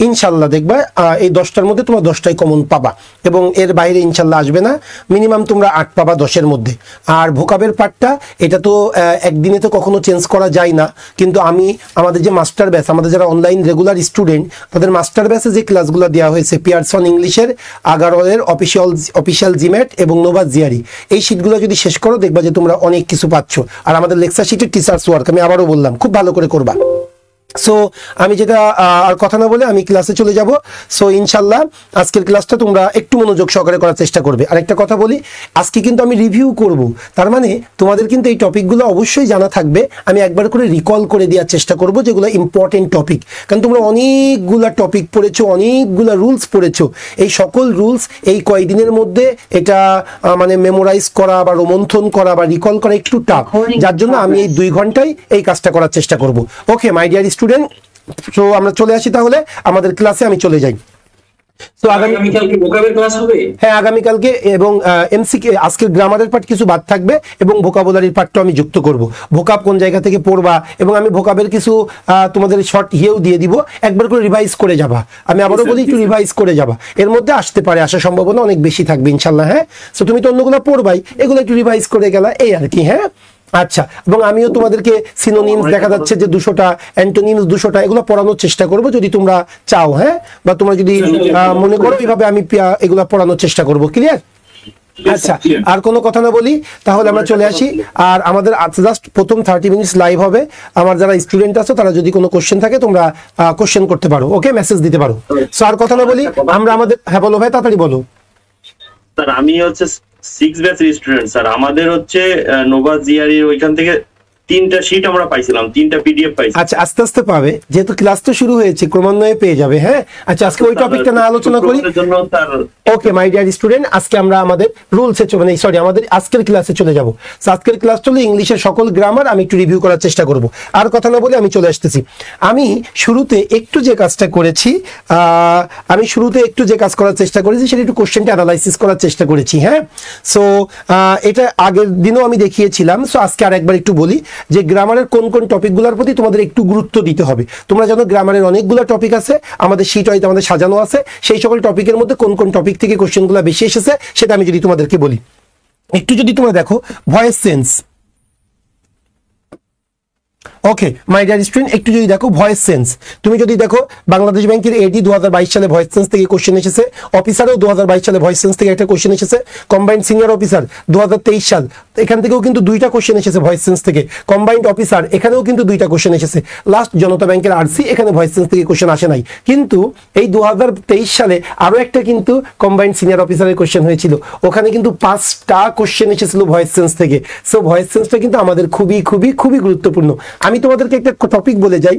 ইনশাল্লাহ দেখবা এই 10টার মধ্যে তোমরা 10টাই কমন পাবা এবং এর বাইরে ইনশাল্লাহ আসবে না। মিনিমাম তোমরা 8 পাবা 10-এর মধ্যে। আর ভোকাবের পার্টটা এটা তো একদিনে তো কখনো চেঞ্জ করা যায় না, কিন্তু আমি আমাদের যে মাস্টার ব্যাচ, আমাদের যারা অনলাইন রেগুলার স্টুডেন্ট, তাদের মাস্টার ব্যাচে যে ক্লাসগুলো দেওয়া হয়েছে পিয়ারসন ইংলিশের, আগারওয়ালের অফিসিয়াল জিম্যাট এবং নোভা জিআরই, এই শিটগুলো যদি শেষ করো দেখবা যে তোমরা অনেক কিছু পাচ্ছ। আর আমাদের লেকচার শিটের টিচার্স ওয়ার্ক আমি আবারও বললাম খুব ভালো করে করবা। সো আমি যেটা আর কথা না বলে আমি ক্লাসে চলে যাব। সো ইনশাল্লাহ আজকের ক্লাসটা তোমরা একটু মনোযোগ সহকারে করার চেষ্টা করবে। আরেকটা কথা বলি, আজকে কিন্তু আমি রিভিউ করব, তার মানে তোমাদের কিন্তু এই টপিকগুলো অবশ্যই জানা থাকবে। আমি একবার করে রিকল করে দেওয়ার চেষ্টা করব যেগুলো ইম্পর্টেন্ট টপিক, কারণ তোমরা অনেকগুলা টপিক পড়েছো, অনেকগুলা রুলস পড়েছো। এই সকল রুলস এই কয়েকদিনের মধ্যে এটা মানে মেমোরাইজ করা বা রোমন্থন করা বা রিকল করা একটু টাফ, যার জন্য আমি এই 2 ঘন্টায় এই কাজটা করার চেষ্টা করব। ওকে মাই ডিয়ার স্টুডেন্ট, তো আমরা চলে আসি তাহলে আমাদের ক্লাসে। আমি চলে যাই। তো আগামীকালকে ভোকাবের ক্লাস হবে। হ্যাঁ আগামীকালকে, এবং এমসিকে আজকের গ্রামারের পার্ট কিছু বাদ থাকবে এবং ভোকাবুলারির পার্টটা আমি যুক্ত করব। ভোকাব কোন জায়গা থেকে পড়বা এবং আমি ভোকাবের কিছু তোমাদের শর্ট ইয়েও দিয়ে দিব, একবার করে রিভাইজ করে যাবা। আমি আবারও বলি একটু রিভাইজ করে যাবা, এর মধ্যে আসতে পারে, আসার সম্ভাবনা অনেক বেশি থাকবে ইনশাল্লাহ। হ্যাঁ, সো তুমি তো অন্যগুলো পড়বাই, এগুলো একটু রিভাইজ করে গেলা এই আর কি। হ্যাঁ আচ্ছা, এবং আমিও তোমাদেরকে সিনোনিমস দেখা যাচ্ছে যে 200টা, অ্যান্টোনিমস 200টা, এগুলো পড়ানোর চেষ্টা করব যদি তোমরা চাও। হ্যাঁ, বা তোমরা যদি মনে করো এইভাবে আমি এগুলো পড়ানোর চেষ্টা করব। ক্লিয়ার? আচ্ছা, আর কোনো কথা না বলি তাহলে আমরা চলে আসি। আর আমাদের জাস্ট প্রথম 30 মিনিটস লাইভ হবে। আমার যারা স্টুডেন্ট আছে তারা যদি কোনো কোশ্চেন থাকে তোমরা কোশ্চেন করতে পারো, ওকে, মেসেজ দিতে পারো। সো আর কথা না বলি আমরা আমাদের, হ্যাঁ বলো ভাই, তাড়াতাড়ি বলো। স্যার আমি হচ্ছে 6 ব্যাচের স্টুডেন্ট স্যার। আমাদের হচ্ছে নোভা জিআরই ওইখান থেকে 3টা শীট আমরা পাইছিলাম, 3টা পিডিএফ পাইছি। আচ্ছা আস্তে আস্তে পাবে, যেহেতু ক্লাস তো শুরু হয়েছে ক্রমান্বয়ে পেয়ে যাবে। হ্যাঁ আচ্ছা, আজকে ওই টপিকটা না আলোচনা করি। ওকে মাই ডিয়ার স্টুডেন্ট, আজকে আমরা আমাদের রুলসে মানে সরি আমাদের আজকের ক্লাসে চলে যাব। আজকের ক্লাস চলে ইংলিশের সকল গ্রামার আমি একটু রিভিউ করার চেষ্টা করব। আর কথা না বলে আমি চলে আসতেছি। আমি শুরুতে একটু যে কাজটা করেছি, কাজ করার চেষ্টা করেছি সেটা একটু কোশ্চেনটা অ্যানালাইসিস করার চেষ্টা করেছি। হ্যাঁ, সো এটা আগের দিনও আমি দেখিয়েছিলাম। সো আজকে আর একবার একটু বলি যে গ্রামারের কোন কোন টপিকগুলোর প্রতি তোমাদের একটু গুরুত্ব দিতে হবে। তোমরা জানো গ্রামারের অনেকগুলো টপিক আছে, আমাদের শিট হয়তো আমাদের সাজানো আছে, সেই সকল টপিকের মধ্যে কোন কোন টপিক থেকে কোশ্চেনগুলো বেশি এসেছে সেটা আমি যদি তোমাদেরকে বলি। একটু যদি তোমরা দেখো voice sense, okay my dear student, একটু যদি দেখো ভয়েস সেন্স, তুমি যদি দেখো বাংলাদেশ ব্যাংকের এডি 2022 সালে ভয়েস সেন্স থেকে কোশ্চেন এসেছে, অফিসারও 2022 সালে ভয়েস সেন্স থেকে একটা কোশ্চেন এসেছে, কম্বাইন্ড সিনিয়র অফিসার 2023 সাল, এখান থেকেও কিন্তু 2টা কোশ্চেন এসেছে ভয়েস সেন্স থেকে, কম্বাইন্ড অফিসার এখানেও কিন্তু 2টা কোশ্চেন এসেছে, লাস্ট জনতা ব্যাংকের আরসি এখানে ভয়েস সেন্স থেকে কোশ্চেন আসে নাই, কিন্তু এই 2023 সালে আরো একটা কিন্তু কম্বাইন্ড সিনিয়র অফিসারের কোশ্চেন হয়েছিল, ওখানে কিন্তু 5টা কোশ্চেন এসেছিল ভয়েস সেন্স থেকে। সো ভয়েস সেন্সটা কিন্তু আমাদের খুবই খুবই খুবই গুরুত্বপূর্ণ। আমি তোমাদেরকে একটা টপিক বলে যাই,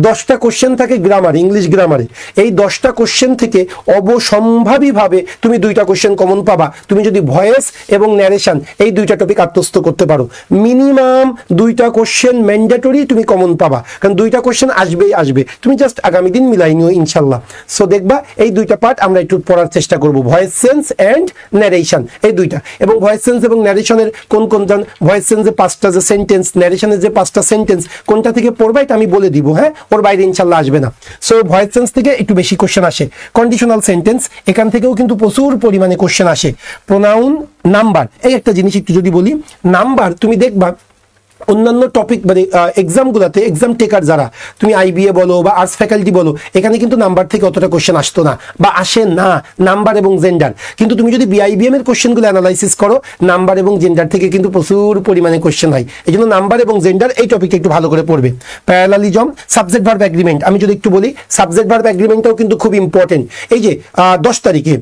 10টা কোশ্চেন থাকে গ্রামার, ইংলিশ গ্রামারে। এই 10টা কোশ্চেন থেকে অবসম্ভাবীভাবে তুমি 2টা কোশ্চেন কমন পাবা তুমি যদি ভয়েস এবং ন্যারেশন এই 2টা টপিক আত্মস্থ করতে পারো। মিনিমাম 2টা কোশ্চেন ম্যান্ডেটরি তুমি কমন পাবা, কারণ 2টা কোশ্চেন আসবেই আসবে, তুমি জাস্ট আগামী দিন মিলাই নিও ইনশাল্লাহ। সো দেখবা এই 2টা পার্ট আমরা একটু পড়ার চেষ্টা করব, ভয়েস সেন্স অ্যান্ড ন্যারেশন এই 2টা। এবং ভয়েস সেন্স এবং ন্যারেশনের কোন কোন, ভয়েস সেন্সে 5টা যে সেন্টেন্স, ন্যারেশনের যে 5টা সেন্টেন্স, কোনটা থেকে পড়বা এটা আমি বলে দিব। হ্যাঁ, ওর বাইরে ইনশাল্লাহ আসবে না। সো ভয়েস সেন্স থেকে একটু বেশি কোশ্চেন আসে। কন্ডিশনাল সেন্টেন্স এখান থেকেও কিন্তু প্রচুর পরিমাণে কোশ্চেন আসে। প্রোনাউন, নাম্বার, এই একটা জিনিস একটু যদি বলি, নাম্বার তুমি দেখবা অন্যান্য টপিক মানে এক্সামগুলোতে এক্সাম টেকার যারা, তুমি আইবিএ বলো বা আর্টস ফ্যাকাল্টি বলো, এখানে কিন্তু নাম্বার থেকে অতটা কোশ্চেন আসতো না বা আসে না, নাম্বার এবং জেন্ডার। কিন্তু তুমি যদি বিআইবিএম এর কোশ্চেনগুলো অ্যানালাইসিস করো, নাম্বার এবং জেন্ডার থেকে কিন্তু প্রচুর পরিমাণে কোশ্চেন হয়। এই জন্য নাম্বার এবং জেন্ডার এই টপিকটা একটু ভালো করে পড়বে। প্যারালালিজম, সাবজেক্ট ভার্ব অ্যাগ্রিমেন্ট, আমি যদি একটু বলি সাবজেক্ট ভার্ব অ্যাগ্রিমেন্টটাও কিন্তু খুব ইম্পর্টেন্ট। এই যে 10 তারিখে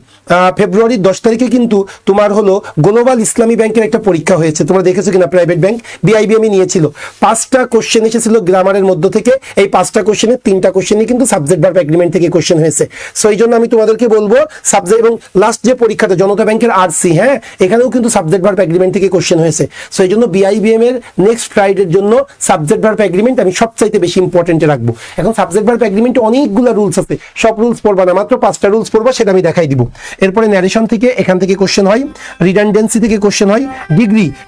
ফেব্রুয়ারির 10 তারিখে কিন্তু তোমার হলো গ্লোবাল ইসলামী ব্যাংকের একটা পরীক্ষা হয়েছে, তোমরা দেখেছো কিনা? প্রাইভেট ব্যাংক বিআইবিএম নিয়েছিল, 5টা কোশ্চেন এসেছিল গ্রামারের মধ্য থেকে। এই 5টা কোশ্চেনের 3টা কোশ্চেনই কিন্তু সাবজেক্ট ভার্ব এগ্রিমেন্ট থেকে কোশ্চেন হয়েছে। সো এই জন্য আমি তোমাদেরকে বলবো সাবজেক্ট, এবং লাস্ট যে পরীক্ষাটা জনতা ব্যাংকের আরসি, হ্যাঁ এখানেও কিন্তু সাবজেক্ট ভার্ব এগ্রিমেন্ট থেকে কোশ্চেন হয়েছে। সো এই জন্য বিআইবিএম এর নেক্সট ফ্রাইডের জন্য সাবজেক্ট ভার্ব এগ্রিমেন্ট আমি সবচাইতে বেশি ইম্পর্টেন্টে রাখবো। এখন সাবজেক্ট ভার্ব এগ্রিমেন্টে অনেকগুলো রুলস আছে, সব রুলস পড়বা না, মাত্র 5টা রুলস পড়বা, সেটা আমি দেখাই দিব। এরপরে ন্যারেশন থেকে এখান থেকে কোশ্চেন হয়, রিডান্ডেন্সি থেকে কোশ্চেন হয়,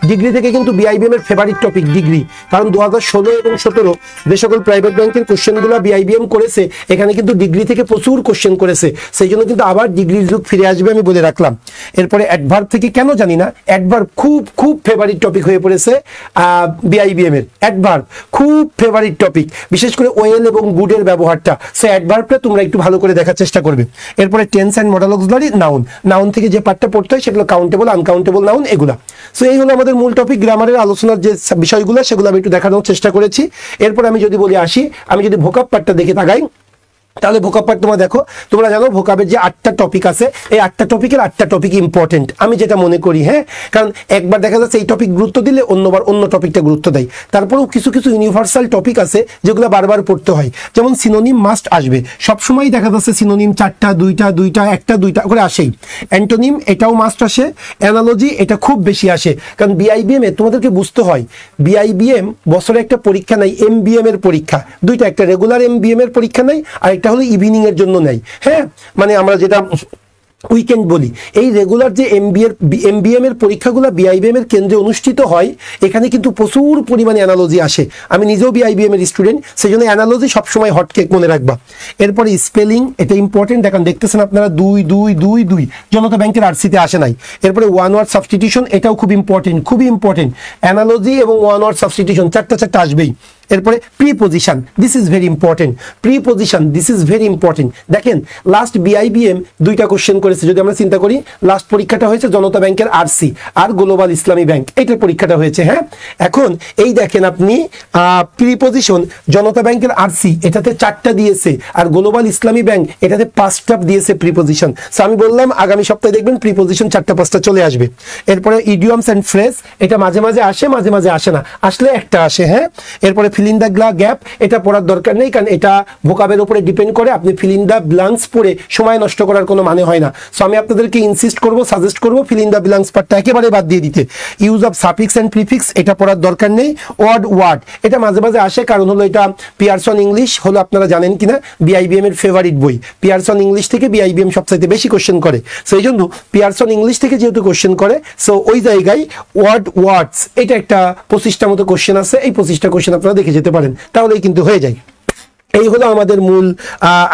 ডিগ্রি থেকে কিন্তু বিআইবিএম এর ফেভারিট টপিক ডিগ্রি, কারণ 2016 এবং 17 যে সকল প্রাইভেট ব্যাংকের কোশ্চেনগুলো বিআইবিএম করেছে এখানে কিন্তু ডিগ্রি থেকে প্রচুর কোশ্চেন করেছে, সেই জন্য কিন্তু আবার ডিগ্রির যুগ ফিরে আসবে আমি বলে রাখলাম। এরপরে অ্যাডভার্ব থেকে কেন জানি না অ্যাডভার্ব খুব খুব ফেভারিট টপিক হয়ে পড়েছে বিআইবিএম এর। অ্যাডভার্ব খুব ফেভারিট টপিক, বিশেষ করে ওয়েল এবং গুডের ব্যবহারটা। সো অ্যাডভার্বটা তোমরা একটু ভালো করে দেখার চেষ্টা করবে। এরপরে tense and modal auxiliary, noun, noun থেকে যে পার্টটা পড়তে হয় সেগুলো কাউন্টেবল আনকাউন্টেবল নাউন এগুলা। সো এই হলো আমাদের মূল টপিক, গ্রামারের আলোচনার যে বিষয়গুলো সেগুলো আমি একটু দেখানোর চেষ্টা করেছি। এরপর আমি যদি বলি আসি, আমি যদি ভোকাব পার্টটা দেখে তাকাই, তাহলে ভোকাব পার্ট তোমরা দেখো, তোমরা জানো ভোকাবের যে 8টা টপিক আছে এই 8টা টপিকের 8টা টপিক ইম্পর্টেন্ট, আমি যেটা মনে করি। হ্যাঁ, কারণ একবার দেখা যাচ্ছে এই টপিক গুরুত্ব দিলে অন্যবার অন্য টপিকটা গুরুত্ব দেয়। তারপরেও কিছু কিছু ইউনিভার্সাল টপিক আছে যেগুলো বারবার পড়তে হয়, যেমন সিনোনিম মাস্ট আসবে সবসময়, দেখা যাচ্ছে সিনোনিম 4টা 2টা 2টা 1টা 2টা করে আসেই। অ্যান্টোনিম এটাও মাস্ট আসে, অ্যানালজি এটা খুব বেশি আসে, কারণ বিআইবিএম এ তোমাদেরকে বুঝতে হয় বিআইবিএম বছরে একটা পরীক্ষা নাই, এমবিএম এর পরীক্ষা দুইটা, একটা রেগুলার এমবিএম এর পরীক্ষা নাই আর একটা হলো ইভিনিং এর জন্য নেই। হ্যাঁ, মানে আমরা যেটা উইকেন্ড বলি, এই রেগুলার যে এমবিএম এর পরীক্ষাগুলো বিআইবিএম এর কেন্দ্রে অনুষ্ঠিত হয় এখানে কিন্তু প্রচুর পরিমাণে অ্যানালজি আসে। আমি নিজেও বিআইবিএম এর স্টুডেন্ট, সেই জন্য অ্যানালজি সবসময় হটকেক মনে রাখবা। এরপরে স্পেলিং এটা ইম্পর্টেন্ট, এখন দেখতেছেন আপনারা 2 2 2 2 জনতা ব্যাংকের আরসিতে আসে নাই। এরপরে ওয়ান ওয়ার্ড সাবস্টিটিউশন এটাও খুব ইম্পর্টেন্ট, খুবই ইম্পর্টেন্ট। অ্যানালজি এবং ওয়ান ওয়ার্ড সাবস্টিটিউশন চারটা আসবেই। এরপরে preposition, this is very important, preposition this is very important. দেখেন লাস্ট বিআইবিএম 2টা কোশ্চেন করেছে, যদি আমরা চিন্তা করি লাস্ট পরীক্ষাটা হয়েছে জনতা ব্যাংকের আরসি আর গ্লোবাল ইসলামী ব্যাংক, এটার পরীক্ষাটা হয়েছে। হ্যাঁ, এখন এই দেখেন আপনি প্রিপোজিশন জনতা ব্যাংকের আরসি এটাতে 4টা দিয়েছে আর গ্লোবাল ইসলামী ব্যাংক এটাতে 5টা দিয়েছে প্রিপোজিশন। সো আমি বললাম আগামী সপ্তাহে দেখবেন প্রিপোজিশন 4টা 5টা চলে আসবে। এরপরে ইডিয়মস অ্যান্ড ফ্রেজ এটা মাঝে মাঝে আসে মাঝে মাঝে আসে না, আসলে একটা আসে। হ্যাঁ, এরপরে ফিল ইন দ্য গ্যাপ এটা পড়ার দরকার নেই, কারণ এটা ভোকাবের উপরে ডিপেন্ড করে, আপনি ফিল ইন দ্য ব্ল্যাঙ্কস পড়ে সময় নষ্ট করার কোনো মানে হয় না। সো আমি আপনাদেরকে ইনসিস্ট করব, সাজেস্ট করব ফিল ইন দ্য ব্ল্যাঙ্কস পার্টটা একেবারে বাদ দিয়ে দিতে। Use of suffix and prefix এটা পড়ার দরকার নেই। ওয়ার্ড এটা মাঝে মাঝে আসে, কারণ হলো এটা পিয়ারসন ইংলিশ হলো, আপনারা জানেন কিনা বিআইবিএম এর ফেভারিট বই। পিয়ারসন ইংলিশ থেকে বিআইবিএম সবচাইতে বেশি কোশ্চেন করে, সেই জন্য পিয়ারসন ইংলিশ থেকে যেহেতু কোশ্চেন করে সো ওই জায়গায় ওয়ার্ডস এটা একটা 25টা মতো কোশ্চেন আছে, এই 25টা কোশ্চেন আপনারা দেখে যেতে পারেন, তাহলেই কিন্তু হয়ে যায়। এই হলো আমাদের মূল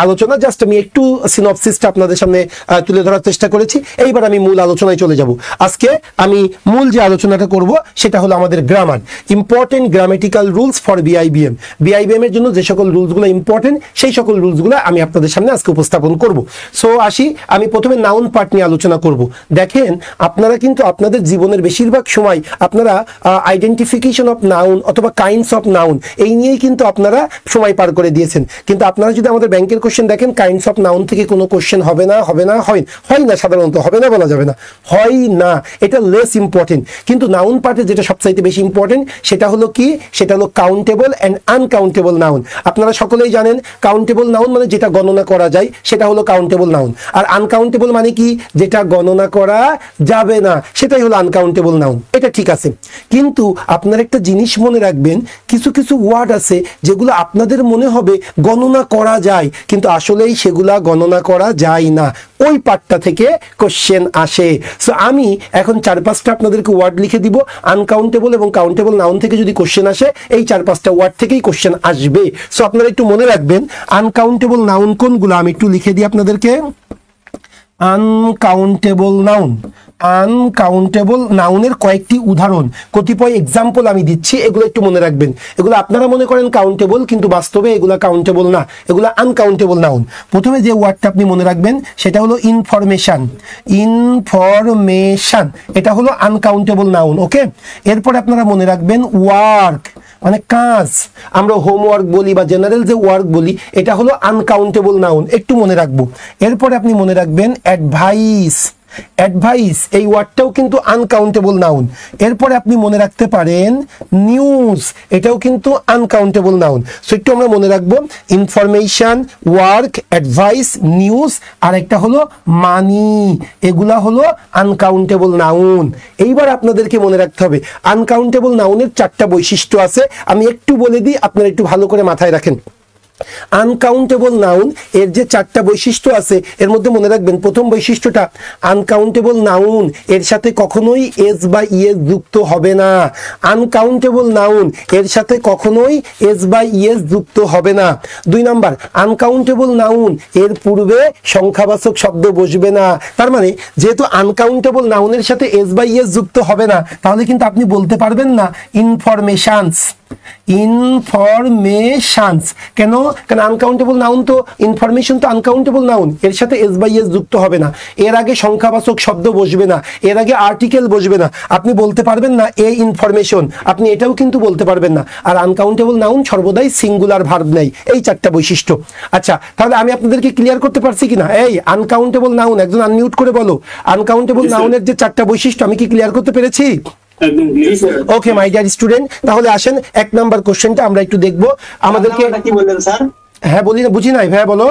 আলোচনা, জাস্ট আমি একটু সিনপসিসটা আপনাদের সামনে তুলে ধরার চেষ্টা করেছি। এইবার আমি মূল আলোচনায় চলে যাব। আজকে আমি মূল যে আলোচনাটা করব সেটা হলো আমাদের grammar, important grammatical rules for BIBM. BIBM এর জন্য যে সকল রুলসগুলো ইম্পর্টেন্ট সেই সকল রুলসগুলো আমি আপনাদের সামনে আজকে উপস্থাপন করব। সো আসি, আমি প্রথমে নাউন পার্ট নিয়ে আলোচনা করব। দেখেন আপনারা কিন্তু আপনাদের জীবনের বেশিরভাগ সময় আপনারা আইডেন্টিফিকেশন অফ নাউন অথবা কাইন্ডস অফ নাউন এই নিয়েই কিন্তু আপনারা সময় পার করে দিয়েছেন। কিন্তু আপনারা যদি আমাদের ব্যাংকের কোশ্চেন দেখেন কাইন্ডস অফ নাউন থেকে কোনো কোশ্চেন হবে না, হয় না, সাধারণত হবে না বলা যাবে না, হয় না, এটা লেস ইম্পর্টেন্ট। কিন্তু নাউন পার্টে যেটা সবচাইতে বেশি ইম্পর্টেন্ট সেটা হলো কি, সেটা হলো কাউন্টেবল অ্যান্ড আনকাউন্টেবল নাউন। আপনারা সকলেই জানেন কাউন্টেবল নাউন মানে যেটা গণনা করা যায় সেটা হলো কাউন্টেবল নাউন, আর আনকাউন্টেবল মানে কি, যেটা গণনা করা যাবে না সেটাই হলো আনকাউন্টেবল নাউন। এটা ঠিক আছে, কিন্তু আপনারা একটা জিনিস মনে রাখবেন, কিছু কিছু ওয়ার্ড আছে যেগুলো আপনাদের মনে হবে গণনা করা যায়, কিন্তু আসলেই সেগুলা গণনা করা যায় না, ওই পার্টটা থেকে কোশ্চেন আসে। সো আমি এখন 4-5টা আপনাদেরকে ওয়ার্ড লিখে দিব, আনকাউন্টেবল এবং কাউন্টেবল নাউন থেকে যদি কোশ্চেন আসে এই 4-5টা ওয়ার্ড থেকেই কোশ্চেন আসবে। সো আপনারা একটু মনে রাখবেন আনকাউন্টেবল নাউন কোনগুলো, আমি একটু লিখে দিই আপনাদেরকে। আনকাউন্টেবল নাউন, আনকাউন্টেবল নাউনের কয়েকটি উদাহরণ, কতিপয় এক্সাম্পল আমি দিচ্ছি, এগুলো একটু মনে রাখবেন। এগুলো আপনারা মনে করেন কাউন্টেবল, কিন্তু বাস্তবে এগুলো কাউন্টেবল না, এগুলো আনকাউন্টেবল নাউন। প্রথমে যে ওয়ার্ডটা আপনি মনে রাখবেন সেটা হলো ইনফরমেশন, ইনফরমেশন এটা হলো আনকাউন্টেবল নাউন। ওকে, এরপরে আপনারা মনে রাখবেন ওয়ার্ক মানে কাজ, আমরা হোমওয়ার্ক বলি বা জেনারেল যে ওয়ার্ক বলি এটা হলো আনকাউন্টেবল নাউন, একটু মনে রাখবো। এরপরে আপনি মনে রাখবেন অ্যাডভাইস, অ্যাডভাইস এই ওয়ার্ডটাও কিন্তু আনকাউন্টেবল নাউন। এরপরে আপনি মনে রাখতে পারেন নিউজ, এটাও কিন্তু আনকাউন্টেবল নাউন। সো একটু আমরা মনে রাখবো ইনফরমেশন, ওয়ার্ক, অ্যাডভাইস, নিউজ, আর একটা হলো মানি, এগুলা হলো আনকাউন্টেবল নাউন। এইবার আপনাদেরকে মনে রাখতে হবে আনকাউন্টেবল নাউনের 4টা বৈশিষ্ট্য আছে, আমি একটু বলে দিই, আপনারা একটু ভালো করে মাথায় রাখেন। আনকাউন্টেবল নাউন এর যে চারটা বৈশিষ্ট্য আছে এর মধ্যে মনে রাখবেন, প্রথম বৈশিষ্ট্যটা আনকাউন্টেবল নাউন এর সাথে কখনোই এস বা ইএস যুক্ত হবে না। আনকাউন্টেবল নাউন এর সাথে কখনোই এস বা ইএস যুক্ত হবে না। 2 নাম্বার, আনকাউন্টেবল নাউন এর পূর্বে সংখ্যাবাচক শব্দ বসবে না। তার মানে যেহেতু আনকাউন্টেবল নাউনের সাথে এস বা ইএস যুক্ত হবে না, তাহলে কিন্তু আপনি বলতে পারবেন না ইনফরমেশনস। ইনফরমেশনস কেন? কারণ আনকাউন্টেবল নাউন তো, ইনফরমেশন তো আনকাউন্টেবল নাউন, এর সাথে এস বাই এস যুক্ত হবে না, এর আগে সংখ্যাবাচক শব্দ বসবে না, এর আগে আর্টিকেল বসবে না। আপনি বলতে পারবেন না এ ইনফরমেশন, আপনি এটাও কিন্তু বলতে পারবেন না। আর আনকাউন্টেবল নাউন সর্বদাই সিঙ্গুলার ভার্ব নেই। এই চারটা বৈশিষ্ট্য। আচ্ছা, তাহলে আমি আপনাদেরকে ক্লিয়ার করতে পারছি কিনা? এই আনকাউন্টেবল নাউন, একজন আনমিউট করে বলো, আনকাউন্টেবল নাউনের যে চারটা বৈশিষ্ট্য আমি কি ক্লিয়ার করতে পেরেছি? ওকে মাই ডিয়ার স্টুডেন্ট, তাহলে আসেন 1 নাম্বার কোশ্চেনটা আমরা একটু দেখবো। আমাদেরকে কি বললেন স্যার? হ্যাঁ বলি না, বুঝি নাই ভাইয়া, বলো।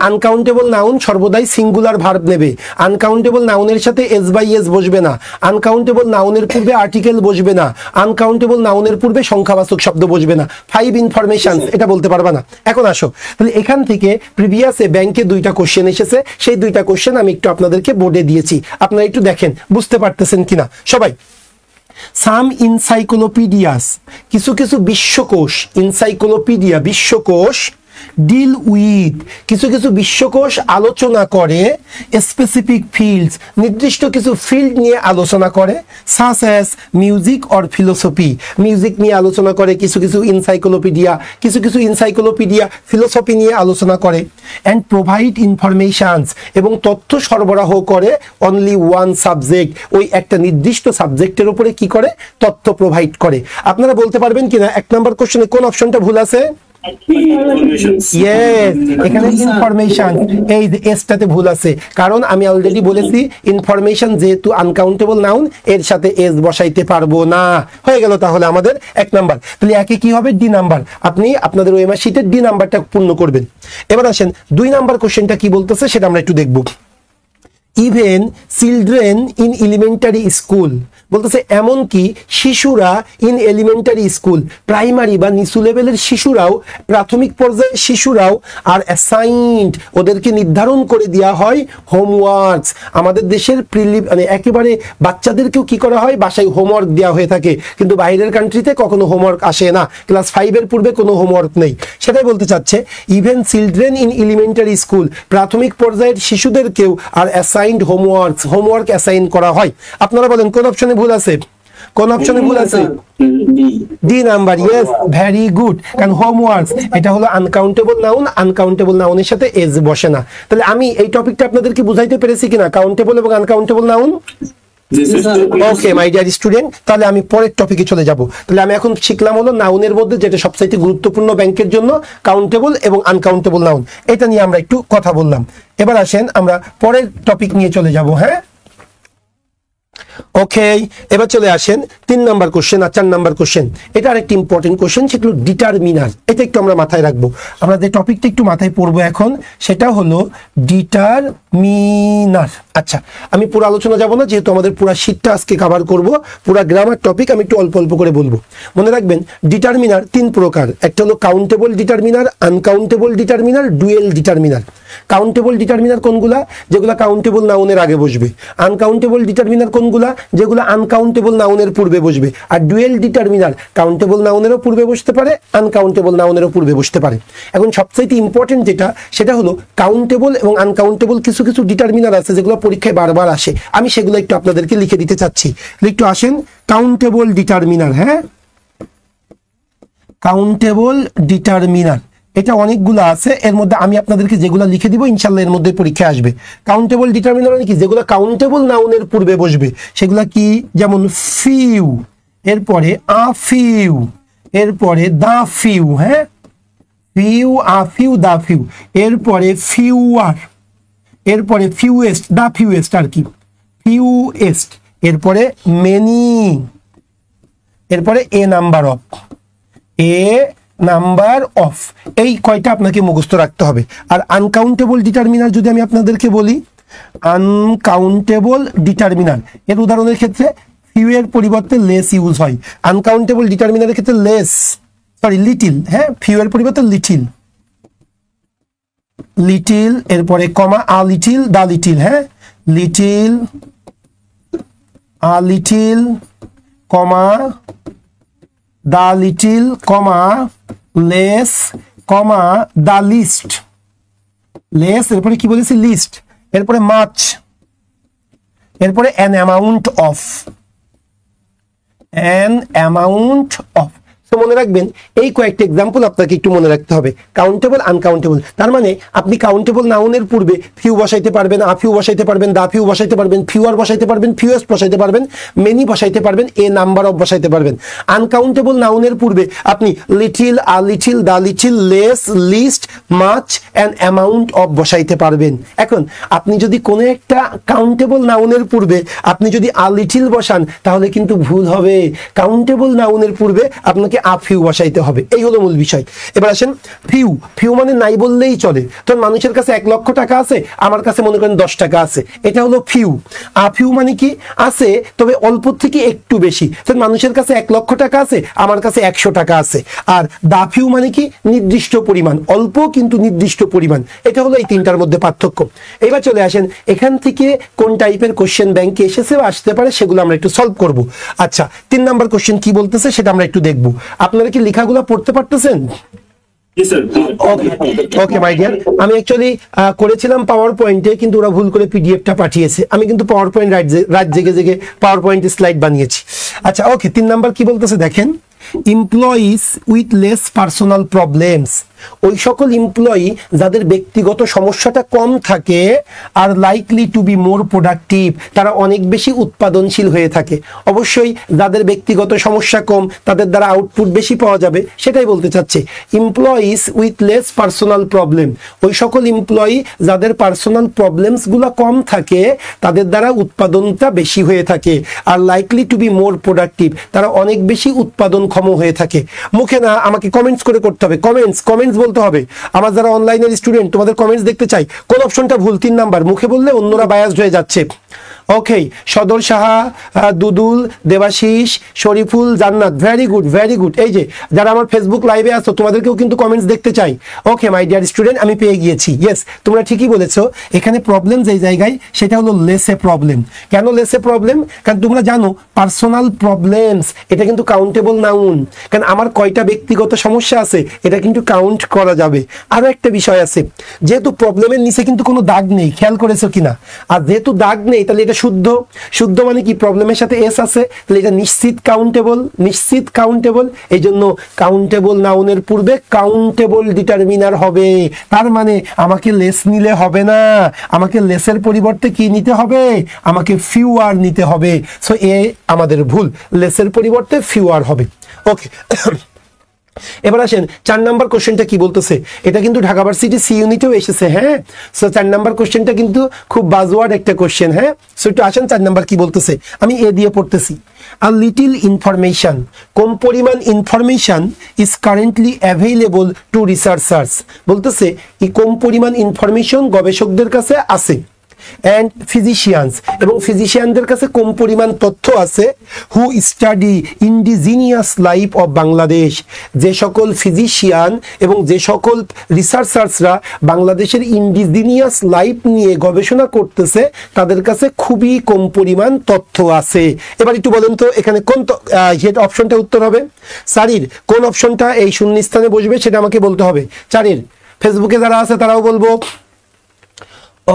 আনকাউন্টেবল নাউন সর্বদাই সিঙ্গুলার ভার্ব নেবে। আনকাউন্টেবল নাউনের সাথে এস বাই এস বসবে না। আনকাউন্টেবল নাউনের পূর্বে আর্টিকেল বসবে না। আনকাউন্টেবল নাউনের পূর্বে সংখ্যাবাচক শব্দ বসবে না। 5 ইনফরমেশন, এটা বলতে পারবা না। এখন আসো, তাহলে এখান থেকে প্রিভিয়াসে ব্যাংকে 2টা কোশ্চেন এসেছে, সেই 2টা কোশ্চেন আমি একটু আপনাদেরকে বোর্ডে দিয়েছি, আপনারা একটু দেখেন বুঝতে পারতেছেন কিনা সবাই। সাম ইনসাইক্লোপিডিয়াস, কিছু কিছু বিশ্বকোষ, ইনসাইক্লোপিডিয়া বিশ্বকোষ, ডিল উইথ, কিছু কিছু বিশ্বকোষ আলোচনা করে, স্পেসিফিক ফিল্ডস, নির্দিষ্ট কিছু ফিল্ড নিয়ে আলোচনা করে, such as music or philosophy, music নিয়ে আলোচনা করে কিছু কিছু ইনসাইক্লোপিডিয়া, কিছু কিছু ইনসাইক্লোপিডিয়া ফিলোসফি নিয়ে আলোচনা করে, অ্যান্ড প্রোভাইড ইনফরমেশনস, এবং তথ্য সরবরাহ করে অনলি ওয়ান সাবজেক্ট, ওই একটা নির্দিষ্ট সাবজেক্টের উপরে কি করে? তথ্য প্রোভাইড করে। আপনারা বলতে পারবেন কিনা 1 নাম্বার কোশ্চেনে কোন অপশনটা ভুল আছে? ইয়েস, এখানে ইনফরমেশন, এই যে এসটাতে ভুল আছে, কারণ আমি অলরেডি বলেছি ইনফরমেশন যেহেতু আনকাউন্টেবল নাউন এর সাথে এস বসাইতে পারবো না। হয়ে গেল তাহলে আমাদের 1 নাম্বার। তাহলে একে কি হবে? D number. আপনি আপনাদের ওএমআর শীটের ডি নাম্বারটা পূর্ণ করবেন। এবার আসেন 2 নাম্বার কোশ্চেনটা কি বলতেছে সেটা আমরা একটু দেখব। Even children in elementary school, বলতেছে এমনকি শিশুরা ইন এলিমেন্টারি স্কুল, প্রাইমারি বা নিচু লেভেলের শিশুরাও, প্রাথমিক পর্যায়ের শিশুরাও আর অ্যাসাইন্ড, ওদেরকে নির্ধারণ করে দেওয়া হয় হোমওয়ার্কস। আমাদের দেশের মানে একেবারে বাচ্চাদেরকেও কি করা হয়? বাসায় হোমওয়ার্ক দেওয়া হয়ে থাকে, কিন্তু বাইরের কান্ট্রিতে কখনো হোমওয়ার্ক আসে না, ক্লাস 5-এর পূর্বে কোনো হোমওয়ার্ক নেই। সেটাই বলতে চাচ্ছে even children in elementary school, প্রাথমিক পর্যায়ের শিশুদেরকেও আর অ্যাসাইন্ড হোমওয়ার্ক অ্যাসাইন করা হয়। আপনারা বলেন কোন অপশনে ভুল আছে? কোন অপশনে ভুল আছে? D number. Yes, very good. কারণ হোমওয়ার্কস এটা হলো আনকাউন্টেবল নাউন, আনকাউন্টেবল নাউনের সাথে এস বসে না। তাহলে আমি এই টপিকটা আপনাদেরকে বুঝাইতে পেরেছি কিনা, কাউন্টেবল এবং uncountable noun? Okay my dear student, তাহলে আমি পরের টপিকে চলে যাব। তাহলে আমি এখন শিখলাম হলো নাউনের মধ্যে যেটা সবচাইতে গুরুত্বপূর্ণ ব্যাংকের জন্য, কাউন্টেবল এবং আনকাউন্টেবল নাউন, এটা নিয়ে আমরা একটু কথা বললাম। এবার আসেন আমরা পরের টপিক নিয়ে চলে যাব। হ্যাঁ, ওকে, এবার চলে আসেন 3 নাম্বার কোশ্চেন আর 4 নাম্বার কোশ্চেন। এটা আরেকটি ইম্পর্টেন্ট কোশ্চেন, সেগুলো ডিটারমিনার। এটা একটু আমরা মাথায় রাখবো। আমরা যে টপিকটা একটু মাথায় পড়বো এখন সেটা হলো ডিটারমিনার। আচ্ছা, আমি পুরো আলোচনা যাব না, যেহেতু আমাদের পুরো শীটটা আজকে কভার করব, পুরো গ্রামার টপিক আমি একটু অল্প অল্প করে বলবো। মনে রাখবেন ডিটারমিনার 3 প্রকার, একটা হলো countable determiner, uncountable determiner, dual determiner. Countable determiner কোনগুলা? যেগুলা কাউন্টেবল নাউনের আগে বসবে। আনকাউন্টেবল ডিটারমিনার কোনগুলা? যেগুলো আনকাউন্টেবল নাউনের পূর্বে বসবে। আর ডুয়েল ডিটারমিনার কাউন্টেবল নাউনেরও পূর্বে বসতে পারে, আনকাউন্টেবল নাউনেরও পূর্বে বসতে পারে। এখন সবচেয়ে ইম্পর্টেন্ট যেটা, সেটা হলো কাউন্টেবল এবং আনকাউন্টেবল কিছু কিছু ডিটারমিনার আছে যেগুলো পরীক্ষায় বারবার আসে, আমি সেগুলো একটু আপনাদেরকে লিখে দিতে চাচ্ছি। একটু আসেন কাউন্টেবল ডিটারমিনার। হ্যাঁ, কাউন্টেবল ডিটারমিনার এটা অনেকগুলো আছে, এর মধ্যে আমি আপনাদেরকে যেগুলো লিখে দিব ইনশাল্লাহ এর মধ্যে পরীক্ষা আসবে। কাউন্টেবল ডিটারমিনার মানে কি? যেগুলো কাউন্টেবল নাউনের পূর্বে বসবে সেগুলো কি? যেমন ফিউ, এরপরে আ ফিউ, এরপরে দা ফিউ। হ্যাঁ, few, a few, the few, এরপরে ফিউয়ার, এরপরে ফিউয়েস্ট, দা ফিউয়েস্ট আর কি, ফিউয়েস্ট, এরপরে মেনি, এরপরে a number of, a number of. এই কয়টা আপনাকে মুখস্থ রাখতে হবে। আর আনকাউন্টেবল ডিটারমিনার যদি আমি আপনাদেরকে বলি, আনকাউন্টেবল ডিটারমিনার এর উদাহরণের ক্ষেত্রে ফিউ এর পরিবর্তে লেস ইউজ হয়। আনকাউন্টেবল ডিটারমিনারের ক্ষেত্রে লেস, সরি লিটিল, হ্যাঁ ফিউ এর পরিবর্তে লিটিল, লিটিল এরপরে comma a little the little, হ্যাঁ little a little comma the little comma less comma the least, less এরপরে কি বলেছি লিস্ট, এরপরে মাচ, এরপরে an amount of, an amount of. তো মনে রাখবেন এই কয়েকটা এক্সাম্পল আপনাকে একটু মনে রাখতে হবে। কাউন্টেবল আনকাউন্টেবল, তার মানে আপনি কাউন্টেবল নাউনের পূর্বে ফিউ বসাইতে পারবেন, আ ফিউ বসাইতে পারবেন, দা ফিউ বসাইতে পারবেন, ফিউয়ার বসাইতে পারবেন, ফিউয়েস্ট বসাইতে পারবেন, মেনি বসাইতে পারবেন, এ নাম্বার অফ বসাইতে পারবেন। আনকাউন্টেবল নাউনের পূর্বে আপনি little, a little, the little, less, least, much and amount of বসাইতে পারবেন। এখন আপনি যদি কোনো একটা কাউন্টেবল নাউনের পূর্বে আপনি যদি আ লিটিল বসান তাহলে কিন্তু ভুল হবে। কাউন্টেবল নাউনের পূর্বে আপনাকে আ ফিউ বসাইতে হবে, এই হলো মূল বিষয়। এবার আসেন ফিউ, ফিউ মানে নাই বললেই চলে। তখন মানুষের কাছে 1 লক্ষ টাকা আছে, আমার কাছে মনে করেন 10 টাকা আছে, এটা হলো ফিউ। আ ফিউ মানে কি আছে তবে অল্প থেকে একটু বেশি, তখন মানুষের কাছে 1 লক্ষ টাকা আছে, আমার কাছে 100 টাকা আছে। আর দা ফিউ মানে কি নির্দিষ্ট পরিমাণ, অল্প কিন্তু নির্দিষ্ট পরিমাণ। এটা হলো এই তিনটার মধ্যে পার্থক্য। এবার চলে আসেন এখান থেকে কোন টাইপের কোশ্চেন ব্যাংকে এসেছে বা আসতে পারে সেগুলো আমরা একটু সলভ করব। আচ্ছা 3 নাম্বার কোশ্চেন কি বলতেছে সেটা আমরা একটু দেখব। আপনারা কি লেখাগুলো পড়তে পারতেছেন? ওকে মাই ডিয়ার, আমি অ্যাকচুয়ালি করেছিলাম পাওয়ার পয়েন্টে, কিন্তু ওরা ভুল করে পিডিএফটা পাঠিয়েছে। আমি কিন্তু পাওয়ার পয়েন্ট রাত জেগে জেগে পাওয়ার পয়েন্টে স্লাইড বানিয়েছি। আচ্ছা ওকে, 3 নাম্বার কি বলতেছে দেখেন, employees with less personal problems, ওই সকল এমপ্লয়ি যাদের ব্যক্তিগত সমস্যাটা কম থাকে, are likely to be more productive, তারা অনেক বেশি উৎপাদনশীল হয়ে থাকে। অবশ্যই যাদের ব্যক্তিগত সমস্যা কম তাদের দ্বারা আউটপুট বেশি পাওয়া যাবে, সেটাই বলতে চাচ্ছে। Employees with less personal problem, ওই সকল এমপ্লয়ি যাদের পার্সোনাল প্রবলেমসগুলো কম থাকে তাদের দ্বারা উৎপাদনটা বেশি হয়ে থাকে। Are likely to be more productive, তারা অনেক বেশি উৎপাদনক্ষম হয়ে থাকে। মুখে না, আমাকে কমেন্টস করে করতে হবে, কমেন্টস বলতে হবে। আমার যারা অনলাইনের স্টুডেন্ট তোমাদের কমেন্টস দেখতে চাই। কোন অপশনটা ভুল? 3 নাম্বার। মুখে বললে অন্যরা বায়াসড হয়ে যাচ্ছে। ওকে, সদর সাহা, দুদুল, দেবাশিস, শরীফুল, জান্নাত, ভেরি গুড ভেরি গুড। এই যে যারা আমার ফেসবুক লাইভে আসো তোমাদেরকেও কিন্তু কমেন্টস দেখতে চাই। ওকে মাই ডিয়ার স্টুডেন্ট, আমি পেয়ে গিয়েছি। ইয়েস, তোমরা ঠিকই বলেছো। এখানে প্রবলেম যেই জায়গায় সেটা হলো লেসে প্রবলেম। কেন লেসে প্রবলেম? কারণ তোমরা জানো পার্সোনাল প্রবলেমস এটা কিন্তু কাউন্টেবল নাউন। কারণ আমার কয়টা ব্যক্তিগত সমস্যা আছে এটা কিন্তু কাউন্ট করা যাবে। আরো একটা বিষয় আছে, যেহেতু প্রবলেমের নিচে কিন্তু কোনো দাগ নেই, খেয়াল করেছো কিনা? আর যেহেতু দাগ নেই তাহলে এটা শুদ্ধ। শুদ্ধ মানে কি? প্রবলেমের সাথে এস আছে, তাহলে এটা নিশ্চিত কাউন্টেবল, নিশ্চিত কাউন্টেবল। এই জন্য কাউন্টেবল নাউনের পূর্বে কাউন্টেবল ডিটারমিনার হবে। তার মানে আমাকে লেস নিলে হবে না, আমাকে লেসের পরিবর্তে কি নিতে হবে? আমাকে ফিউয়ার নিতে হবে। সো এ আমাদের ভুল, লেসের পরিবর্তে ফিউয়ার হবে। ওকে, এবার আসেন 4 নাম্বার কোশ্চেনটা কি বলতেছে। এটা কিন্তু ঢাকা ভার্সিটি সি ইউনিটেও এসেছে। হ্যাঁ, সো 4 নাম্বার কোশ্চেনটা কিন্তু খুব বাজওয়ার্ড একটা কোশ্চেন। হ্যাঁ, সো একটু আসেন 4 নাম্বার কি বলতেছে, আমি এ দিয়ে পড়তেছি। A little information, কম পরিমাণ information is currently available to researchers, বলতেছে এই কম পরিমাণ ইনফরমেশন গবেষকদের কাছে আছে। অ্যান্ড ফিজিশিয়ানস, এবং ফিজিশিয়ানদের কাছে কম পরিমাণ তথ্য আছে। Who study indigenous life of Bangladesh, যে সকল ফিজিশিয়ান এবং যে সকল রিসার্চার্সরা বাংলাদেশের ইন্ডিজিনিয়াস লাইফ নিয়ে গবেষণা করতেছে তাদের কাছে খুবই কম পরিমাণ তথ্য আছে। এবার একটু বলেন তো এখানে কোন হেড অপশনটা উত্তর হবে? 4-এর কোন অপশনটা এই শূন্যস্থানে বসবে সেটা আমাকে বলতে হবে। 4-এর ফেসবুকে যারা আছে তারাও বলবো।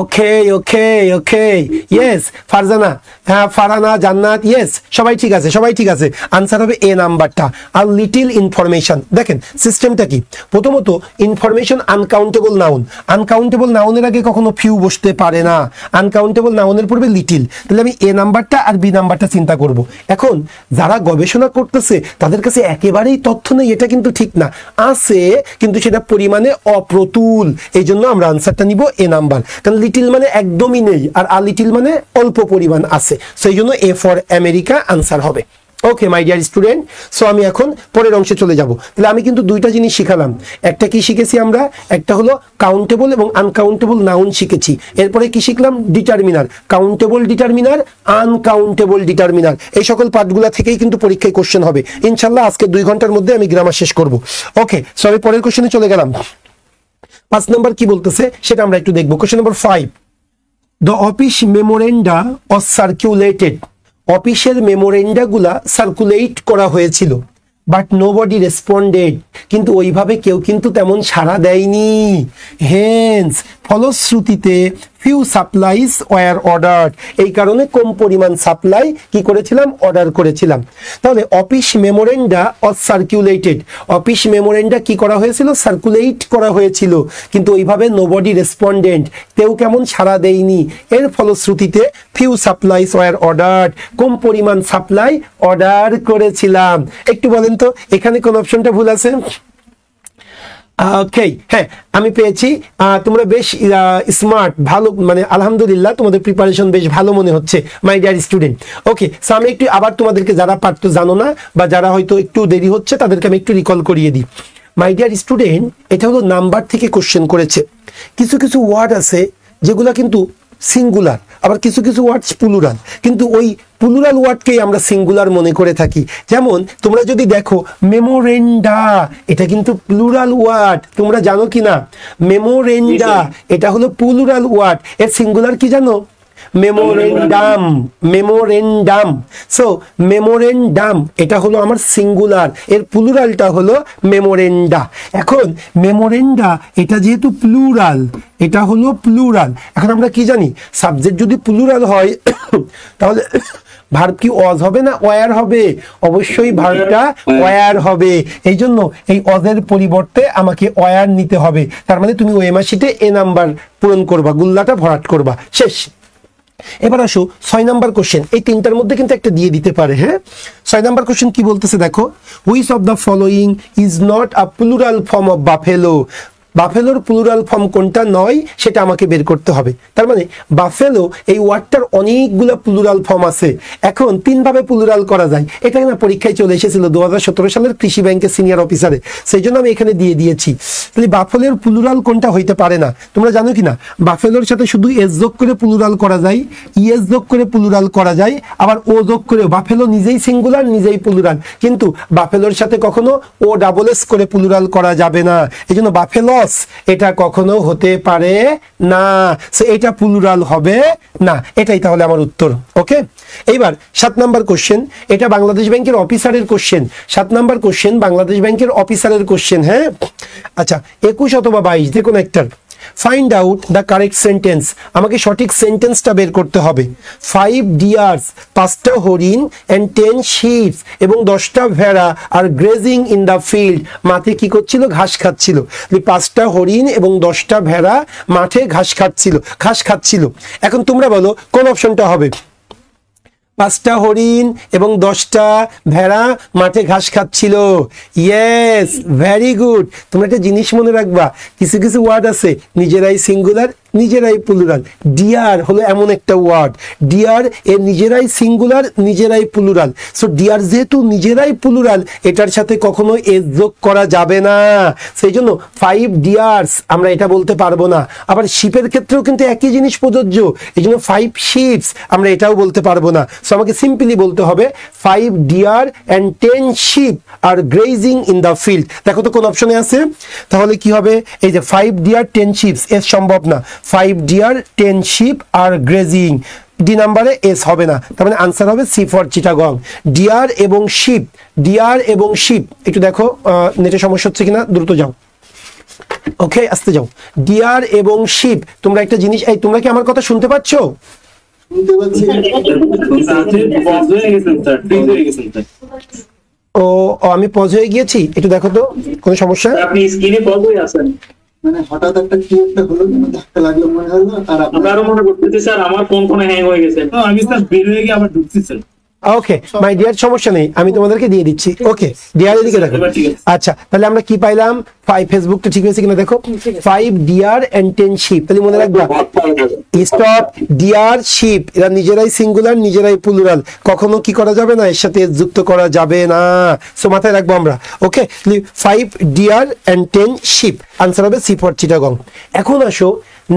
ওকে ওকে ওকে, ইয়েস ফারজানা, হ্যাঁ ফারানা, জান্নাত, ইয়েস সবাই ঠিক আছে, সবাই ঠিক আছে। আনসার হবে এ নাম্বারটা। আর লিটিল ইনফরমেশন, দেখেন সিস্টেমটা কি। প্রথমত ইনফরমেশন আনকাউন্টেবল নাউন, আনকাউন্টেবল নাউনের আগে কখনো ফিউ বসতে পারে না, আনকাউন্টেবল নাউনের পূর্বে লিটিল। তাহলে আমি এ নাম্বারটা আর বি নাম্বারটা চিন্তা করব। এখন যারা গবেষণা করতেছে তাদের কাছে একেবারেই তথ্য নেই, এটা কিন্তু ঠিক না। আছে কিন্তু সেটা পরিমাণে অপ্রতুল, এই জন্য আমরা আনসারটা নিব এ নাম্বার। কারণ লিটিল মানে একদমই নেই, আর আ লিটিল মানে অল্প পরিমাণ আছে, সেই জন্য এ ফর আমেরিকা আনসার হবে। ওকে মাই ডিয়ার স্টুডেন্ট, সো আমি এখন পরের অংশে চলে যাব। তাহলে আমি কিন্তু দুইটা জিনিস শিখালাম, একটা কি শিখেছি আমরা, একটা হলো কাউন্টেবল এবং আনকাউন্টেবল নাউন শিখেছি। এরপরে কি শিখলাম, determiner, countable determiner, uncountable determiner, এই সকল পার্টগুলা থেকেই কিন্তু পরীক্ষায় কোশ্চেন হবে ইনশাল্লাহ। আজকে 2 ঘন্টার মধ্যে আমি গ্রামার শেষ করব। ওকে, সো আমি পরের কোশ্চেনে চলে গেলাম। 5 নম্বর কি বলতেছে সেটা আমরা একটু দেখবো। Question number 5, the office memoranda of circulated, অফিসের মেমোরেন্ডা গুলা সার্কুলেট করা হয়েছিল, বাট নোবডি রেসপন্ডেড, কিন্তু ওইভাবে কেউ কিন্তু তেমন সাড়া দেয়নি। হেন্স ফলশ্রুতিতে ফিউ সাপ্লাইজ ওয়ার অর্ডার্ড, এই কারণে কম পরিমাণ সাপ্লাই কি করেছিলাম, অর্ডার করেছিলাম। তাহলে office memoranda or circulated, office memoranda কি করা হয়েছিল, সার্কুলেট করা হয়েছিল, কিন্তু ওইভাবে নোবডি রেসপন্ডেন্ট, কেউ কেমন সাড়া দেয়নি। এর ফলশ্রুতিতে ফিউ সাপ্লাইজ ওয়ার অর্ডার্ড, কম পরিমাণ সাপ্লাই অর্ডার করেছিলাম। একটু বলেন তো এখানে কোন অপশনটা ভুল আছে? ওকে, হ্যাঁ আমি পেয়েছি। তোমরা বেশ স্মার্ট, ভালো, মানে আলহামদুলিল্লাহ তোমাদের প্রিপারেশন বেশ ভালো মনে হচ্ছে মাই ডিয়ার স্টুডেন্ট। ওকে, সো আমি একটু আবার তোমাদেরকে, যারা পারতো জানো না বা যারা হয়তো একটু দেরি হচ্ছে তাদেরকে আমি একটু রিকল করিয়ে দিই। মাই ডিয়ার স্টুডেন্ট, এটা হলো নাম্বার থেকে কোশ্চেন করেছে। কিছু কিছু ওয়ার্ড আছে যেগুলা কিন্তু সিঙ্গুলার, আবার কিছু কিছু ওয়ার্ডস প্লুরাল, কিন্তু ওই প্লুরাল ওয়ার্ডকেই আমরা সিঙ্গুলার মনে করে থাকি। যেমন তোমরা যদি দেখো মেমোরেন্ডা, এটা কিন্তু প্লুরাল ওয়ার্ড, তোমরা জানো কি না? মেমোরেন্ডা এটা হলো প্লুরাল ওয়ার্ড, এর সিঙ্গুলার কি জানো? Memorandum, memorandum. সো মেমোরেন্ডাম এটা হলো আমার সিঙ্গুলার, এর প্লুরালটা হলো মেমোরেন্ডা। এখন মেমোরেন্ডা এটা যেহেতু প্লুরাল, এটা হলো প্লুরাল। এখন আমরা কি জানি, সাবজেক্ট যদি প্লুরাল হয় তাহলে ভার্ব কি অজ হবে না ওয়ার হবে? অবশ্যই ভার্বটা ওয়ার হবে। এই জন্য এই অজের পরিবর্তে আমাকে ওয়ার নিতে হবে। তার মানে তুমি ওএমআর শিটে এ নাম্বার পূরণ করবা, গুল্লাটা ভরাট করবা, শেষ। এবার আসো 6 নাম্বার কোশ্চেন, এই তিনটার মধ্যে কিন্তু একটা দিয়ে দিতে পারে। হ্যাঁ, 6 নাম্বার কোশ্চেন কি বলতেছে দেখো, which of the following is not a plural form of buffalo, বাফেলোর প্লুরাল ফর্ম কোনটা নয় সেটা আমাকে বের করতে হবে। তার মানে বাফেলো এই ওয়ার্ডটার অনেকগুলো প্লুরাল ফর্ম আছে। এখন 3 ভাবে প্লুরাল করা যায়, এটা না পরীক্ষায় চলে এসেছিল 2017 সালের কৃষি ব্যাংকের সিনিয়র অফিসারে, সেই জন্য আমি এখানে দিয়ে দিয়েছি। তাহলে বাফেলোর প্লুরাল কোনটা হইতে পারে না, তোমরা জানো কি না? বাফেলোর সাথে শুধু এস যোগ করে প্লুরাল করা যায়, ইএস যোগ করে প্লুরাল করা যায়, আবার ও যোগ করে। বাফেলো নিজেই সিঙ্গুলার, নিজেই প্লুরাল, কিন্তু বাফেলোর সাথে কখনো ও ডাবল এস করে প্লুরাল করা যাবে না। এই জন্য বাফেলো এটা কখনো হতে পারে না, সো এটা প্লুরাল হবে না। এটাই তাহলে আমার উত্তর। ওকে, এইবার 7 নাম্বার কোশ্চেন, এটা বাংলাদেশ ব্যাংকের অফিসারের কোশ্চেন। 7 নাম্বার কোশ্চেন বাংলাদেশ ব্যাংকের অফিসারের কোশ্চেন। হ্যাঁ, আচ্ছা 21 অথবা 22 যে কোনো একটার। Find out the correct sentence, আমাকে সঠিক সেন্টেন্সটা বের করতে হবে। 5 ডিয়ার্স, 5টা হরিণ, and 10 sheep এবং 10টা ভেড়া আর গ্রেজিং ইন দ্য ফিল্ড, মাঠে কি করছিল, ঘাস খাচ্ছিল। 5টা হরিণ এবং 10টা ভেড়া মাঠে ঘাস খাচ্ছিল। এখন তোমরা বলো কোন অপশনটা হবে? 5টা হরিণ এবং 10টা ভেড়া মাঠে ঘাস খাচ্ছিল। Yes, very good. তোমরা একটা জিনিস মনে রাখবা, কিছু কিছু ওয়ার্ড আছে নিজেরাই সিঙ্গুলার, নিজেরাই প্লুরাল। ডিয়ার হলো এমন একটা ওয়ার্ড, ডিয়ার এর নিজেরাই সিঙ্গুলার, নিজেরাই প্লুরাল। সো ডিয়ার যেহেতু নিজেরাই প্লুরাল, এটার সাথে কখনো এস যোগ করা যাবে না। সেই জন্য 5 ডিয়ার্স আমরা এটা বলতে পারবো না। আবার শিপের ক্ষেত্রেও কিন্তু একই জিনিস প্রযোজ্য, এই জন্য 5 শিপস আমরা এটাও বলতে পারবো না। সো আমাকে সিম্পলি বলতে হবে 5 deer and 10 sheep are grazing in the field। দেখো তো কোন অপশনে আছে, তাহলে কি হবে? এই যে 5 ডিয়ার 10 sheep, এস সম্ভব না। 5 deer 10 sheep are grazing, D নাম্বারে এস হবে না, তার মানে আনসার হবে সি ফর চিটাগং। ডিয়ার এবং শিপ, ডিয়ার এবং শিপ। একটু দেখো নেটে সমস্যা হচ্ছে কিনা, দ্রুত যাও। ওকে, আসতে যাও। ডিয়ার এবং শিপ, তোমরা একটা জিনিস, এই তোমরা কি আমার কথা শুনতে পাচ্ছ? ও আমি পজ হয়ে গিয়েছি, একটু দেখো তো কোন সমস্যা? আপনি স্ক্রিনে পজ হয়ে আছেন, মানে হঠাৎ একটা কি একটা হলো, ধাক্কা লাগলো মনে হলো। আর আপনারও মনে করতেছি স্যার আমার ফোন হ্যাং হয়ে গেছে। আমি স্যার বের হয়ে গিয়ে আবার ঢুকছি স্যার। ওকে মাই ডিয়ার, সমস্যা নেই, আমি তোমাদেরকে দিয়ে দিচ্ছি। ওকে ডিয়ার এদিকে দেখো। আচ্ছা তাহলে আমরা কি পাইলাম? ফেসবুকটা ঠিক হয়েছে কিনা দেখো। 5 ডিয়ার এন্ড 10 শিপ, তাহলে মনে রাখবা স্টপ ডিয়ার শিপ এরা নিজেরাই সিঙ্গুলার নিজেরাই প্লুরাল, কখনো কি করা যাবে না, এর সাথে যুক্ত করা যাবে না। সো মাথায় রাখবো আমরা। ওকে, 5 ডিয়ার এন্ড 10 শিপ, আনসার হবে সি ফর চিটাগং। এখন আসো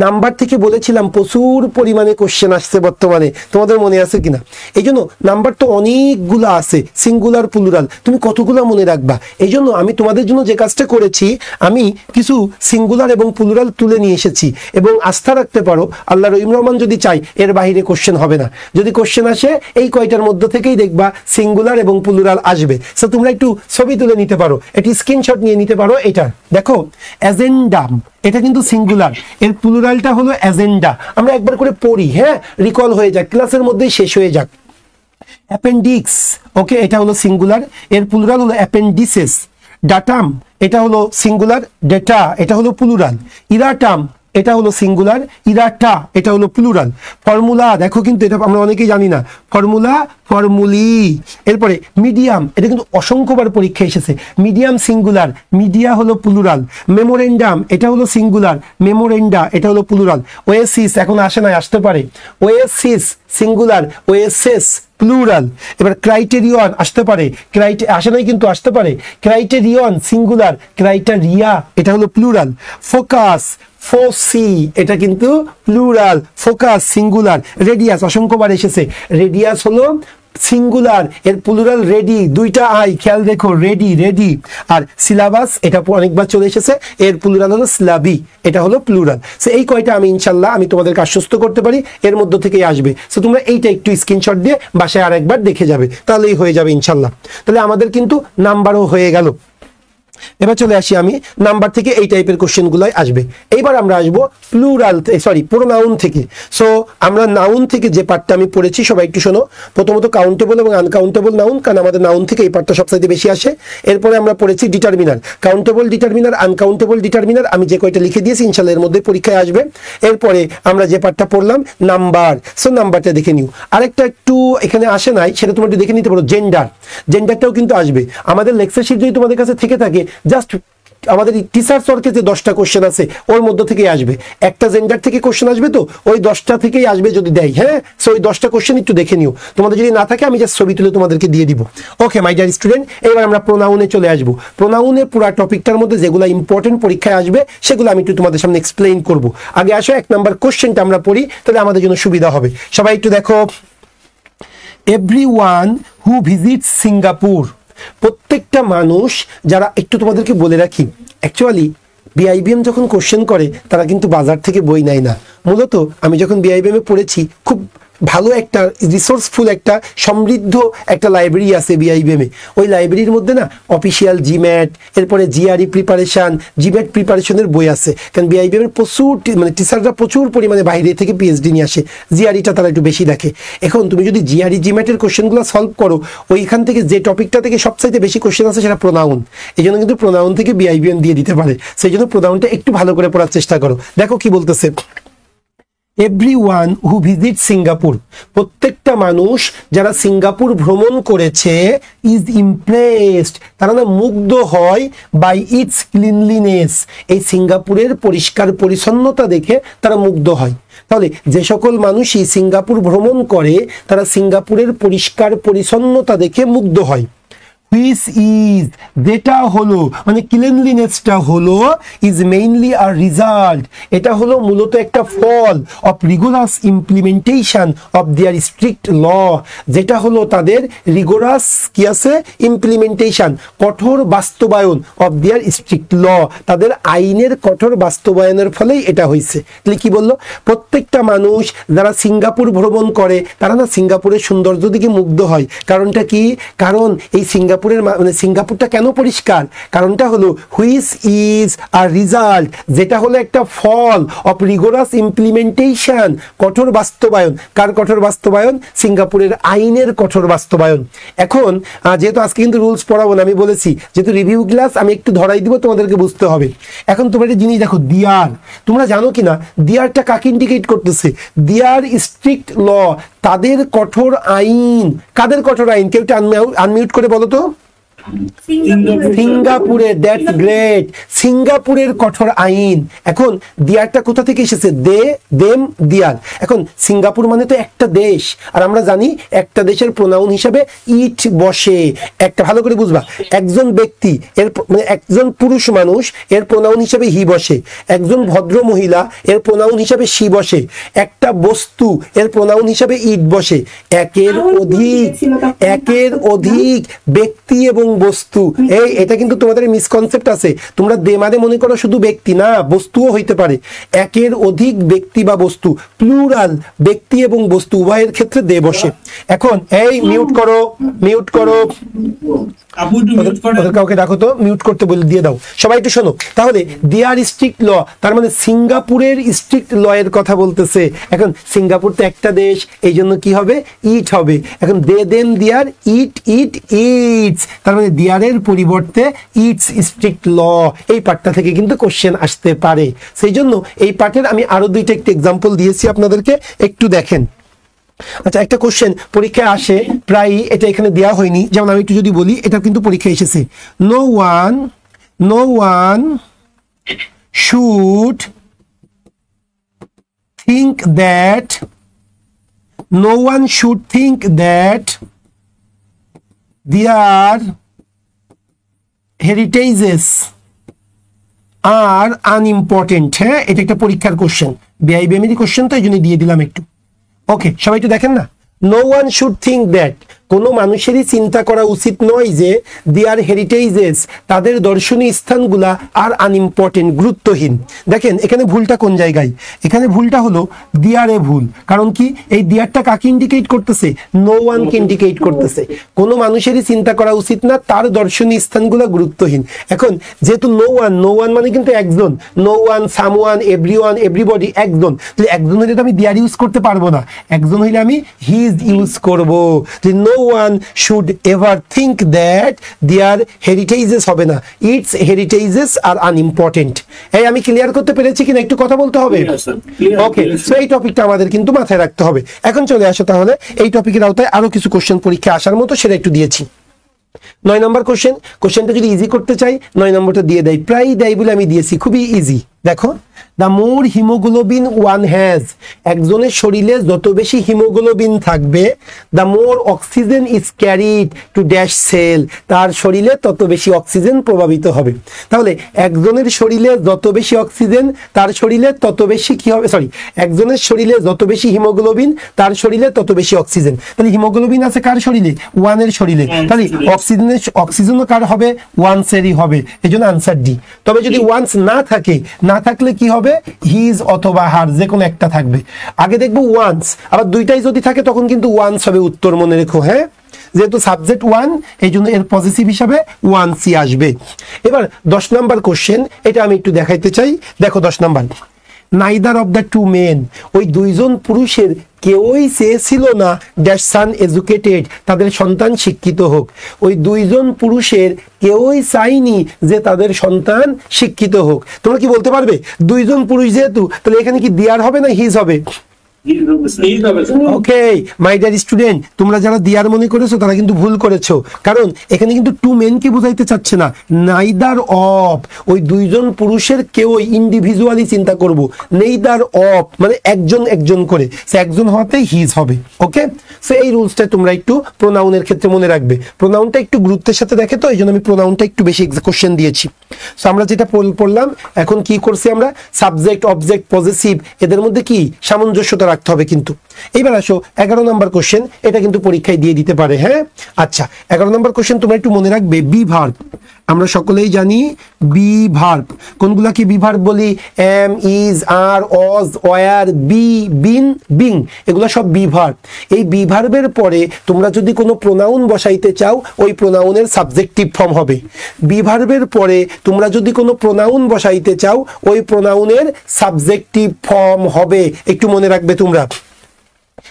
নাম্বার থেকে বলেছিলাম প্রচুর পরিমাণে কোশ্চেন আসছে বর্তমানে, তোমাদের মনে আছে কিনা? এই জন্য নাম্বার তো অনেকগুলো আছে, সিঙ্গুলার প্লুরাল, তুমি কতগুলো মনে রাখবা? এই জন্য আমি তোমাদের জন্য যে কাজটা করেছি, আমি কিছু সিঙ্গুলার এবং প্লুরাল তুলে নিয়ে এসেছি, এবং আস্থা রাখতে পারো আল্লাহ রহিম রহমান যদি চাই এর বাইরে কোশ্চেন হবে না। যদি কোশ্চেন আসে এই কয়টার মধ্যে থেকেই দেখবা সিঙ্গুলার এবং প্লুরাল আসবে। সো তোমরা একটু ছবি তুলে নিতে পারো, একটি স্ক্রিনশট নিয়ে নিতে পারো। এটা দেখো অ্যাজেন্ডাম, এটা কিন্তু সিঙ্গুলার, এর প্লুরালটা হলো অ্যাজেন্ডা। আমরা একবার করে পড়ি, হ্যাঁ, রিকল হয়ে যাক, ক্লাসের মধ্যেই শেষ হয়ে যাক। অ্যাপেন্ডিক্স, ওকে, এটা হলো সিঙ্গুলার, এর প্লুরাল হলো অ্যাপেন্ডিসেস। ডাটাম, এটা হলো সিঙ্গুলার, ডেটা এটা হলো প্লুরাল। ইরাটাম, এটা হলো সিঙ্গুলার, ইরাটা এটা হলো প্লুরাল। ফর্মুলা, দেখো কিন্তু এটা আমরা অনেকেই জানি না, ফর্মুলা, ফর্মুলি। এরপরে মিডিয়াম, এটা কিন্তু অসংখ্যবার পরীক্ষা এসেছে, মিডিয়াম সিঙ্গুলার, মিডিয়া হলো প্লুরাল। মেমোরেন্ডাম, এটা হলো সিঙ্গুলার, মেমোরেন্ডা এটা হলো প্লুরাল। ওয়েসিস, এখন আসে নাই, আসতে পারে, ওয়েসিস সিঙ্গুলার, ওয়েসেস প্লুরাল। এবার ক্রাইটেরিয়ন আসতে পারে, আসে নাই কিন্তু আসতে পারে, ক্রাইটেরিয়ন সিঙ্গুলার, ক্রাইটেরিয়া এটা হলো প্লুরাল। ফোকাস, ফোসি এটা কিন্তু প্লুরাল, ফোকাস সিঙ্গুলার। রেডিয়াস অসংখ্যবার এসেছে, রেডিয়াস হলো সিঙ্গুলার, এর প্লুরাল রেডি, দুইটা আই, খেয়াল দেখো, রেডি রেডি। আর সিলাবাস, এটা অনেকবার চলে এসেছে, এর প্লুরাল হলো সিলাবি, এটা হলো প্লুরাল। সো এই কয়টা আমি ইনশাল্লাহ আমি তোমাদেরকে আশ্বস্ত করতে পারি এর মধ্য থেকেই আসবে। সো তোমরা এইটা একটু স্ক্রিনশট দিয়ে বাসায় আরেকবার দেখে যাবে, তাহলেই হয়ে যাবে ইনশাল্লাহ। তাহলে আমাদের কিন্তু নাম্বারও হয়ে গেল। এবার চলে আসি আমি নাম্বার থেকে, এই টাইপের কোশ্চেন গুলাই আসবে। এইবার আমরা আসবো প্লুরাল, সরি প্রোনাউন থেকে। সো আমরা নাউন থেকে যে পার্টটা আমি পড়েছি সবাই একটু শোনো। প্রথমত কাউন্টেবল এবং আনকাউন্টেবল নাউন, কারণ আমাদের নাউন থেকে এই পার্টটা সবচাইতে বেশি আসে। এরপরে আমরা পড়েছি determiner, countable determiner, uncountable determiner, আমি যে কয়টা লিখে দিয়েছি ইনশাল্লাহ এর মধ্যে পরীক্ষায় আসবে। এরপরে আমরা যে পার্টটা পড়লাম নাম্বার, সো নাম্বারটা দেখে নিও। আরেকটা একটু এখানে আসে নাই, সেটা তোমরা একটু দেখে নিতে পারো, জেন্ডার, জেন্ডারটাও কিন্তু আসবে। আমাদের লেকচার শিট যদি তোমাদের কাছে থেকে থাকে, জাস্ট আমাদের টিচার্স ওয়ার্কে যে 10টা কোশ্চেন আছে ওর মধ্যে থেকেই আসবে, একটা জেন্ডার থেকে কোশ্চেন আসবে, তো ওই 10টা থেকেই আসবে যদি দেয়, হ্যাঁ। সো ওই 10টা কোশ্চেন একটু দেখে নিও, তোমাদের যদি না থাকে আমি জাস্ট ছবি তুলে তোমাদেরকে দিয়ে দিব। ওকে মাই ডিয়ার স্টুডেন্ট, এবার আমরা প্রোনাউনে চলে আসবো। প্রোনাউনের পুরো টপিকটার মধ্যে যেগুলো ইম্পর্টেন্ট পরীক্ষায় আসবে সেগুলো আমি একটু তোমাদের সামনে এক্সপ্লেইন করব। আগে আসো 1 নাম্বার কোশ্চেনটা আমরা পড়ি, তাহলে আমাদের জন্য সুবিধা হবে। সবাই একটু দেখো, এভরিওয়ান হু ভিজিটস সিঙ্গাপুর, প্রত্যেকটা মানুষ যারা, একটু তোমাদেরকে বলে রাখি, অ্যাকচুয়ালি বিআইবিএম যখন কোশ্চেন করে তারা কিন্তু বাজার থেকে বই নেয় না। মূলত আমি যখন বিআইবিএম এ পড়েছি, খুব ভালো একটা রিসোর্সফুল একটা সমৃদ্ধ একটা লাইব্রেরি আছে বিআইবিএম এ। ওই লাইব্রেরির মধ্যে না অফিসিয়াল জিম্যাট, এরপরে জিআরই প্রিপারেশন, জিম্যাট প্রিপারেশনের বই আছে। কারণ বিআইবিএম এর প্রচুর মানে টিচাররা প্রচুর পরিমাণে বাইরে থেকে পিএইচডি নিয়ে আসে, জিআরইটা তারা একটু বেশি দেখে। এখন তুমি যদি জিআরই জিম্যাটের কোশ্চেনগুলো সলভ করো, ওইখান থেকে যে টপিকটা থেকে সবচাইতে বেশি কোশ্চেন আছে সেটা প্রোনাউন। এই জন্য কিন্তু প্রোনাউন থেকে বিআইবিএম দিয়ে দিতে পারে, সেই জন্য প্রোনাউনটা একটু ভালো করে পড়ার চেষ্টা করো। দেখো কি বলতেছে, এভরিওয়ান হু ভিজিট সিঙ্গাপুর, প্রত্যেকটা মানুষ যারা সিঙ্গাপুর ভ্রমণ করেছে, ইজ ইমপ্রেসড, তারা না মুগ্ধ হয়, বাই ইটস ক্লিনলিনেস, এই সিঙ্গাপুরের পরিষ্কার পরিচ্ছন্নতা দেখে তারা মুগ্ধ হয়। তাহলে যে সকল মানুষই সিঙ্গাপুর ভ্রমণ করে তারা সিঙ্গাপুরের পরিষ্কার পরিচ্ছন্নতা দেখে মুগ্ধ হয়। হুইচ ইজ, যেটা হলো মানে ক্লিনলিনেসটা হলো, ইজ মেইনলি আ রিজাল্ট, এটা হলো মূলত একটা ফল, of rigorous implementation of their strict law, যেটা হলো তাদের রিগোরাস কি আছে ইমপ্লিমেন্টেশন, কঠোর বাস্তবায়ন, অফ দেয়ার স্ট্রিক্ট ল, তাদের আইনের কঠোর বাস্তবায়নের ফলেই এটা হয়েছে। তাহলে কি বললো, প্রত্যেকটা মানুষ যারা সিঙ্গাপুর ভ্রমণ করে তারা না সিঙ্গাপুরের সৌন্দর্য দিকে মুগ্ধ হয়। কারণটা কি, কারণ এই সিঙ্গাপুরের মানে সিঙ্গাপুরটা কেন পরিষ্কার, কারণটা হলো হুইচ ইজ আর রিজাল্ট, যেটা হলো একটা ফল, অফ রিগোরাস ইমপ্লিমেন্টেশন, কঠোর বাস্তবায়ন। কার কঠোর বাস্তবায়ন, সিঙ্গাপুরের আইনের কঠোর বাস্তবায়ন। এখন যেহেতু আজকে কিন্তু রুলস পড়াবো না, আমি বলেছি যেহেতু রিভিউ ক্লাস, আমি একটু ধরাই দিব, তোমাদেরকে বুঝতে হবে। এখন তোমরা একটা জিনিস দেখো, দিয়ার, তোমরা জানো কিনা দিয়ারটা কাকে ইন্ডিকেট করতেছে, দিয়ার স্ট্রিক্ট ল, তাদের কঠোর আইন। কাদের কঠোর আইন, কেউ একটু আনমিউট করে বলো তো। সিঙ্গাপুরের, দ্যাটস গ্রেট, সিঙ্গাপুরের কঠোর আইন। এখন দিয়ারটা কোথা থেকে এসেছে? দে, দেম, দিয়ার। এখন সিঙ্গাপুর মানে তো একটা দেশ, আর আমরা জানি একটা দেশের প্রোনাউন হিসাবে ইট বসে। একটা ভালো করে বুঝবা, একজন ব্যক্তি এর মানে একজন পুরুষ মানুষ এর প্রোনাউন হিসাবে হি বসে, একজন ভদ্র মহিলা এর প্রোনাউন হিসাবে সি বসে, একটা বস্তু এর প্রোনাউন হিসাবে ইট বসে। একের অধিক ব্যক্তি এবং বস্তু, এটা কিন্তু তোমাদের মিসকনসেপ্ট আছে। তোমরা দে মানে মনে করো শুধু ব্যক্তি, না, বস্তুও হইতে পারে। একের অধিক ব্যক্তি বা বস্তু, প্লুরাল, ব্যক্তি এবং বস্তু উভয়ের ক্ষেত্রে দে বসে। এখন এই মিউট করো, মিউট করো, কাউকে ডাকো তো, মিউট করতে বলে দিয়ে দাও। সবাই একটু শোনো তাহলে, দেয়ার স্ট্রিক্ট ল, তার মানে সিঙ্গাপুরের স্ট্রিক্ট ল এর কথা বলতেছে। এখন সিঙ্গাপুর তো একটা দেশ, এই জন্য কি হবে? ইট হবে। এখন দে, দেম, দিয়ার, ইট, ইট, ইটস, তার মানে দিয়ারের পরিবর্তে ইটস স্ট্রিক্ট ল। এই পার্টটা থেকে কিন্তু কোশ্চেন আসতে পারে। সেই জন্য এই পার্টের আমি আরো দুইটা একটু এক্সাম্পল দিয়েছি আপনাদেরকে, একটু দেখেন। আচ্ছা, একটা কোশ্চেন পরীক্ষায় আসে প্রায়, এটা এখানে দেওয়া হয়নি, যেমন আমি একটু যদি বলি, এটা কিন্তু পরীক্ষায় এসেছে। No one should think that, no one should think that their heritages are unimportant। হ্যাঁ, এটা একটা পরীক্ষার কোশ্চেন, বিআইবিএমেরই কোশ্চেন, তো এই জন্য দিয়ে দিলাম একটু। ওকে, সবাই একটু দেখেন না, no one should think that, কোনো মানুষেরই চিন্তা করা উচিত নয় যে দেয়ার হেরিটেজেস, তাদের দর্শনীয় স্থানগুলা আর আনইম্পর্টেন্ট, গুরুত্বহীন। দেখেন এখানে ভুলটা কোন জায়গায়? এখানে ভুলটা হলো দিয়ারে ভুল। কারণ কি, এই দিয়ারটা কাকে ইন্ডিকেট করতেছে? নো ওয়ানকে ইন্ডিকেট করতেছে। কোনো মানুষেরই চিন্তা করা উচিত না তার দর্শনীয় স্থানগুলা গুরুত্বহীন। এখন যেহেতু নো ওয়ান মানে কিন্তু একজন, no one, someone, everyone, everybody, একজন। তাহলে একজন হইলে তো আমি দিয়ার ইউজ করতে পারবো না, একজন হইলে আমি হিজ ইউজ করবো। No one should ever think that their heritages হবে না, its heritages are unimportant। এই আমি ক্লিয়ার করতে পেরেছি কিনা একটু কথা বলতে হবে। ওকে, সো এই টপিকটা আমাদের কিন্তু মাথায় রাখতে হবে। এখন চলে আসো তাহলে এই টপিকের আওতায় আরো কিছু কোশ্চেন পরীক্ষা আসার মতো, সেটা একটু দিয়েছি। 9 নম্বর কোশ্চেন, কোশ্চেনটা যদি ইজি করতে চাই 9 নম্বরটা দিয়ে দেয়, প্রায় দেয় বলে আমি দিয়েছি, খুবই ইজি। দেখো, the more haemoglobin one has, একজনের শরীরে যত বেশি হিমোগ্লোবিন থাকবে, the more oxygen is carried to dash cell, তার শরীরে তত বেশি অক্সিজেন প্রভাবিত হবে। তাহলে একজনের শরীরে যত বেশি অক্সিজেন, তার শরীরে তত বেশি কি হবে? সরি, একজনের শরীরে যত বেশি হিমোগ্লোবিন, তার শরীরে তত বেশি অক্সিজেন। তাহলে হিমোগ্লোবিন আছে কার শরীরে? ওয়ানের শরীরে। তাহলে অক্সিজেনও কার হবে? ওয়ান্সেরই হবে, এই জন্য আনসার ডি। তবে যদি ওয়ান্স না থাকে, না থাকলে কি হবে? হিজ অথবা হার, যে কোনো একটা থাকবে। আগে দেখবো ওয়ান্স, আবার দুইটাই যদি থাকে তখন কিন্তু ওয়ান্স হবে উত্তর, মনে রেখো। হ্যাঁ, যেহেতু সাবজেক্ট ওয়ান, এই জন্য এর পজিটিভ হিসাবে ওয়ান্সই আসবে। এবার 10 নাম্বার কোশ্চেন, এটা আমি একটু দেখাইতে চাই। দেখো 10 নাম্বার, neither of the two men, ওই দুইজন পুরুষের কেউই চেয়েছিল না দ্যাট সান এডুকেটেড, তাদের সন্তান শিক্ষিত হোক। ওই দুইজন পুরুষের কেউই চাইনি যে তাদের সন্তান শিক্ষিত হোক। তোমরা কি বলতে পারবে? দুইজন পুরুষ যেহেতু, তাহলে এখানে কি দিয়ার হবে না হিজ হবে? ওকে মাই ডিয়ার স্টুডেন্ট, তোমরা যারা দিয়ার মনে করেছো তারা কিন্তু ভুল করেছো, কারণ এখানে কিন্তু টু মেনকে বুঝাইতে চাচ্ছে না, নাইদার অফ, ওই দুইজন পুরুষের কেউ ইন্ডিভিজুয়ালি চিন্তা করব, নেইদার অফ মানে একজন একজন করে, সে একজন হওয়াতে হিজ হবে। ওকে, সো এই রুলসটা তোমরা একটু প্রোনাউনের ক্ষেত্রে মনে রাখবে। প্রোনাউনটা একটু গুরুত্বের সাথে দেখে, তো এই জন্য আমি প্রোনাউনটা একটু বেশি কোশ্চেন দিয়েছি। সো আমরা যেটা পড়লাম, এখন কি করছি আমরা? সাবজেক্ট, অবজেক্ট, পজেসিভ, এদের মধ্যে কি সামঞ্জস্যতা রাখতে হবে কিন্তু। এইবার আসো 11 নম্বর কোশ্চেন, এটা কিন্তু পরীক্ষায় দিয়ে দিতে পারে। হ্যাঁ, আচ্ছা 11 নম্বর কোশ্চেন তোমরা একটু মনে রাখবে, বি ভার্ব। আমরা সকলেই জানি বি ভার্ব কোনগুলাকে বি ভার্ব বলি? M, is, R, Aja, war, B, bin, being, এগুলো সব বি ভার্ব। এই বি ভার্বের পরে তোমরা যদি কোনো প্রোনাউন বসাইতে চাও, ওই প্রোনাউনের সাবজেক্টিভ ফর্ম হবে। বি ভার্বের পরে তোমরা যদি কোনো প্রোনাউন বসাইতে চাও, ওই প্রোনাউনের সাবজেক্টিভ ফর্ম হবে। একটু মনে রাখবে তোমরা।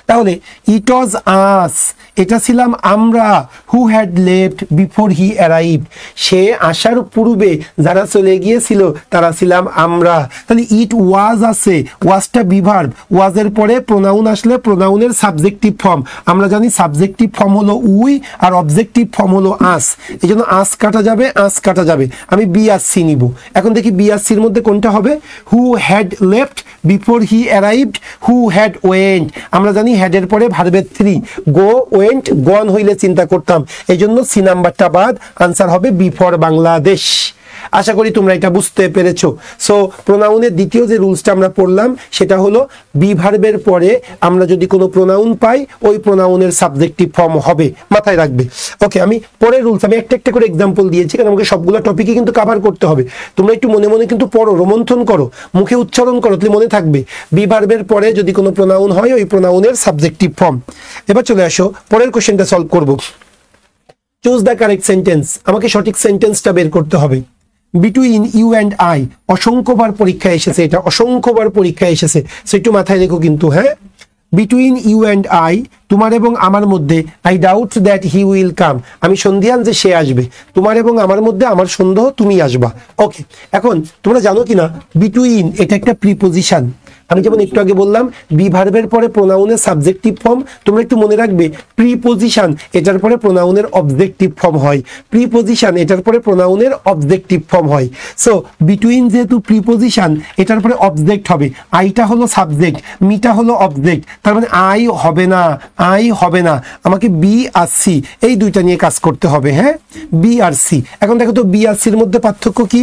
তাহলে ইট ওয়াজ আস, এটা ছিলাম আমরা, who had left before he arrived, সে আসার পূর্বে যারা চলে গিয়েছিল তারা ছিলাম আমরা। তাহলে ইট ওয়াজ আছে, ওয়াজটা বিভার্ব, ওয়াজের পরে প্রোনাউন আসলে প্রোনাউনের সাবজেক্টিভ ফর্ম, আমরা জানি সাবজেক্টিভ ফর্ম হলো উই আর অবজেক্টিভ ফর্ম হলো আস, এই জন্য আস কাটা যাবে, আস কাটা যাবে, আমি বি আর সি নিব। এখন দেখি বি আর সির মধ্যে কোনটা হবে, হু had left before he arrived, who had went, আমরা জানি হ্যাডের পরে ভার্বের 3, গো ওয়েন্ট গন হইলে চিন্তা করতাম, এই জন্য সি নাম্বারটা বাদ, আনসার হবে বি ফর বাংলাদেশ। আশা করি তোমরা এটা বুঝতে পেরেছো। সো প্রোনাউনের দ্বিতীয় যে রুলসটা আমরা পড়লাম সেটা হলো বি ভার্বের পরে আমরা যদি কোনো প্রোনাউন পাই ওই প্রোনাউনের সাবজেক্টিভ ফর্ম হবে, মাথায় রাখবে। ওকে, আমি পরের রুলস আমি একটা একটা করে এক্সাম্পল দিয়েছি, কারণ আমাকে সবগুলো টপিকই কিন্তু কভার করতে হবে। তোমরা একটু মনে মনে কিন্তু পড়ো, রোমন্থন করো, মুখে উচ্চারণ করো, তাহলে মনে থাকবে বি ভার্বের পরে যদি কোনো প্রোনাউন হয় ওই প্রোনাউনের সাবজেক্টিভ ফর্ম। এবার চলে আসো পরের কোশ্চেনটা সলভ করব। চুজ দ্য কারেক্ট সেন্টেন্স, আমাকে সঠিক সেন্টেন্সটা বের করতে হবে। বিটুইন ইউ অ্যান্ড আই, অসংখ্যবার পরীক্ষায় এসেছে, এটা অসংখ্যবার পরীক্ষায় এসেছে, সো একটু মাথায় রেখো কিন্তু। হ্যাঁ, বিটুইন ইউ অ্যান্ড আই, তোমার এবং আমার মধ্যে, I doubt that he will come, আমি সন্দিহান যে সে আসবে, তোমার এবং আমার মধ্যে আমার সন্দেহ তুমি আসবা। ওকে, এখন তোমরা জানো কিনা বিটুইন এটা একটা প্রিপোজিশন, আমি যেমন একটু আগে বললাম বি ভার্বের পরে প্রোনাউনের সাবজেক্টিভ ফর্ম, তোমরা একটু মনে রাখবে প্রিপোজিশন এটার পরে প্রোনাউনের অবজেক্টিভ ফর্ম হয়, প্রিপোজিশন এটার পরে প্রোনাউনের অবজেক্টিভ ফর্ম হয়। সো বিটুইন যেহেতু প্রিপোজিশন এটার পরে অবজেক্ট হবে, আইটা হলো সাবজেক্ট, মিটা হলো অবজেক্ট, তার মানে আই হবে না, আই হবে না, আমাকে বি আর সি এই দুইটা নিয়ে কাজ করতে হবে। হ্যাঁ, বি আর সি। এখন দেখো তো বি আর সির মধ্যে পার্থক্য কি,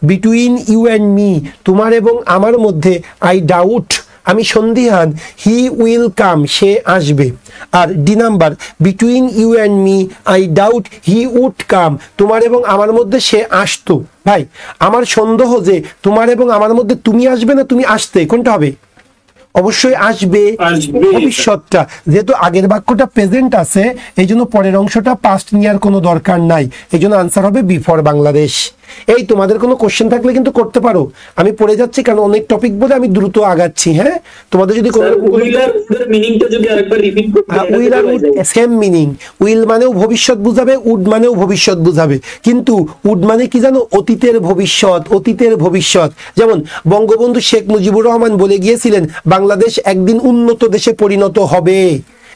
বিটুইন ইউ অ্যান্ড মি, তোমার এবং আমার মধ্যে, আই ডাউট আমি সন্দিহান, হি উইল কাম সে আসবে। আর D number, between you and me I doubt he would come, তোমার এবং আমার মধ্যে সে আসতো। ভাই আমার সন্দেহ যে তোমার এবং আমার মধ্যে তুমি আসবে না তুমি আসতে, কোনটা হবে? অবশ্যই আসবে, ভবিষ্যৎটা, যেহেতু আগের বাক্যটা প্রেজেন্ট আছে এই জন্য পরের অংশটা পাস্ট নেওয়ার কোনো দরকার নাই, এই জন্য আনসার হবে বি ফর বাংলাদেশ। এই তোমাদের কোনো কোশ্চেন থাকলে কিন্তু করতে পারো, আমি পড়ে যাচ্ছি কারণ অনেক টপিক বলে আমি দ্রুত আগাচ্ছি। হ্যাঁ, তোমাদের যদি কোনো সেম মিনিং, উইল মানেও ভবিষ্যৎ বুঝাবে, উড মানেও ভবিষ্যৎ বুঝাবে, কিন্তু উড মানে কি জানো, অতীতের ভবিষ্যৎ, অতীতের ভবিষ্যৎ। যেমন বঙ্গবন্ধু শেখ মুজিবুর রহমান বলে গিয়েছিলেন বাংলাদেশ একদিন উন্নত দেশে পরিণত হবে।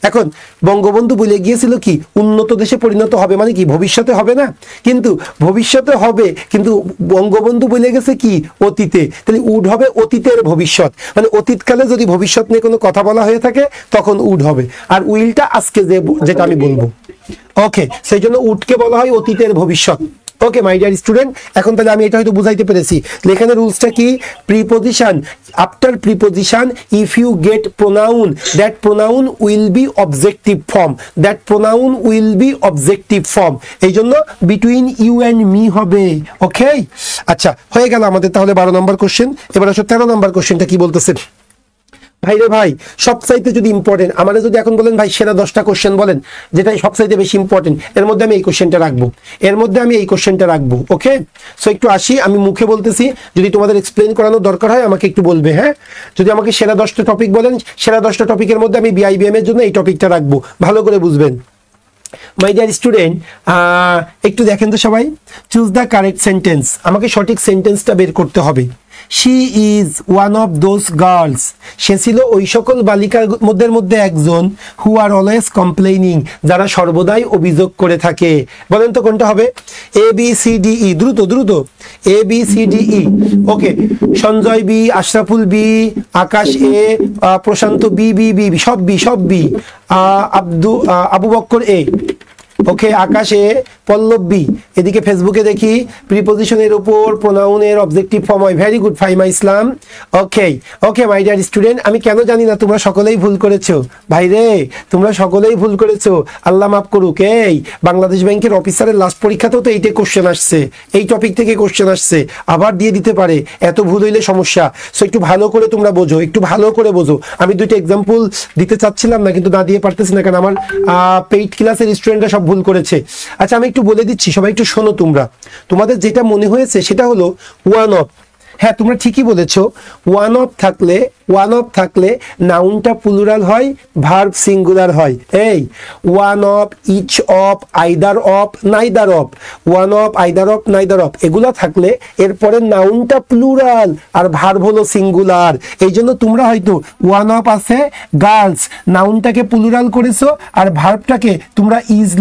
এখন বঙ্গবন্ধু বলে গিয়েছিল কি উন্নত দেশে পরিণত হবে, মানে কি ভবিষ্যতে হবে না, কিন্তু ভবিষ্যতে হবে, কিন্তু বঙ্গবন্ধু বলে গেছে কি অতীতে, তাহলে উড হবে অতীতের ভবিষ্যৎ, মানে অতীতকালে যদি ভবিষ্যৎ নিয়ে কোনো কথা বলা হয়ে থাকে তখন উড হবে, আর উইলটা আজকে যেটা আমি বলবো। ওকে, সেই জন্য উডকে বলা হয় অতীতের ভবিষ্যৎ। ওকে মাই ডিয়ার স্টুডেন্ট, এখন তাহলে আমি এটা হয়তো বুঝাইতে পেরেছি। এখানে রুলসটা কি, preposition, after preposition if you get pronoun that pronoun will be objective form, that pronoun will be objective form, এই জন্য বিটুইন ইউ অ্যান্ড মি হবে। ওকে, আচ্ছা হয়ে গেল আমাদের তাহলে 12 নম্বর কোশ্চেন। এবার আসো 13 নম্বর কোশ্চেনটা কি বলতেছে। ভাই রে ভাই, সবচাইতে যদি ইম্পর্টেন্ট আমাদের যদি এখন বলেন ভাই সেরা 10টা কোশ্চেন বলেন যেটা সবচাইতে বেশি ইম্পর্টেন্ট, এর মধ্যে আমি এই কোশ্চেনটা রাখবো, এর মধ্যে আমি এই কোশ্চেনটা রাখবো। ওকে, সো একটু আসি, আমি মুখে বলতেছি, যদি তোমাদের এক্সপ্লেন করানোর দরকার হয় আমাকে একটু বলবে। হ্যাঁ, যদি আমাকে সেরা 10টা টপিক বলেন, সেরা 10টা টপিকের মধ্যে আমি বিআইবিএম এর জন্য এই টপিকটা রাখবো, ভালো করে বুঝবেন। মাই ডিয়ার স্টুডেন্ট, একটু দেখেন তো সবাই, চুজ দ্য কারেক্ট সেন্টেন্স, আমাকে সঠিক সেন্টেন্সটা বের করতে হবে। She is one of those girls, সে ছিল ওই সকল বালিকার মধ্যে একজন, who are always complaining, যারা সর্বদাই অভিযোগ করে থাকে। বলেন তো কোনটা হবে? A B C D E, দ্রুত দ্রুত, A B C D E. Okay, Sanjay B, Ashraful B, Akash A, Prashanta B B B, সব বি সব বি, আবু বক্কর এ। ওকে, আকাশে, পল্লব বি। এদিকে ফেসবুকে দেখি প্রিপোজিশনের উপর প্রোনাউনের অবজেক্টিভ ফর্ম হয়। Very good Faima Islam. Okay okay my dear student, আমি কেন জানি না তোমরা সকলেই ভুল করেছো ভাই রে, তোমরা সকলেই ভুল করেছো, আল্লাহ মাফ করুক। এই বাংলাদেশ ব্যাংকের অফিসারের লাস্ট পরীক্ষাতেও তো এইটাই কোশ্চেন আসছে, এই টপিক থেকে কোশ্চেন আসছে, আবার দিয়ে দিতে পারে, এত ভুল হইলে সমস্যা। সো একটু ভালো করে তোমরা বোঝো, একটু ভালো করে বোঝো। আমি দুইটা এক্সাম্পল দিতে চাচ্ছিলাম না, কিন্তু না দিয়ে পারতেছি না, কারণ আমার পেইড ক্লাসের স্টুডেন্টরা সব ভুল করেছে। আচ্ছা আমি একটু বলে দিচ্ছি, সবাই একটু শোনো তোমরা, তোমাদের যেটা মনে হয়েছে সেটা হলো ওয়ান অফ, হ্যাঁ তোমরা ঠিকই বলেছো, ওয়ান অফ থাকলে নাউনটা প্লুরাল হয়, ভার্ব সিঙ্গুলার হয়। এই one of, each of, either of, neither of, one of, either of, neither of এগুলা থাকলে এরপরে নাউনটা প্লুরাল আর ভার্ব হলো সিঙ্গুলার। এই জন্য তোমরা হয়তো ওয়ান অফ আছে গার্লস, নাউনটাকে প্লুরাল করেছো আর ভার্বটাকে তোমরা ইজ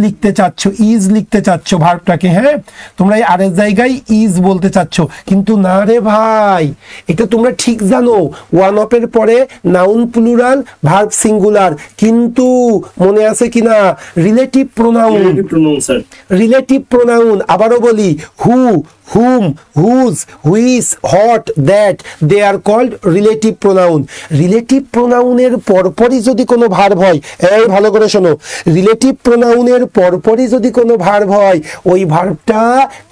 লিখতে চাচ্ছ ভার্বটাকে। হ্যাঁ তোমরা এই আরের জায়গায় ইজ বলতে চাচ্ছ, কিন্তু না রে ভাই, এটা তোমরা ঠিক জানো ওয়ান অফ এর পরে নাউন প্লুরাল, ভার্ব সিঙ্গুলার, কিন্তু মনে আছে কিনা রিলেটিভ প্রোনাউন। রিলেটিভ প্রোনাউন আবারও বলি, হু, whom, whose, which, what, that, they are called relative pronoun. Relative প্রোনাউনের পরপরই যদি কোনো ভার্ব হয়, এই ভালো করে শোনো, রিলেটিভ প্রোনাউনের পরপরই যদি কোনো ভার্ব হয় ওই ভার্বটা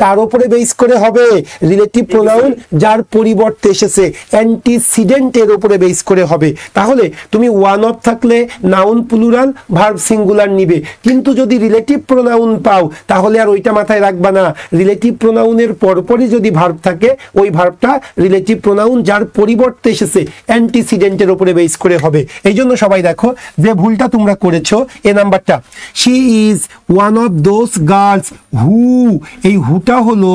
কার উপরে বেস করে হবে? রিলেটিভ প্রোনাউন যার পরিবর্তে এসেছে, অ্যান্টিসিডেন্টের উপরে বেস করে হবে। তাহলে তুমি ওয়ান অফ থাকলে নাউন প্লুরাল, ভার্ব সিঙ্গুলার নিবে, কিন্তু যদি রিলেটিভ প্রোনাউন পাও তাহলে আর ওইটা মাথায় রাখবা না। রিলেটিভ প্রোনাউনের পরপরই যদি ভার্ব থাকে ওই ভার্বটা রিলেটিভ প্রোনাউন যার পরিবর্তে এসেছে অ্যান্টিসিডেন্টের উপরে বেস করে হবে। এই জন্য সবাই দেখো যে ভুলটা তোমরা করেছো এ নাম্বারটা, she is one of those girls হু, এই হুটা হলো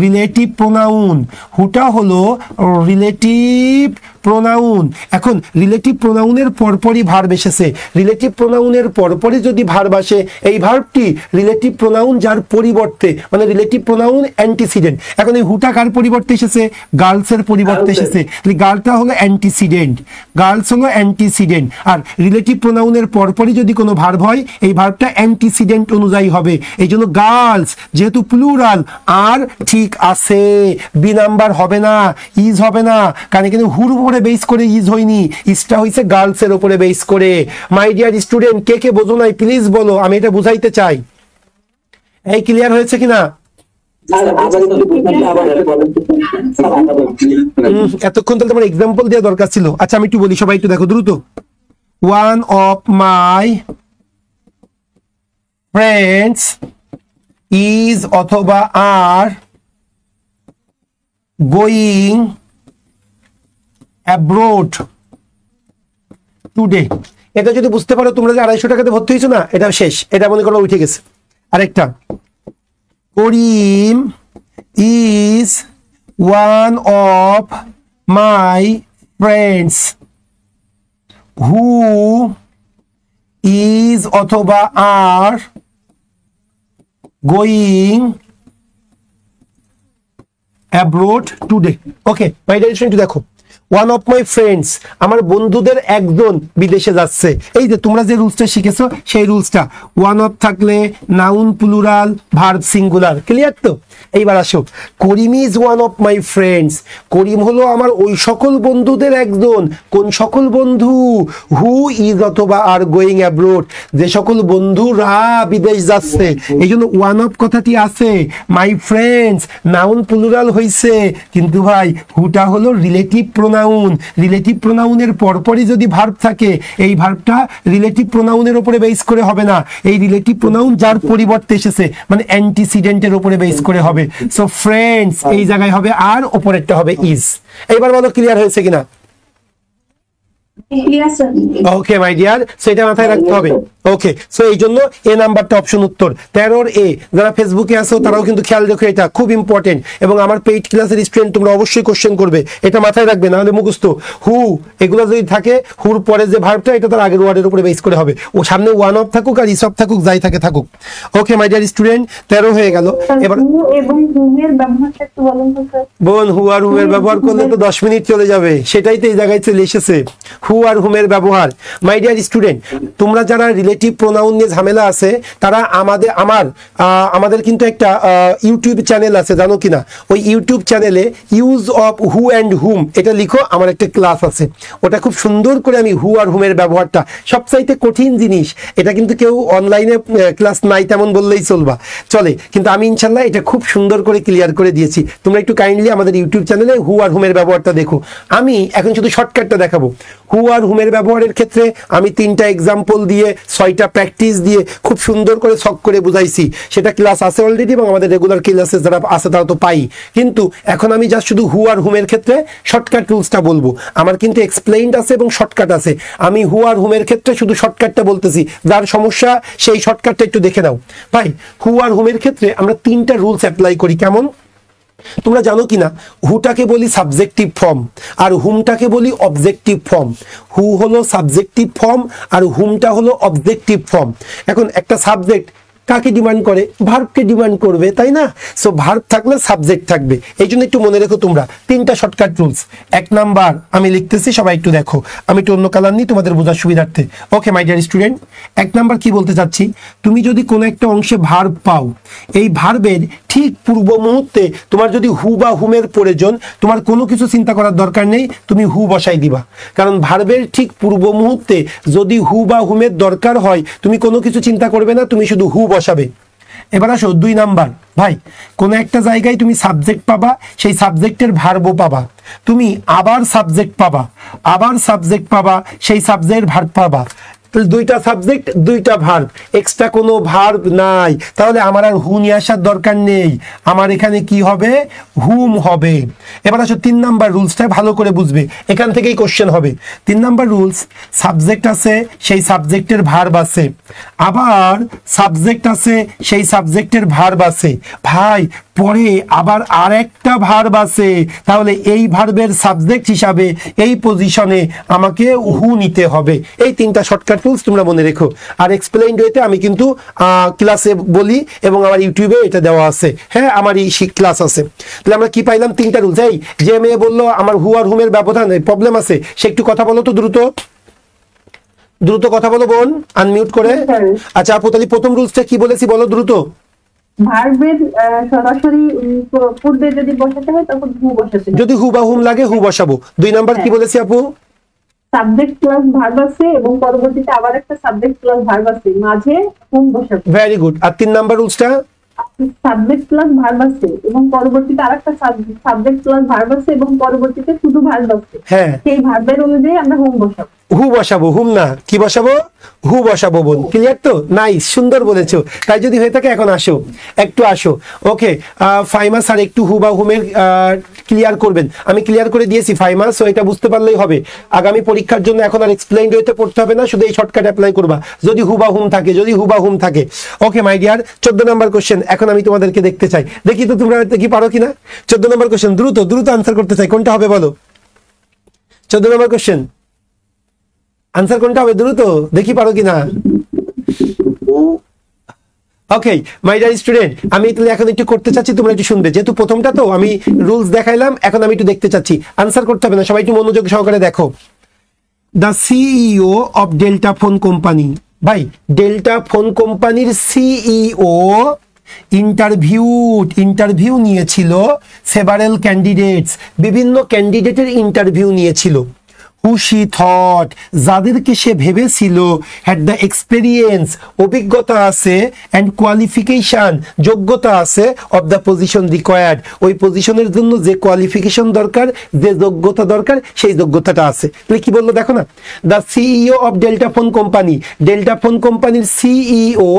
রিলেটিভ প্রোনাউন, হুটা হলো রিলেটিভ প্রোনাউন। এখন রিলেটিভ প্রোনাউনের পরপরই ভার্ব এসেছে, রিলেটিভ প্রোনাউনের পরপরই যদি ভার্ব আসে এই ভার্বটি রিলেটিভ প্রোনাউন যার পরিবর্তে, মানে রিলেটিভ প্রোনাউন অ্যান্টিসিডেন্ট। এখন এই হুটা কার পরিবর্তে এসেছে? গার্লসের পরিবর্তে এসেছে, গার্লটা হলো অ্যান্টিসিডেন্ট, গার্লস হলো অ্যান্টিসিডেন্ট। আর রিলেটিভ প্রোনাউনের পরপরই যদি কোনো ভার্ব হয় এই ভার্বটা অ্যান্টিসিডেন্ট অনুযায়ী হবে। এই জন্য গার্লস যেহেতু প্লুরাল আর ঠিক আছে, বি নাম্বার হবে না, ইজ হবে না, কারণ এখানে হুর বেস করে ইজ হয়নি, ইজটা হইছে গার্লসের উপরে বেস করে। মাই ডিয়ার স্টুডেন্ট, কে কে বোঝো নাই প্লিজ বলো, আমি এটা বুঝাইতে চাই। এই ক্লিয়ার হয়েছে কিনা? এতক্ষণ তাহলে তোমার এক্সাম্পল দেওয়া দরকার ছিল। আচ্ছা আমি একটু বলি, সবাই একটু দেখো দ্রুত। One of my friends is অথবা আর গোয়িং অ্যাব্রোড টুডে। এটা যদি বুঝতে পারো তোমরা যে 250 টাকাতে ভর্তি হয়েছো না, এটা শেষ, এটা মনে করো উঠে গেছে। আরেকটা, Karim is one of my friends who is অথবা are going abroad today. Okay my dear student, দেখো ওয়ান অফ মাই ফ্রেন্ডস, আমার বন্ধুদের একজন বিদেশে যাচ্ছে। এই যে তোমরা যে রুলসটা শিখেছো সেই রুলসটা, ওয়ান অফ থাকলে noun plural, verb singular. Clear তো? এইবার আসো, Karim is one of my friends, Karim হলো আমার ওই সকল বন্ধুদের একজন। কোন সকল বন্ধু? হু ইজ অথবা আর গোয়িং অ্যাব্রোড, যে সকল বন্ধুরা বিদেশ যাচ্ছে। এই জন্য ওয়ান অফ কথাটি আছে। মাই ফ্রেন্ডস নাউন প্লুরাল হইছে, কিন্তু ভাই হুটা হলো রিলেটিভ প্রোনাউন। রিলেটিভ প্রোনাউনের পরপরই যদি ভার্ব থাকে এই ভার্বটা রিলেটিভ প্রোনাউনের উপরে বেস করে হবে না, এই রিলেটিভ প্রোনাউন যার পরিবর্তে এসেছে মানে অ্যান্টিসিডেন্টের উপরে বেস করে হবে। সো ফ্রেন্ডস এই জায়গায় হবে আর, উপরেরটা হবে ইজ। এইবার বলো ক্লিয়ার হয়েছে কিনা? ওকে মাই ডিয়ার, সেটা মাথায় রাখতে হবে। ওকে, সো এই জন্য এ নাম্বারটা অপশন উত্তর 13 এ। যারা ফেসবুকে আছো তারাও কিন্তু খেয়াল রেখো, এটা খুব ইম্পর্টেন্ট। এবং আমার পেইড ক্লাসের স্টুডেন্ট তোমরা অবশ্যই কোশ্চেন করবে, এটা মাথায় রাখবে, না হলে মুখস্থ। হু এগুলো যদি থাকে, হুর পরে যে ভার্বটা এটা তার আগের ওয়ার্ডের উপরে বেস করে হবে। ও সামনে ওয়ান অফ থাকুক আর ইসব থাকুক, যাই থাকে থাকুক। ওকে মাই ডিয়ার স্টুডেন্ট, 13 হয়ে গেল। এবার বোন, হু আর হুমের ব্যবহার করলে তো 10 মিনিট চলে যাবে, সেটাই তো এই জায়গায় চলে এসেছে, হু আর হুমের ব্যবহার। মাই ডিয়ার স্টুডেন্ট, তোমরা যারা রিলেটিভ প্রোনাউন নিয়ে ঝামেলা আছে তারা আমাদের কিন্তু একটা ইউটিউব চ্যানেল আছে, জানো কিনা? ওই ইউটিউব চ্যানেলে ইউজ অফ হু অ্যান্ড হুম এটা লিখো, আমার একটা ক্লাস আছে, ওটা খুব সুন্দর করে আমি হু আর হুমের ব্যবহারটা, সবচাইতে কঠিন জিনিস এটা, কিন্তু কেউ অনলাইনে ক্লাস নাই তেমন বললেই চলে, কিন্তু আমি ইনশাল্লাহ এটা খুব সুন্দর করে ক্লিয়ার করে দিয়েছি। তোমরা একটু কাইন্ডলি আমাদের ইউটিউব চ্যানেলে হু আর হুমের ব্যবহারটা দেখো। আমি এখন শুধু শর্টকাটটা দেখাবো। হু আর হুমের ব্যবহারের ক্ষেত্রে আমি 3টা এক্সাম্পল দিয়ে 6টা প্র্যাকটিস দিয়ে খুব সুন্দর করে ছক করে বুঝাইছি, সেটা ক্লাস আছে অলরেডি এবং আমাদের রেগুলার ক্লাসে যারা আছে তারা তো পাই। কিন্তু এখন আমি জাস্ট শুধু হু আর হুমের ক্ষেত্রে শর্টকাট রুলসটা বলবো। আমার কিন্তু এক্সপ্লেইনড আছে এবং শর্টকাট আছে, আমি হু আর হুমের ক্ষেত্রে শুধু শর্টকাটটা বলতেছি, যার সমস্যা সেই শর্টকাটটা একটু দেখে নাও। ভাই হু আর হুমের ক্ষেত্রে আমরা 3টা রুলস অ্যাপ্লাই করি। কেমন তোমরা জানো কিনা? হুটাকে বলি সাবজেক্টিভ ফর্ম আর হুমটাকে বলি অবজেক্টিভ ফর্ম। হু হলো সাবজেক্টিভ ফর্ম আর হুমটা হলো অবজেক্টিভ ফর্ম। এখন একটা সাবজেক্ট কাকে ডিমান্ড করে? ভার্বকে ডিমান্ড করবে, তাই না? সো ভার্ব থাকলে সাবজেক্ট থাকবে, এই জন্য একটু মনে রেখো তোমরা 3টা শর্টকাট রুলস। 1 নাম্বার আমি লিখতেছি, সবাই একটু দেখো, আমি একটু অন্য কালার নিই তোমাদের বোঝার সুবিধার্থে। ওকে মাই ডিয়ার স্টুডেন্ট, 1 নাম্বার কি বলতে চাচ্ছি, তুমি যদি কোনো একটা অংশে ভার্ব পাও, এই ভার্বের ঠিক পূর্ব মুহূর্তে তোমার যদি হু বা হুমের প্রয়োজন, তোমার কোনো কিছু চিন্তা করার দরকার নেই, তুমি হু বসাই দিবা। কারণ ভার্বের ঠিক পূর্ব মুহূর্তে যদি হু বা হুমের দরকার হয়, তুমি কোনো কিছু চিন্তা করবে না, তুমি শুধু হু বসাবে। এবার আসো 2 নাম্বার, ভাই কোনো একটা জায়গায় তুমি সাবজেক্ট পাবা, সেই সাবজেক্টের ভার্বও পাবা, তুমি আবার সাবজেক্ট পাবা, আবার সাবজেক্ট পাবা, সেই সাবজেক্টের ভার্ব পাবা। 2টা সাবজেক্ট 2টা ভার্ব, এক্সট্রা কোনো ভার্ব নাই, তাহলে আমার আর হু নিয়ে আসার দরকার নেই, আমার এখানে কি হবে? হুম হবে। এবার আসো 3 নাম্বার রুলসটা ভালো করে বুঝবে, এখান থেকেই কোশ্চেন হবে। 3 নাম্বার রুলস, সাবজেক্ট আছে, সেই সাবজেক্টের ভার্ব আছে, আবার সাবজেক্ট আছে, সেই সাবজেক্টের ভার্ব আছে, ভাই পরে আবার আরেকটা ভার্ব আছে, তাহলে এই ভার্বের সাবজেক্ট হিসাবে এই পজিশনে আমাকে হু নিতে হবে। এই 3টা শর্টকাট রুলস তোমরা মনে রেখো। আর এক্সপ্লেইনড ওয়েতে আমি কিন্তু ক্লাসে বলি এবং আমার ইউটিউবে এটা দেওয়া আছে, হ্যাঁ আমার এই ক্লাস আছে। তাহলে আমরা কি পাইলাম? 3টা রুলস। এই যে মেয়ে বললো আমার হু আর হুমের ব্যবধান প্রবলেম আছে, সে একটু কথা বলো তো, দ্রুত দ্রুত কথা বলো বোন, আনমিউট করে। আচ্ছা আপু, তাহলে প্রথম রুলসটা কি বলেছি বলো দ্রুত। ভার্বের সরাসরি পূর্বে যদি বসাতে হয় তখন হু বসাতে হয়, যদি হু বা হুম লাগে হু বসাবো। 2 নাম্বার কি বলেছি আপু? সাবজেক্ট প্লাস ভার্ব আছে এবং পরবর্তীতে আবার একটা সাবজেক্ট প্লাস ভার্ব আছে, মাঝে হুম বসাতে। Very good. আর 3 নাম্বার রুলসটা? সাবজেক্ট প্লাস ভার্ব আছে এবং পরবর্তীতে আরেকটা সাবজেক্ট প্লাস ভার্ব আছে এবং পরবর্তীতে শুধু ভার্ব আছে, হ্যাঁ সেই ভার্বের অনুযায়ী আমরা হুম বসাবো। হু বসাবো, হুম না, কি বসাবো? হু বসাবো বোন। ক্লিয়ার তো? নাইস, সুন্দর বলেছো। তাই যদি হয়ে থাকে এখন আসো, একটু আসো। ওকে ফাইমা স্যার একটু হু বা হুমের ক্লিয়ার করবেন। আমি ক্লিয়ার করে দিয়েছি ফাইমা, সো এটা বুঝতে পারলেই হবে। আগামী পরীক্ষার জন্য এখন আর এক্সপ্লেইন হইতে পড়তে হবে না, শুধু এই শর্টকাট অ্যাপ্লাই করবা যদি হু বা হুম থাকে, যদি হু বা হুম থাকে। ওকে মাই ডিয়ার, 14 নাম্বার কোশ্চেন এখন আমি তোমাদেরকে দেখতে চাই, দেখি তো তোমরা কি পারো কিনা। 14 নাম্বার কোশ্চেন, দ্রুত দ্রুত আনসার করতে চাই, কোনটা হবে বলো? 14 নাম্বার কোশ্চেন আনসার কোনটা হবে? দ্রুত দেখি পারো কিনা। ওকে মাই ডিয়ার স্টুডেন্ট, আমি তাহলে এখন একটু করতে চাচ্ছি, তোমরা একটু শুনবে, যেহেতু প্রথমটা তো আমি রুলস দেখাইলাম, এখন আমি একটু দেখতে চাচ্ছি। আনসার করতে হবে না, সবাই একটু মনোযোগ সহকারে দেখো। The CEO of delta phone company, ভাই ডেল্টা ফোন কোম্পানির সিইও ইন্টারভিউ নিয়েছিল সেভারেল ক্যান্ডিডেটস, বিভিন্ন ক্যান্ডিডেটের ইন্টারভিউ নিয়েছিল। who she thought, যাদেরকে সে ভেবেছিল, had the experience, অভিজ্ঞতা আছে, and qualification, যোগ্যতা আছে, of the position required, ওই পজিশনের জন্য যে কোয়ালিফিকেশন দরকার, যে যোগ্যতা দরকার, সেই যোগ্যতাটা আছে। তাহলে কি বললো দেখো না, the CEO of delta phone company, delta phone কোম্পানির সিইও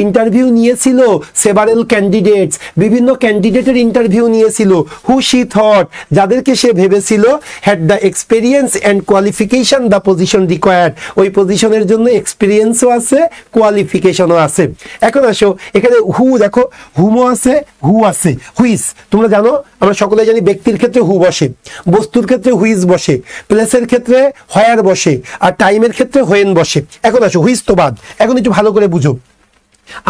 ইন্টারভিউ নিয়েছিল সেভারেল ক্যান্ডিডেটস, বিভিন্ন ক্যান্ডিডেটের ইন্টারভিউ নিয়েছিল। who she thought, যাদেরকে সে ভেবেছিল, had the experience and qualification the position required, ওই পজিশনের জন্য এক্সপেরিয়েন্সও আছে, কোয়ালিফিকেশনও আছে। এখন আসো এখানে হু দেখো, হুমও আছে, হু আছে, হুইস। তোমরা জানো, আমরা সকলে জানি ব্যক্তির ক্ষেত্রে হু বসে, বস্তুর ক্ষেত্রে হুইস বসে, প্লেসের ক্ষেত্রে হোয়ার বসে, আর টাইমের ক্ষেত্রে হোয়েন বসে। এখন আসো হুইস তো বাদ, এখন একটু ভালো করে বুঝো।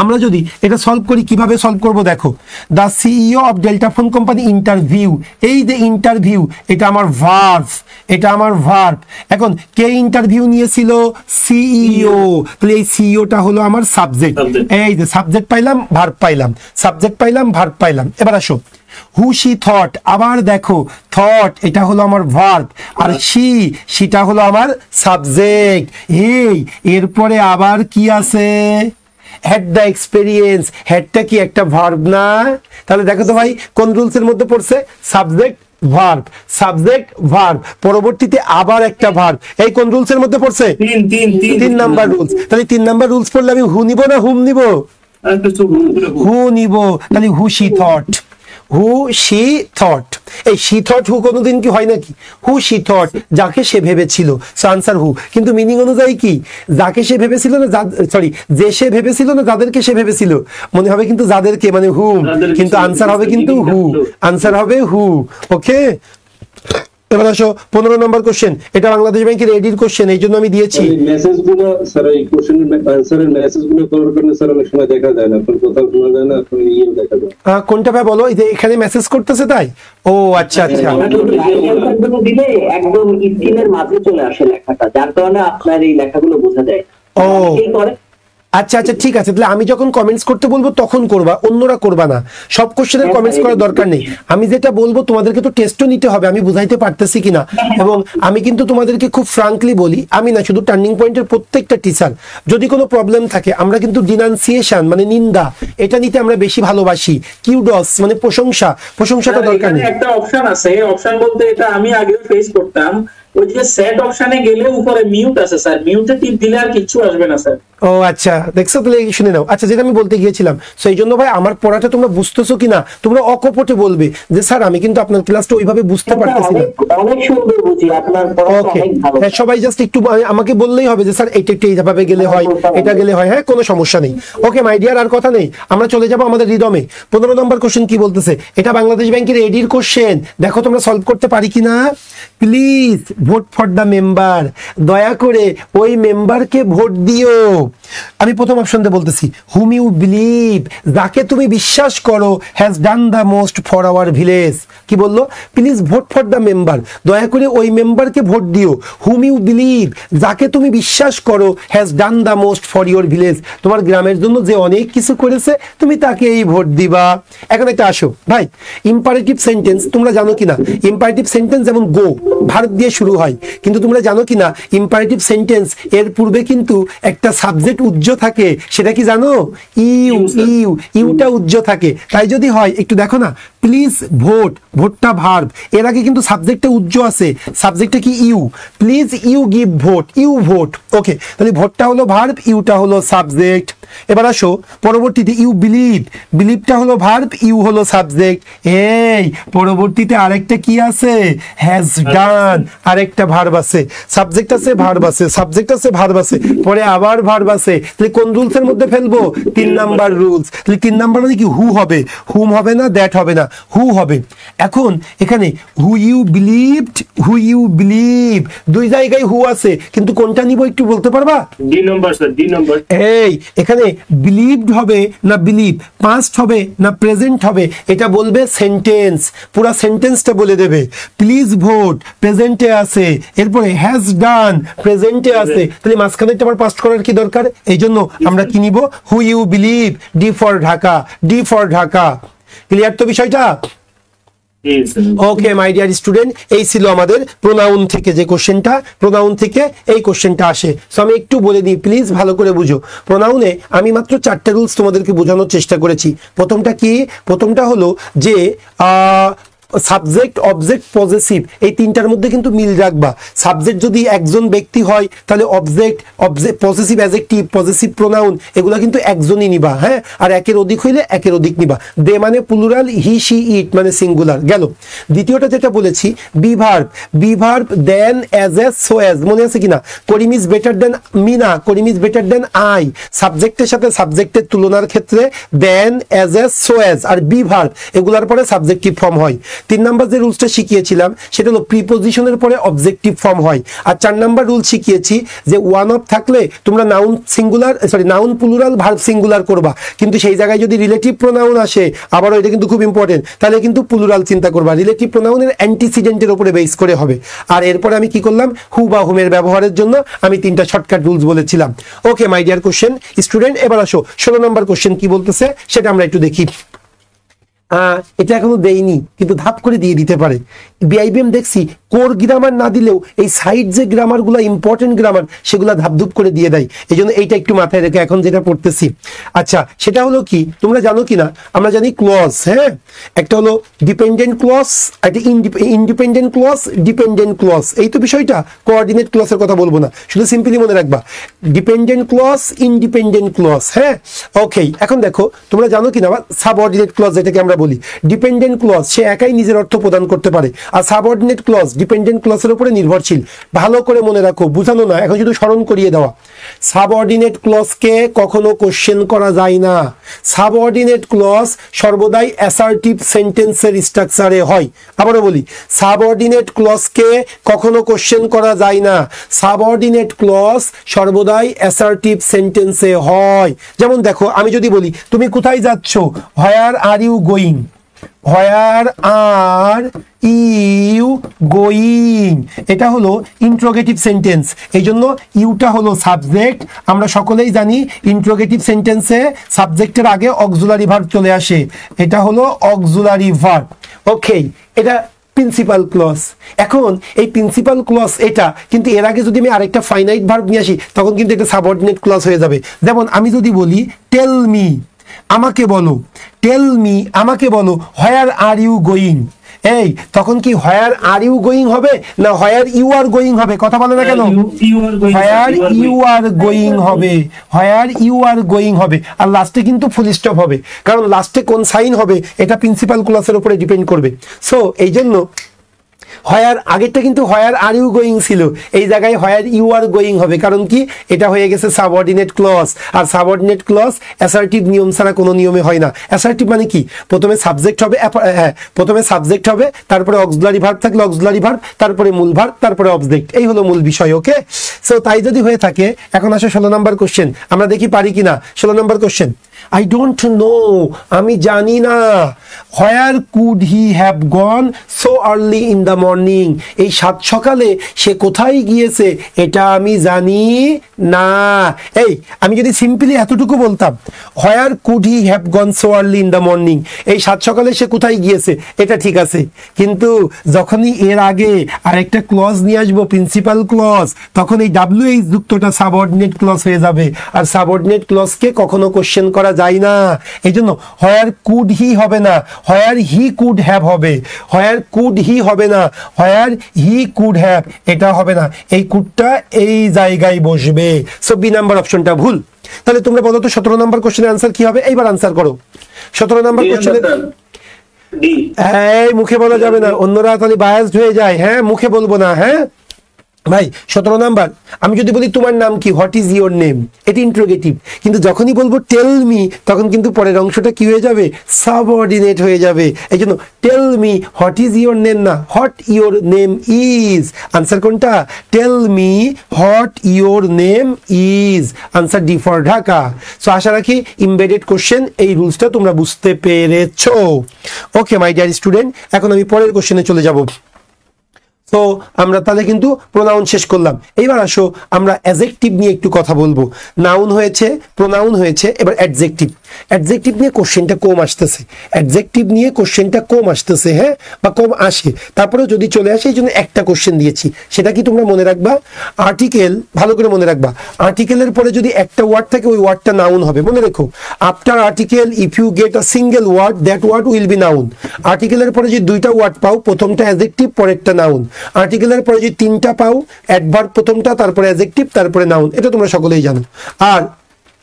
আমরা যদি এটা সলভ করি, কিভাবে সলভ করব দেখো। The CEO of delta phone company interview, এই যে ইন্টারভিউ, এটা আমার ভার্ব, এটা আমার ভার্ব। এখন কে ইন্টারভিউ নিয়েছিল? সিইও। তাহলে এই সিইওটা হলো আমার সাবজেক্ট, এই যে সাবজেক্ট পাইলাম, ভার্ব পাইলাম, সাবজেক্ট পাইলাম, ভার্ব পাইলাম। এবার আসো হু শি থট, আবার দেখো থট এটা হলো আমার ভার্ব, আর শিটা হলো আমার সাবজেক্ট। এই এরপরে আবার কি আছে? had the experience, hadটা কি একটা ভার্ব না? তাহলে দেখো তো ভাই কোন রুলসের মধ্যে পড়ছে? সাবজেক্ট ভার্ব, সাবজেক্ট ভার্ব, পরবর্তীতে আবার একটা ভার্ব। এই কোন রুলস এর মধ্যে পড়ছে? 3 নাম্বার রুলস। তাহলে 3 নাম্বার রুলস পড়লে আমি হু নিব না হুম নিব? হু নিব। তাহলে who she thought, who she thought. এই শি থট হু কোনোদিন কি হয় নাকি? হু শি থট, যাকে সে ভেবেছিল, সো আনসার হু। কিন্তু মিনিং অনুযায়ী কি যাকে সে ভেবেছিল না, সরি যে সে ভেবেছিল না যাদেরকে সে ভেবেছিল, মনে হবে কিন্তু যাদেরকে, মানে হুম, কিন্তু আনসার হবে কিন্তু হু, আনসার হবে হু। ওকে, এবার আসো 15 নম্বর কোশ্চেন। এটা বাংলাদেশ ব্যাংকের এডির কোশ্চেন, এই জন্য আমি দিয়েছি। মেসেজগুলো স্যার, এই কোশ্চেনের আনসারের মেসেজগুলো করার কারণে স্যার অনেক সময় দেখা যায় না, কোন কোথাও শোনা যায় না, কোন ইয়ে দেখা যায়। কোনটা ভাই বলো? এই যে এখানে মেসেজ করতেছে তাই? ও আচ্ছা আচ্ছা, দিলে একদম স্ক্রিনের মাঝে চলে আসে লেখাটা, যার কারণে আপনার এই লেখাগুলো বোঝা যায়। ও আচ্ছা আচ্ছা, ঠিক আছে। তাহলে আমি যখন কমেন্টস করতে বলবো তখন করবা, অন্যরা করবা না। সব কোশ্চেনের কমেন্টস করার দরকার নেই। আমি যেটা বলবো তোমাদেরকে তো টেস্টও নিতে হবে, আমি বুঝাইতে পারতেছি কিনা। এবং আমি কিন্তু তোমাদেরকে খুব ফ্রাঙ্কলি বলি, আমি না শুধু টার্নিং পয়েন্টের প্রত্যেকটা টিচার, যদি কোনো প্রবলেম থাকে আমরা কিন্তু ডিনান্সিয়েশন মানে নিন্দা, এটা নিতে আমরা বেশি ভালোবাসি। কিউডস মানে প্রশংসা, প্রশংসাটা দরকার নেই। একটা অপশন আছে, অপশন বলতে এটা আমি আগে ফেস করতাম, ওই যে সেট অপশনে গেলে উপরে মিউট আছে স্যার, মিউটে টিপ দিলে আর কিছু আসবে না স্যার। ও আচ্ছা, দেখছো? তাহলে শুনে নাও। আচ্ছা, যেটা আমি বলতে গিয়েছিলাম, সেই জন্য ভাই আমার পড়াটা তোমরা বুঝতেছো কিনা তোমরা অকপটে বলবে যে স্যার আমি কিন্তু আপনার ক্লাসটা ওইভাবে বুঝতে পারতেছি না। অনেক সুন্দর বুঝি, আপনার পড়াটা অনেক ভালো। হ্যাঁ, সবাই জাস্ট একটু আমাকে বললেই হবে যে স্যার এটা একটু এইভাবে গেলে হয়, এটা গেলে হয়। হ্যাঁ, কোনো সমস্যা নেই। ওকে মাই ডিয়ার, আর কথা নেই, আমরা চলে যাবো আমাদের রিদমে। 15 নম্বর কোশ্চেন কি বলতেছে? এটা বাংলাদেশ ব্যাংকের এডির কোশ্চেন। দেখো তোমরা সলভ করতে পারি কিনা। Please vote for the member, দয়া করে ওই মেম্বারকে ভোট দিও। আমি প্রথম অপশনতে বলতেছি, হুম ইউ বিলিভ, যাকে তুমি বিশ্বাস করো, has done the most for our village. কি বললো? Please vote for the member, দয়া করে ওই মেম্বারকে ভোট দিও। হুম ইউ বিলিভ, যাকে তুমি বিশ্বাস করো, has done the most for your village, তোমার গ্রামের জন্য যে অনেক কিছু করেছে তুমি তাকেই ভোট দিবা। এখন একটা আসো ভাই, ইম্পারেটিভ সেন্টেন্স তোমরা জানো কিনা? ইম্পারেটিভ সেন্টেন্স যেমন গো ভার্ব দিয়ে শুরু হয়, কিন্তু তোমরা জানো কিনা ইম্পারেটিভ সেন্টেন্স এর পূর্বে কিন্তু একটা সাবজেক্ট উজ্জ থাকে, সেটা কি জানো? ইউ, ইউ, ইউটা উজ্জ থাকে। তাই যদি হয় একটু দেখো না, প্লিজ ভোট, ভোটটা ভার্ব, এর আগে কিন্তু সাবজেক্টটা উজ্জ আছে, সাবজেক্টটা কি you. Please you give vote, you vote. Okay, তাহলে ভোটটা হলো ভার্ব, ইউটা হলো সাবজেক্ট। এবার আসো পরবর্তীতে, ইউ বিলিভ, বিলিভটা হলো ভার্ব, ইউ হলো সাবজেক্ট। এই পরবর্তীতে আরেকটা কি আছে? হ্যাজ ডান, আরেকটা ভার্ব আছে, সাবজেক্ট আছে, ভার্ব আছে, সাবজেক্ট আছে, ভার্ব আছে, পরে আবার ভার্ব আছে। তাহলে কোন রুলসের মধ্যে ফেলবো? 3 নাম্বার রুলস। তাহলে 3 নাম্বার মানে কি? হু হবে, হুম হবে না, দ্যাট হবে না, হু হবে। এখন এখানে who you believed, who you believe, দুই জায়গায় হু আছে, কিন্তু কোনটা নিব একটু বলতে পারবা? D number sir, D number. এই এখানে বিলিভড হবে না বিলিভ, পাস্ট হবে না প্রেজেন্ট হবে, এটা বলবে সেন্টেন্স, পুরো সেন্টেন্সটা বলে দেবে। প্লিজ ভোট প্রেজেন্টে আছে, এরপরে হ্যাজ ডান প্রেজেন্টে আছে, তাহলে মাঝখানে আমার পাস্ট করার কি দরকার? এই জন্য আমরা কি নিব? Who you believe, D for Dhaka, D for Dhaka. Clear তো বিষয়টা? ওকে মাই ডিয়ার স্টুডেন্ট, এই ছিল আমাদের প্রোনাউন থেকে যে কোশ্চেনটা, প্রোনাউন থেকে এই কোশ্চেনটা আসে। সো আমি একটু বলে দিই, প্লিজ ভালো করে বুঝো। প্রোনাউনে আমি মাত্র 4টে রুলস তোমাদেরকে বোঝানোর চেষ্টা করেছি। প্রথমটা কি? প্রথমটা হলো যে সাবজেক্ট, অবজেক্ট, পজেসিভ, এই 3টার মধ্যে কিন্তু মিল রাখবা। সাবজেক্ট যদি একজন ব্যক্তি হয় তাহলে object, possessive adjective, possessive pronoun এগুলো কিন্তু একজনই নিবা। হ্যাঁ, আর একের অধিক হইলে একের অধিক নিবা। দে মানে প্লুরাল, হি শি ইট মানে সিঙ্গুলার। গেল দ্বিতীয়টা যেটা বলেছি, be verb, be verb than, as a, so as, মনে আছে কিনা? Karim is better than me না, Karim is better than I, সাবজেক্টের সাথে সাবজেক্টের তুলনার ক্ষেত্রে than, as a, so as আর বি ভার্ব এগুলার পরে সাবজেক্টিভ ফর্ম হয়। 3 নাম্বার যে রুলসটা শিখিয়েছিলাম সেটা হলো প্রিপোজিশনের পরে অবজেক্টিভ ফর্ম হয়। আর 4 নাম্বার রুল শিখিয়েছি যে ওয়ান অফ থাকলে তোমরা noun singular, sorry noun plural, verb singular করবা, কিন্তু সেই জায়গায় যদি রিলেটিভ প্রোনাউন আসে, আবারও এটা কিন্তু খুব ইম্পর্টেন্ট, তাহলে কিন্তু প্লুরাল চিন্তা করবা। রিলেটিভ প্রোনাউনের অ্যান্টিসিডেন্টের উপরে বেস করে হবে। আর এরপরে আমি কি করলাম? হু বা হুমের ব্যবহারের জন্য আমি 3টা শর্টকাট রুলস বলেছিলাম। ওকে মাই ডিয়ার কোশ্চেন স্টুডেন্ট, এবার আসো 16 নম্বর কোশ্চেন কি বলতেছে সেটা আমরা একটু দেখি। এটা এখনো দেইনি, কিন্তু ধাপ করে দিয়ে দিতে পারে। বিআইবিএম দেখছি কোর গ্রামার না দিলেও এই সাইড যে গ্রামারগুলো ইম্পর্টেন্ট গ্রামার সেগুলো ধাপধুপ করে দিয়ে দেয়। এই জন্য এইটা একটু মাথায় রেখে এখন যেটা পড়তেছি, আচ্ছা সেটা হলো কি তোমরা জানো কি না, আমরা জানি ক্লজ, হ্যাঁ একটা হলো ডিপেন্ডেন্ট ক্লজ, একটা ইন্ডিপেন্ডেন্ট ক্লজ, ডিপেন্ডেন্ট ক্লজ, এই তো বিষয়টা। কোঅর্ডিনেট ক্লজের কথা বলবো না, শুধু সিম্পলি মনে রাখবা ডিপেন্ডেন্ট ক্লজ, ইন্ডিপেন্ডেন্ট ক্লজ, হ্যাঁ ওকে। এখন দেখো তোমরা জানো কি না সাবঅর্ডিনেট ক্লজ যেটাকে আমরা বলি, ডিপেন্ডেন্ট ক্লজ সে একাই নিজের অর্থ প্রদান করতে পারে, আর সাবঅর্ডিনেট ক্লজ ডিপেন্ডেন্ট ক্লজের উপরে নির্ভরশীল। ভালো করে মনে রাখো, বুঝানো না, এখন শুধু স্মরণ করিয়ে দেওয়া। সাবঅর্ডিনেট ক্লজকে কখনো কোশ্চেন করা যায় না। সাবঅর্ডিনেট ক্লজ সর্বদাই অ্যাসার্টিভ সেন্টেন্সের স্ট্রাকচারে হয়। আবারও বলি, সাবঅর্ডিনেট ক্লজকে কখনো কোশ্চেন করা যায় না। সাবঅর্ডিনেট ক্লজ সর্বদাই অ্যাসার্টিভ সেন্টেন্সে হয়। যেমন দেখো আমি যদি বলি তুমি কোথায় যাচ্ছ, where are you going, where are you going, এটা হলো ইন্ট্রোগেটিভ সেন্টেন্স, এই জন্য ইউটা হলো সাবজেক্ট। আমরা সকলেই জানি ইন্ট্রোগেটিভ সেন্টেন্সে সাবজেক্টের আগে অক্সিলারি ভার্ব চলে আসে, এটা হলো অক্সিলারি ভার্ব। ওকে, এটা প্রিন্সিপাল ক্লজ। এখন এই প্রিন্সিপাল ক্লজ এটা, কিন্তু এর আগে যদি আমি আরেকটা ফাইনাইট ভার্ব নিয়ে আসি তখন কিন্তু এটা সাবঅর্ডিনেট ক্লজ হয়ে যাবে। যেমন আমি যদি বলি টেল মি, আমাকে বলো, টেল মি আমাকে বলো, হোয়ার আর ইউ গোয়িং, এই তখন কি হোয়ার আর ইউ গোয়িং হবে না হোয়ার ইউ আর গোয়িং হবে? কথা বলে না কেন? হোয়ার ইউ আর গোয়িং হবে, হোয়ার ইউ আর গোয়িং হবে, আর লাস্টে কিন্তু ফুল স্টপ হবে, কারণ লাস্টে কোন সাইন হবে এটা প্রিন্সিপাল ক্লজের উপরে ডিপেন্ড করবে। সো এই জন্য হোয়ার আগেরটা কিন্তু হোয়ার আর ইউ গোয়িং ছিল, এই জায়গায় হোয়ার ইউ আর গোয়িং হবে, কারণ কি এটা হয়ে গেছে সাবঅর্ডিনেট ক্লজ। আর সাবঅর্ডিনেট ক্লজ অ্যাসার্টিভ নিয়ম ছাড়া কোনো নিয়মে হয় না। অ্যাসার্টিভ মানে কি, প্রথমে সাবজেক্ট হবে, হ্যাঁ প্রথমে সাবজেক্ট হবে, তারপরে অক্সিলারি ভার্ব থাকলে অক্সিলারি ভার্ব, তারপরে মূল ভার্ব, তারপরে অবজেক্ট, এই হলো মূল বিষয়। ওকে, সো তাই যদি হয়ে থাকে, এখন আসে 16 নম্বর কোশ্চেন, আমরা দেখি পারি কিনা। 16 নম্বর কোশ্চেন, I don't know, আমি জানি না। Where could he have gone so early in the morning? এই সাত সকালে সে কোথায় গিয়েছে এটা আমি জানি না। এই আমি যদি সিম্পলি এতটুকু বলতাম Where could he have gone so early in the morning, এই সাত সকালে সে কোথায় গিয়েছে, এটা ঠিক আছে, কিন্তু যখনই এর আগে আরেকটা ক্লজ নিয়ে আসবো প্রিন্সিপাল ক্লজ, তখন এই WH যুক্তটা সাবঅর্ডিনেট ক্লজ হয়ে যাবে, আর সাবঅর্ডিনেট ক্লজকে কখনো কোশ্চেন করা যায় না। এই জন্য হোয়ার কুড হি হবে না, হোয়ার হি কুড হ্যাভ হবে, হোয়ার কুড হি হবে না, হোয়ার হি কুড হ্যাভ, এটা হবে না, এই কুডটা এই জায়গায় বসবে। সো বি নাম্বার অপশনটা ভুল। তাহলে তোমরা বলো তো 17 নম্বর কোশ্চেনের আনসার কি হবে? এইবার আনসার করো 17 নম্বর কোশ্চেনের। এই মুখে বলা যাবে না, অন্যরা তাহলে বায়াসড হয়ে যায়। হ্যাঁ মুখে বলবো না। হ্যাঁ ভাই 17 নাম্বার, আমি যদি বলি তোমার নাম কি, হোয়াট ইজ ইওর নেম, এটি ইন্ট্রোগেটিভ, কিন্তু যখনই বলবো টেল মি তখন কিন্তু পরের অংশটা কি হয়ে যাবে, সাবঅর্ডিনেট হয়ে যাবে। এই জন্য tell me what is your name না, what your name is. Answer কোনটা? Tell me what your name is. Answer D for Dhaka. So আশা রাখি ইমবেডেড কোশ্চেন এই রুলসটা তোমরা বুঝতে পেরেছো। ওকে মাই ডিয়ার স্টুডেন্ট, এখন আমি পরের কোশ্চেনে চলে যাব। তো আমরা তাহলে কিন্তু প্রোনাউন শেষ করলাম। এইবার আসো আমরা অ্যাডজেক্টিভ নিয়ে একটু কথা বলবো। নাউন হয়েছে, প্রোনাউন হয়েছে, এবার অ্যাডজেক্টিভ। অ্যাডজেক্টিভ নিয়ে কোশ্চেনটা কম আসতেছে, অ্যাডজেক্টিভ নিয়ে কোশ্চেনটা কম আসতেছে, হ্যাঁ বা কম আসে, তারপরেও যদি চলে আসে এই জন্য একটা কোশ্চেন দিয়েছি। সেটা কি তোমরা মনে রাখবা, আর্টিকেল, ভালো করে মনে রাখবা, আর্টিকেলের পরে যদি একটা ওয়ার্ড থাকে ওই ওয়ার্ডটা নাউন হবে। মনে রেখো, after article if you get a single word that word will be noun. আর্টিকেলের পরে যদি দুইটা ওয়ার্ড পাও, প্রথমটা অ্যাডজেক্টিভ পরেরটা নাউন। আর্টিকেলের পরে যদি তিনটা পাও, অ্যাডভার্ব প্রথমটা, তারপরে অ্যাডজেক্টিভ, তারপরে নাউন, এটা তোমরা সকলেই জানো। আর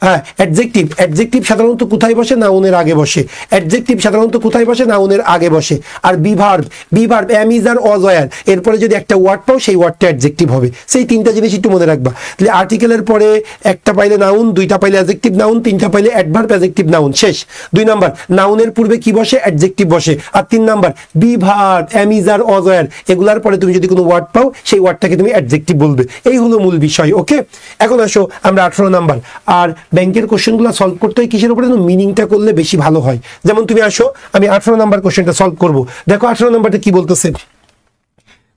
হ্যাঁ অ্যাডজেক্টিভ, অ্যাডজেক্টিভ সাধারণত কোথায় বসে, নাউনের আগে বসে। অ্যাডজেক্টিভ সাধারণত কোথায় বসে, নাউনের আগে বসে। আর be verb, be verb am is are was were, এরপরে যদি একটা ওয়ার্ড পাও সেই ওয়ার্ডটা অ্যাডজেক্টিভ হবে। সেই তিনটা জিনিস একটু মনে রাখবা। তাহলে আর্টিকেলের পরে একটা পাইলে নাউন, দুইটা পাইলে অ্যাডজেক্টিভ নাউন, তিনটা পাইলে অ্যাডভার্ব অ্যাডজেক্টিভ নাউন, শেষ। 2 নাম্বার, নাউনের পূর্বে কি বসে, অ্যাডজেক্টিভ বসে। আর 3 নাম্বার, be verb am is are was were, এগুলার পরে তুমি যদি কোনো ওয়ার্ড পাও সেই ওয়ার্ডটাকে তুমি অ্যাডজেক্টিভ বলবে। এই হলো মূল বিষয়। ওকে, এখন আসো আমরা 18 নাম্বার। আর ব্যাংকের কোশ্চেনগুলো সলভ করতে হয় কিসের উপরে, মিনিংটা করলে বেশি ভালো হয়। যেমন তুমি আসো, আমি 18 নাম্বার কোশ্চেনটা সলভ করব। দেখো 18 নাম্বারটা কি বলতেছে,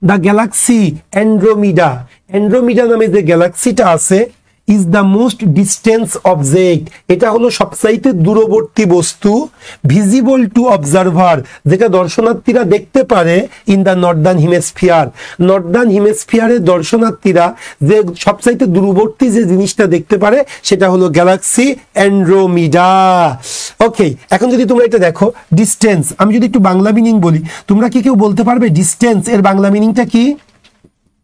দ্য গ্যালাক্সি অ্যান্ড্রোমিডা, অ্যান্ড্রোমিডা নামে যে গ্যালাক্সিটা আছে is the most distance object, এটা হলো সবচাইতে দূরবর্তী বস্তু, ভিজিবল টু অবজারভার, যেটা দর্শনার্থীরা দেখতে পারে, ইন দ্য নর্দার্ন হিমেস্ফিয়ার, নর্দার্ন হিমেস্ফিয়ারের দর্শনার্থীরা যে সবচাইতে দূরবর্তী যে জিনিসটা দেখতে পারে সেটা হলো গ্যালাক্সি অ্যান্ড্রোমিডা। ওকে, এখন যদি তোমরা এটা দেখো ডিস্টেন্স, আমি যদি একটু বাংলা মিনিং বলি, তোমরা কি কেউ বলতে পারবে ডিস্টেন্স এর বাংলা মিনিংটা কি?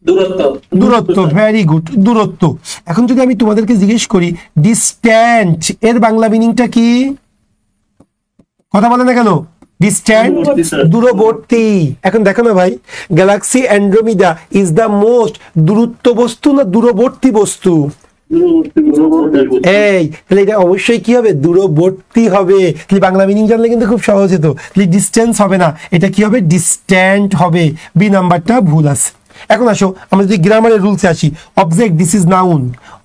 দূরত্ব। দূরত্ব, ভেরি গুড, দূরত্ব। এখন যদি আমি তোমাদেরকে জিজ্ঞেস করি ডিস্ট্যান্ট এর বাংলা মিনিংটা কি, কথা বলে না কেন? ডিস্ট্যান্ট, দূরবর্তী। এখন দেখো না ভাই, Galaxy Andromeda is the most দূরত্ব বস্তু না দূরবর্তী বস্তু? এই তাহলে এটা অবশ্যই কি হবে? দূরবর্তী হবে। তাহলে বাংলা মিনিং জানলে কিন্তু খুব সহজ হতো। তাহলে ডিস্টেন্স হবে না, এটা কি হবে? ডিস্ট্যান্ট হবে। বি নাম্বারটা ভুল আছে। এখন আসো আমরা যদি গ্রামারের রুলসে আসি, object this is noun,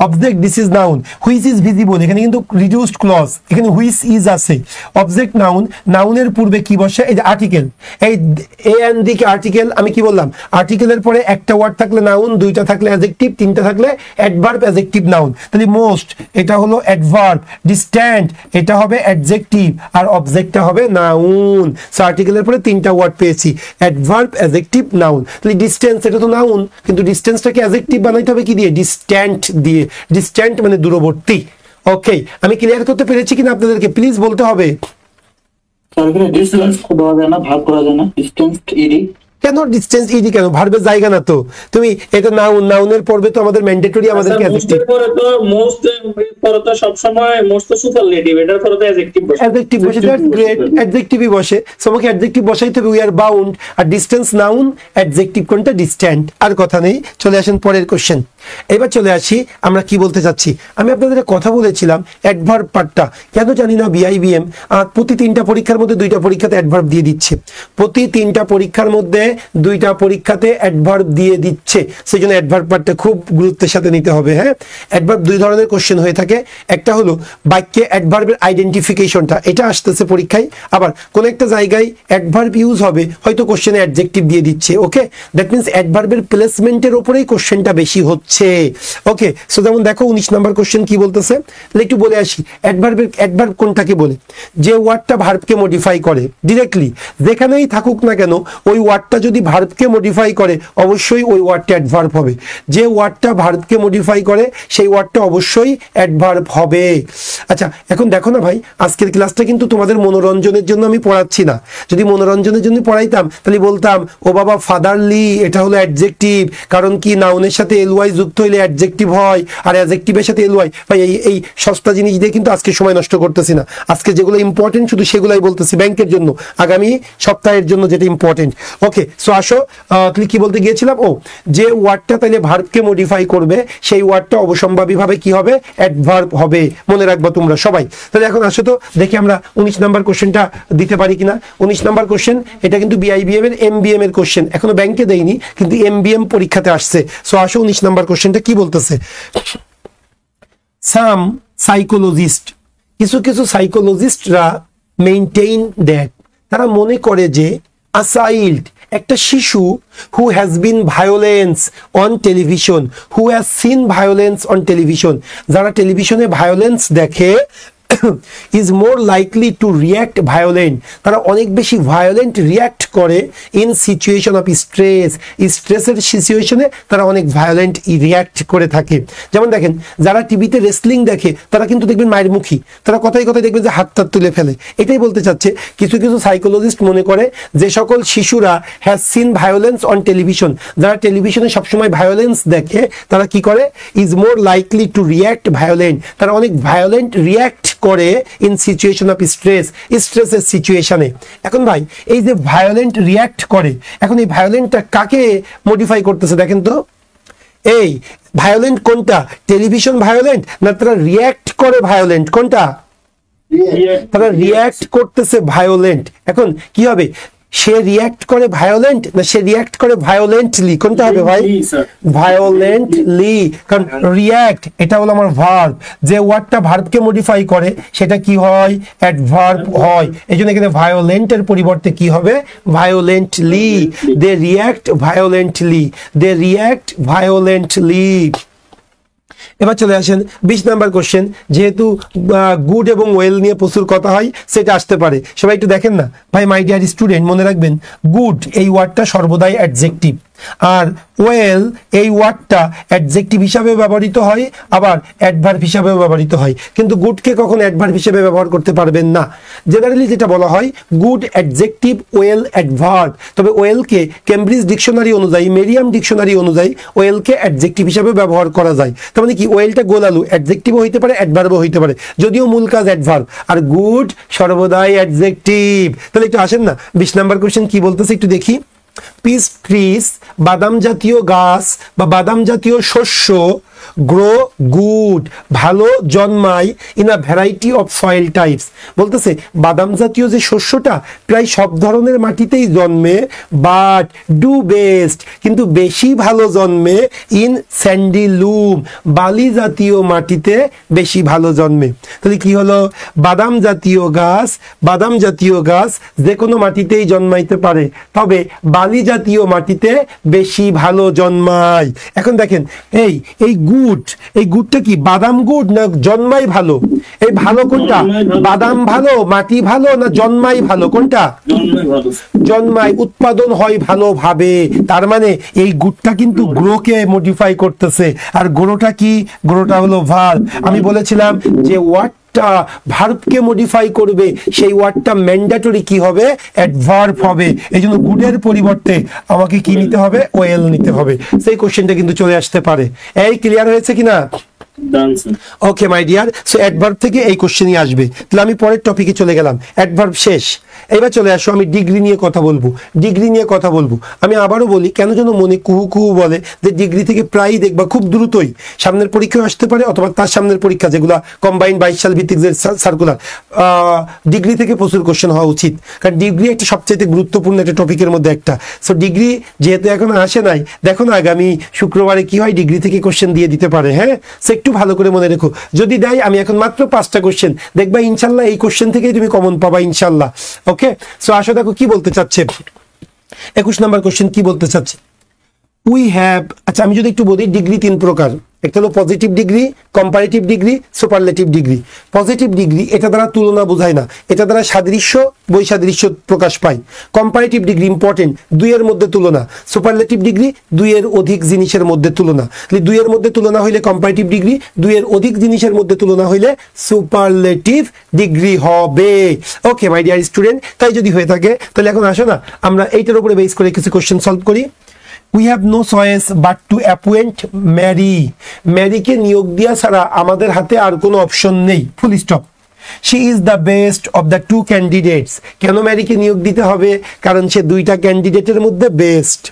object this is noun, which is visible, এখানে কিন্তু রিডিউসড ক্লজ, এখানে হুইচ ইজ আছে। অবজেক্ট নাউন, নাউনের পূর্বে কি বসে? এই যে আর্টিকেল, এই এ এন্ড ডি কে আর্টিকেল। আমি কি বললাম? আর্টিকেলের পরে একটা ওয়ার্ড থাকলে নাউন, দুইটা থাকলে অ্যাডজেক্টিভ, তিনটা থাকলে অ্যাডভার্ব, অ্যাডজেক্টিভ, নাউন। তাহলে মোস্ট এটা হলো অ্যাডভার্ব, ডিস্ট্যান্ট এটা হবে অ্যাডজেক্টিভ, আর অবজেক্টটা হবে নাউন। সো আর্টিকেলের পরে তিনটা ওয়ার্ড পেয়েছি, অ্যাডভার্ব, অ্যাডজেক্টিভ, নাউন। তাহলে ডিস্টেন্স এটা তো নাউন, কিন্তু ডিস্টেন্সটাকে অ্যাডজেক্টিভ বানাইতে হবে কি দিয়ে? ডিস্ট্যান্ট দিয়ে। ডিস্ট্যান্ট মানে দূরবর্তী। ওকে, আমি ক্লিয়ার করতে পেরেছি কিনা আপনাদেরকে প্লিজ বলতে হবে। ডিস্টেন্স দেওয়া যায় না, ভাগ করা যায় না, ডিস্টেন্স ইডি। কেন ডিস্টেন্স ইডি? কেন? ভার্বের জায়গা না তো। তুমি এটা নাউন, নাউনের পর্বে তো আমাদের ম্যান্ডেটরি, আমাদেরকে অ্যাডজেক্টিভ পরে তো মোস্ট পরে তো সব সময় মোস্ট তো সুপারলেটিভ, এটার পরে তো অ্যাডজেক্টিভ বসে। অ্যাডজেক্টিভ বসে, দ্যাটস গ্রেট, অ্যাডজেক্টিভই বসে। সো আমাকে অ্যাডজেক্টিভ বসাইতে হবে, উই আর বাউন্ড। আর ডিস্টেন্স নাউন, অ্যাডজেক্টিভ কোনটা? ডিস্ট্যান্ট। আর কথা নেই, চলে আসেন পরের কোশ্চেন। এবার চলে আসি আমরা কি বলতে চাচ্ছি। আমি আপনাদের কথা বলেছিলাম অ্যাডভার্ব পার্টটা, কেন জানি না বিআইবিএম প্রতি তিনটা পরীক্ষার মধ্যে দুইটা পরীক্ষাতে অ্যাডভার্ব দিয়ে দিচ্ছে, প্রতি তিনটা পরীক্ষার মধ্যে দুইটা পরীক্ষাতে অ্যাডভার্ব দিয়ে দিচ্ছে। সেই জন্য অ্যাডভার্ব পার্টটা খুব গুরুত্বের সাথে নিতে হবে। হ্যাঁ, অ্যাডভার্ব দুই ধরনের কোশ্চেন হয়ে থাকে, একটা হলো বাক্যে অ্যাডভার্বের আইডেন্টিফিকেশনটা, এটা আসতেছে পরীক্ষায়। আবার কোন একটা জায়গায় অ্যাডভার্ব ইউজ হবে, হয়তো কোশ্চেনে অ্যাডজেক্টিভ দিয়ে দিচ্ছে। ওকে, দ্যাট মিনস অ্যাডভার্বের প্লেসমেন্টের উপরেই কোশ্চেনটা বেশি হচ্ছে। ওকে, সো যেমন দেখো 19 নম্বর কোশ্চেন কি বলতেছে, একটু বলে আসি। অ্যাডভার্ব কোনটাকে বলে? যে ওয়ার্ডটা ভার্বকে মডিফাই করে ডিরেক্টলি, যেখানেই থাকুক না কেন ওই ওয়ার্ডটা যদি ভার্বকে মডিফাই করে অবশ্যই ওই ওয়ার্ডটা অ্যাডভার্ব হবে। যে ওয়ার্ডটা ভার্বকে মডিফাই করে সেই ওয়ার্ডটা অবশ্যই অ্যাডভার্ব হবে। আচ্ছা, এখন দেখো না ভাই, আজকের ক্লাসটা কিন্তু তোমাদের মনোরঞ্জনের জন্য আমি পড়াচ্ছি না। যদি মনোরঞ্জনের জন্য পড়াইতাম তাহলে বলতাম ও বাবা ফাদারলি এটা হলো অ্যাডজেক্টিভ, কারণ কি নাউনের সাথে এলওয়াই যুক্ত হইলে অ্যাডজেক্টিভ হয়, আর অ্যাডজেক্টিভের সাথে এলওয়াই। ভাই এই সস্তা জিনিস দিয়ে কিন্তু আজকে সময় নষ্ট করতেছি না, আজকে যেগুলো ইম্পর্টেন্ট শুধু সেগুলাই বলতেছি ব্যাংকের জন্য, আগামী সপ্তাহের জন্য যেটা ইম্পর্টেন্ট। ওকে, সো আসো কি বলতে গিয়েছিলাম, যে ওয়ার্ডটা তাহলে ভার্বকে মডিফাই করবে সেই ওয়ার্ডটা অবসম্ভাবী ভাবে কি হবে? অ্যাডভার্ব হবে। মনে রাখবো তোমরা সবাই। তাহলে এখন আসো তো দেখি আমরা 19 নাম্বার কোশ্চেনটা দিতে পারি কিনা। 19 নাম্বার কোশ্চেন, এটা কিন্তু বিআইবিএম এর এমবিএম এর কোশ্চেন, এখনো ব্যাংকে দেয়নি কিন্তু এমবিএম পরীক্ষাতে আসছে। সো আসো 19 নাম্বার কোশ্চেনটা কি বলতেছে। সাম সাইকোলজিস্ট, কিছু সাইকোলজিস্টরা মেইনটেইন দ্যাট, তারা মনে করে যে a child, একটা শিশু who has been violence on television, who has seen violence on television, যারা টেলিভিশনে ভায়োলেন্স দেখে is more likely to react violent, তারা অনেক বেশি ভায়োলেন্ট রিয়াক্ট করে in situation of stress, স্ট্রেসের সিচুয়েশনে তারা অনেক ভায়োলেন্ট রিয়াক্ট করে থাকে। যেমন দেখেন যারা টিভিতে রেসলিং দেখে তারা কিন্তু দেখবেন মায়ের মুখী, তারা কথায় কথায় দেখবেন যে হাত তুলে ফেলে। এটাই বলতে চাচ্ছে কিছু সাইকোলজিস্ট মনে করে যে সকল শিশুরা has seen violence on television, যারা টেলিভিশনে সবসময় ভায়োলেন্স দেখে তারা কি করে? Is more likely to react violent, তারা অনেক ভায়োলেন্ট রিয়াক্ট করে ইন সিচুয়েশন অফ স্ট্রেসের সিচুয়েশনে। এখন ভাই এই যে ভায়োলেন্ট রিয়াক্ট করে, এখন এই ভায়োলেন্টটা কাকে মডিফাই করতেছে দেখেন তো। এই ভায়োলেন্ট কোনটা? টেলিভিশন ভায়োলেন্ট না তারা রিয়াক্ট করে ভায়োলেন্ট? কোনটা? তারা রিয়াক্ট করতেছে ভায়োলেন্ট। এখন কি হবে? সে রিয়াক্ট করে ভায়োলেন্ট না সে রিয়াক্ট করে ভায়োলেন্টলি? কোনটা হবে ভাই? ভায়োলেন্টলি। কারণ রিয়াক্ট এটা হলো আমার ভার্ব, যে ওয়ার্ডটা ভার্বকে মডিফাই করে সেটা কি হয়? অ্যাডভার্ব হয়। এই জন্য এখানে ভায়োলেন্টের পরিবর্তে কি হবে? ভায়োলেন্টলি। দে রিয়াক্ট ভায়োলেন্টলি, দে রিয়াক্ট ভায়োলেন্টলি। এবার চলে আসেন 20 নাম্বার কোশ্চেন, যেহেতু গুড এবং ওয়েল নিয়ে প্রচুর কথা হয় সেটা আসতে পারে, সবাই একটু দেখেন না ভাই। মাই ডিয়ার স্টুডেন্ট, মনে রাখবেন গুড এই ওয়ার্ডটা সর্বদাই অ্যাডজেক্টিভ, আর ওয়েল এই ওয়ার্ডটা অ্যাডজেক্টিভ হিসাবে ব্যবহৃত হয়, আবার অ্যাডভার্ব হিসাবেও ব্যবহৃত হয়, কিন্তু গুডকে কখনো অ্যাডভার্ব হিসেবে ব্যবহার করতে পারবেন না। জেনারেলি যেটা বলা হয় গুড অ্যাডজেক্টিভ, ওয়েল অ্যাডভার্ব। তবে ওয়েলকে কেমব্রিজ ডিকশনারি অনুযায়ী, মেরিয়াম ডিকশনারি অনুযায়ী ওয়েলকে অ্যাডজেক্টিভ হিসাবে ব্যবহার করা যায়। তার মানে কি, ওয়েলটা গোলালু, অ্যাডজেক্টিভও হইতে পারে, অ্যাডভার্বও হইতে পারে, যদিও মূল কাজ অ্যাডভার্ব, আর গুড সর্বদাই অ্যাডজেক্টিভ। তাহলে একটু আসেন না 20 নাম্বার কোশ্চেন কি বলতেছে একটু দেখি। পিস ট্রিজ, বাদাম জাতীয় গাছ বা বাদাম জাতীয় শস্য, গ্রো গুড ভালো জন্মায় in a variety of soil types. বলতেছে বাদাম জাতীয় যে শস্যটা প্রায় সব ধরনের মাটিতেই জন্মে, বাট ডু বেস্ট কিন্তু বেশি ভালো জন্মে ইন স্যান্ডি লুম বালি জাতীয় মাটিতে বেশি ভালো জন্মে। তাহলে কি হলো, বাদাম জাতীয় গাছ যে কোনো মাটিতেই জন্মাইতে পারে, তবে বালি জাতীয় মাটিতে বেশি ভালো জন্মায়। এখন দেখেন এই গুডটা কি বাদাম গুড না জন্মাই ভালো? এই ভালো কোনটা, বাদাম ভালো, মাটি ভালো না জন্মাই ভালো? কোনটা? জন্মাই, উৎপাদন হয় ভালোভাবে। তার মানে এই গুডটা কিন্তু গ্রোকে মডিফাই করতেছে। আর গ্রোটা কি, গ্রোটা হলো ভার্ব। আমি বলেছিলাম যে ওয়ার্ডটা ভার্বকে মডিফাই করবে, সেই ওয়ার্ডটা ম্যান্ডেটরি কি হবে, অ্যাডভার্ব হবে। এই জন্য গুডের পরিবর্তে আমাকে কি নিতে হবে, ওয়েল নিতে হবে। সেই কোশ্চেনটা কিন্তু চলে আসতে পারে। এই ক্লিয়ার হয়েছে কিনা? ওকে মাই ডিয়ার, সো অ্যাডভার্ব থেকে এই কোশ্চেনই আসবে। তাহলে আমি পরের টপিকে চলে গেলাম, অ্যাডভার্ব শেষ। এবার চলে আসো, আমি ডিগ্রি নিয়ে কথা বলবো। আমি আবারও বলি, কেন যেন মনে কুহু বলে যে ডিগ্রি থেকে প্রায়ই দেখবা খুব দ্রুতই সামনের পরীক্ষা আসতে পারে, অথবা তার সামনের পরীক্ষা যেগুলো কম্বাইন্ড 22 সাল ভিত্তিক যে সার্কুলার, ডিগ্রি থেকে প্রচুর কোশ্চেন হওয়া উচিত, কারণ ডিগ্রি একটা সবচেয়ে গুরুত্বপূর্ণ একটা টপিকের মধ্যে একটা। সো ডিগ্রি যেহেতু এখন আসে নাই, দেখো না আগামী শুক্রবারে কি হয়, ডিগ্রি থেকে কোশ্চেন দিয়ে দিতে পারে। হ্যাঁ, একটু ভালো করে মনে রেখো, যদি দেয় আমি এখন মাত্র 5টা কোশ্চেন দেখবা, ইনশাল্লাহ এই কোশ্চেন থেকেই তুমি কমন পাবা ইনশাল্লাহ। ওকে, সো আসো দেখো কি বলতে চাচ্ছে। 21 নাম্বার কোশ্চেন কি বলতে চাচ্ছে, উই হ্যাভ। আচ্ছা, আমি যদি একটু বলি, ডিগ্রি 3 প্রকার। একটা হলো positive degree, comparative degree, superlative degree. Positive degree এটা দ্বারা তুলনা বোঝায় না, এটা দ্বারা সাদৃশ্য বৈসাদৃশ্য প্রকাশ পায়। কম্পারেটিভ ডিগ্রি ইম্পর্টেন্ট, দুইয়ের মধ্যে তুলনা। সুপারলেটিভ ডিগ্রি দুইয়ের অধিক জিনিসের মধ্যে তুলনা। দুইয়ের মধ্যে তুলনা হইলে কম্পারেটিভ ডিগ্রি, দুইয়ের অধিক জিনিসের মধ্যে তুলনা হইলে সুপারলেটিভ ডিগ্রি হবে। ওকে মাই ডিয়ার স্টুডেন্ট, তাই যদি হয়ে থাকে তাহলে এখন আসো না আমরা এইটার উপরে বেস করে কিছু কোশ্চেন সলভ করি। We have no choice but to appoint Mary. ম্যারিকে নিয়োগ দেওয়া ছাড়া আমাদের হাতে আর কোনো অপশন নেই, full stop. She is the best of the 2 candidates. কেন ম্যারিকে নিয়োগ দিতে হবে? কারণ সে 2টা ক্যান্ডিডেটের মধ্যে best.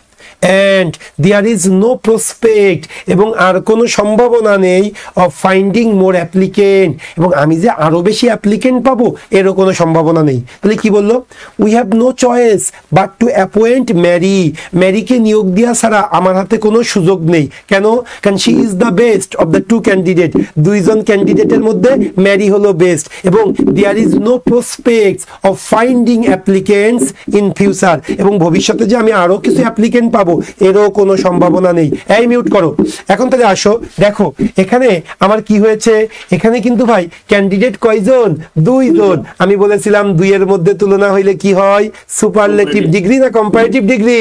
and there is no prospect এবং আর কোনো সম্ভাবনা নেই of finding more applicant এবং আমি যে আরো বেশি অ্যাপ্লিকেন্ট পাবো এরও কোনো সম্ভাবনা নেই। তাহলে কি বললো, we have no choice but to appoint Mary. ম্যারিকে নিয়োগ দেওয়া ছাড়া আমার হাতে কোনো সুযোগ নেই। কেন? কারণ she is the best of the 2 candidate. দুইজন ক্যান্ডিডেটের মধ্যে ম্যারি হলো বেস্ট এবং there is no prospects of finding applicants in future এবং ভবিষ্যতে যে আমি আরো কিছু অ্যাপ্লিকেন্ট পাবো এরও কোনো সম্ভাবনা নেই। এই মিউট করো। এখন তাহলে আসো দেখো এখানে আমার কি হয়েছে, এখানে কিন্তু ভাই ক্যান্ডিডেট কয়জন? 2 জন। আমি বলেছিলাম 2 এর মধ্যে তুলনা হইলে কি হয়, সুপারলেটিভ ডিগ্রি না কম্পারেটিভ ডিগ্রি?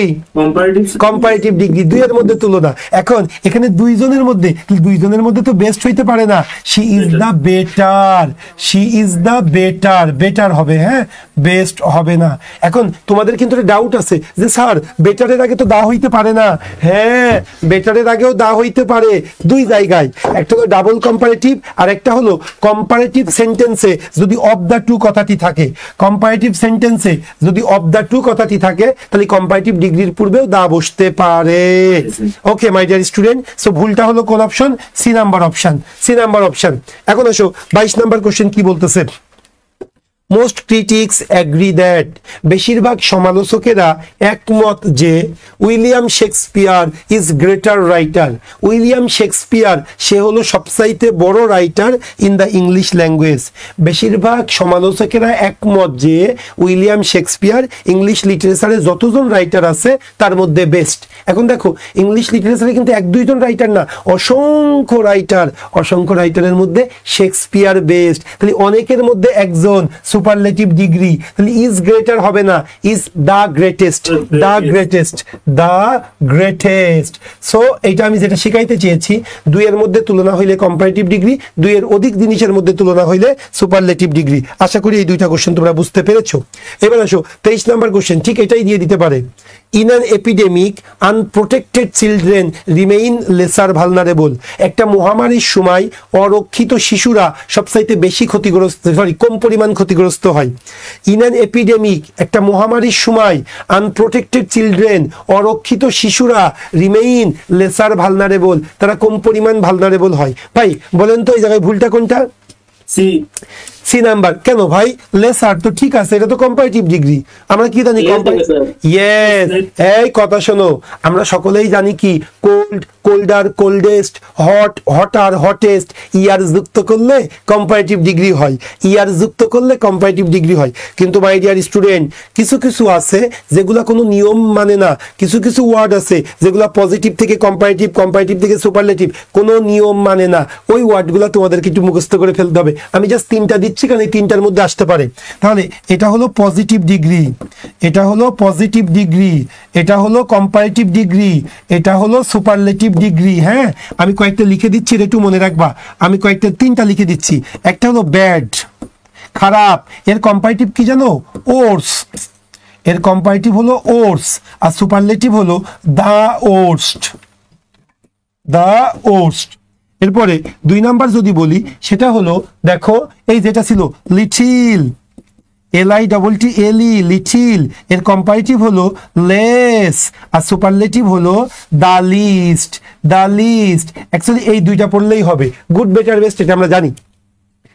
Comparative degree. 2 এর মধ্যে তুলনা। এখন এখানে 2 জনের মধ্যে, 2 জনের মধ্যে তো বেস্ট হইতে পারে না, she is the better, she is the better, better হবে, হ্যাঁ বেস্ট হবে না। এখন তোমাদের কিন্তু ডাউট আছে যে স্যার বেটারের আগে তো দা হইতে পারে না। হ্যাঁ বেটারের আগেও দা হইতে পারে 2 জায়গায়, একটা হলো ডাবল কম্পারেটিভ আর একটা হলো কম্পারেটিভ সেন্টেন্সে যদি অফ দা 2 কথাটি থাকে। কম্পারেটিভ সেন্টেন্সে যদি অফ দা 2 কথাটি থাকে তাহলে কম্পারেটিভ ডিগ্রির পূর্বেও দা বসতে পারে। Okay my dear student, so ভুলটা হলো কোন option? C number option, C number option. এখন আসো 22 নাম্বার কোশ্চেন কি বলতেছে। মোস্ট ক্রিটিক্স এগ্রি দ্যাট, বেশিরভাগ সমালোচকেরা একমত যে William Shakespeare is greater writer, William Shakespeare সে হলো সবচাইতে বড় writer in the English language. বেশিরভাগ সমালোচকেরা একমত যে উইলিয়াম শেক্সপিয়ার ইংলিশ লিটারেচারে যতজন রাইটার আছে তার মধ্যে বেস্ট। এখন দেখো ইংলিশ লিটারেচারে কিন্তু এক দুইজন রাইটার না, অসংখ্য রাইটার, অসংখ্য রাইটারের মধ্যে শেক্সপিয়ার বেস্ট। তাহলে অনেকের মধ্যে একজন সুপারলেটিভ ডিগ্রি, তাহলে ইজ গ্রেটার হবে না, is the greatest, the greatest, the greatest. So এইটা আমি যেটা শিখাইতে চেয়েছি, দুইয়ের মধ্যে তুলনা হইলে কম্পারেটিভ ডিগ্রি, দুইয়ের অধিক জিনিসের মধ্যে তুলনা হইলে সুপারলেটিভ ডিগ্রি। আশা করি এই দুইটা কোশ্চেন তোমরা বুঝতে পেরেছো। এবার আসো 23 নম্বর কোশ্চেন, ঠিক এটাই দিয়ে দিতে পারে। In an epidemic unprotected children remain lesser vulnerable, একটা মহামারীর সময় অরক্ষিত শিশুরা সবচাইতে বেশি ক্ষতিগ্রস্ত, কম পরিমাণ ক্ষতিগ্রস্ত হয়। ইন অ্যান এপিডেমিক, একটা মহামারীর সময় আনপ্রোটেক্টেড চিলড্রেন, অরক্ষিত শিশুরা রিমেইন লেসার ভালনারেবল, তারা কম পরিমাণ ভালনারেবল হয়। ভাই বলেন তো এই জায়গায় ভুলটা কোনটা? C number. কেন ভাই? লেসার তো ঠিক আছে, এটা তো কম্পারেটিভ ডিগ্রি। আমরা কি জানি? ইয়েস, এই কথা শোনো, আমরা সকলেই জানি কি cold, colder, coldest, hot, hotter, hottest, er যুক্ত করলে কম্পারেটিভ ডিগ্রি হয়, ইয়ার যুক্ত করলে কম্পারেটিভ ডিগ্রি হয়। কিন্তু মাই ডিয়ার স্টুডেন্ট, কিছু কিছু আছে যেগুলা কোনো নিয়ম মানে না, কিছু কিছু ওয়ার্ড আছে যেগুলা পজিটিভ থেকে কম্পারেটিভ, কম্পারেটিভ থেকে সুপারলেটিভ, কোনো নিয়ম মানে না। ওই ওয়ার্ডগুলো তোমাদেরকে একটু মুখস্থ করে ফেলতে হবে। আমি জাস্ট তিনটা দিচ্ছি কারণ এই তিনটার মধ্যে আসতে পারে। তাহলে এটা হলো পজিটিভ ডিগ্রি, এটা হলো পজিটিভ ডিগ্রি, এটা হলো কম্পারেটিভ ডিগ্রি, এটা হলো সুপারলেটিভ ডিগ্রি। হ্যাঁ, আমি কয়েকটা লিখে দিচ্ছি, এটা একটু মনে রাখবা। আমি কয়েকটা তিনটা লিখে দিচ্ছি। একটা হলো ব্যাড, খারাপ, এর কম্পারেটিভ কি জানো? ওর্স, এর কম্পারেটিভ হলো ওর্স, আর সুপারলেটিভ হলো দা ওর্স্ট, দা ওর্স্ট। এরপরে 2 নাম্বার যদি বলি সেটা হলো, দেখো এই যেটা ছিল লিটিল, LITTLE, লিটিল, এর কম্পারেটিভ হলো লেস, আর সুপারলেটিভ হলো দা লিস্ট, দা লিস্ট। অ্যাকচুয়ালি এই দুইটা পড়লেই হবে, গুড, বেটার, বেস্ট এটা আমরা জানি।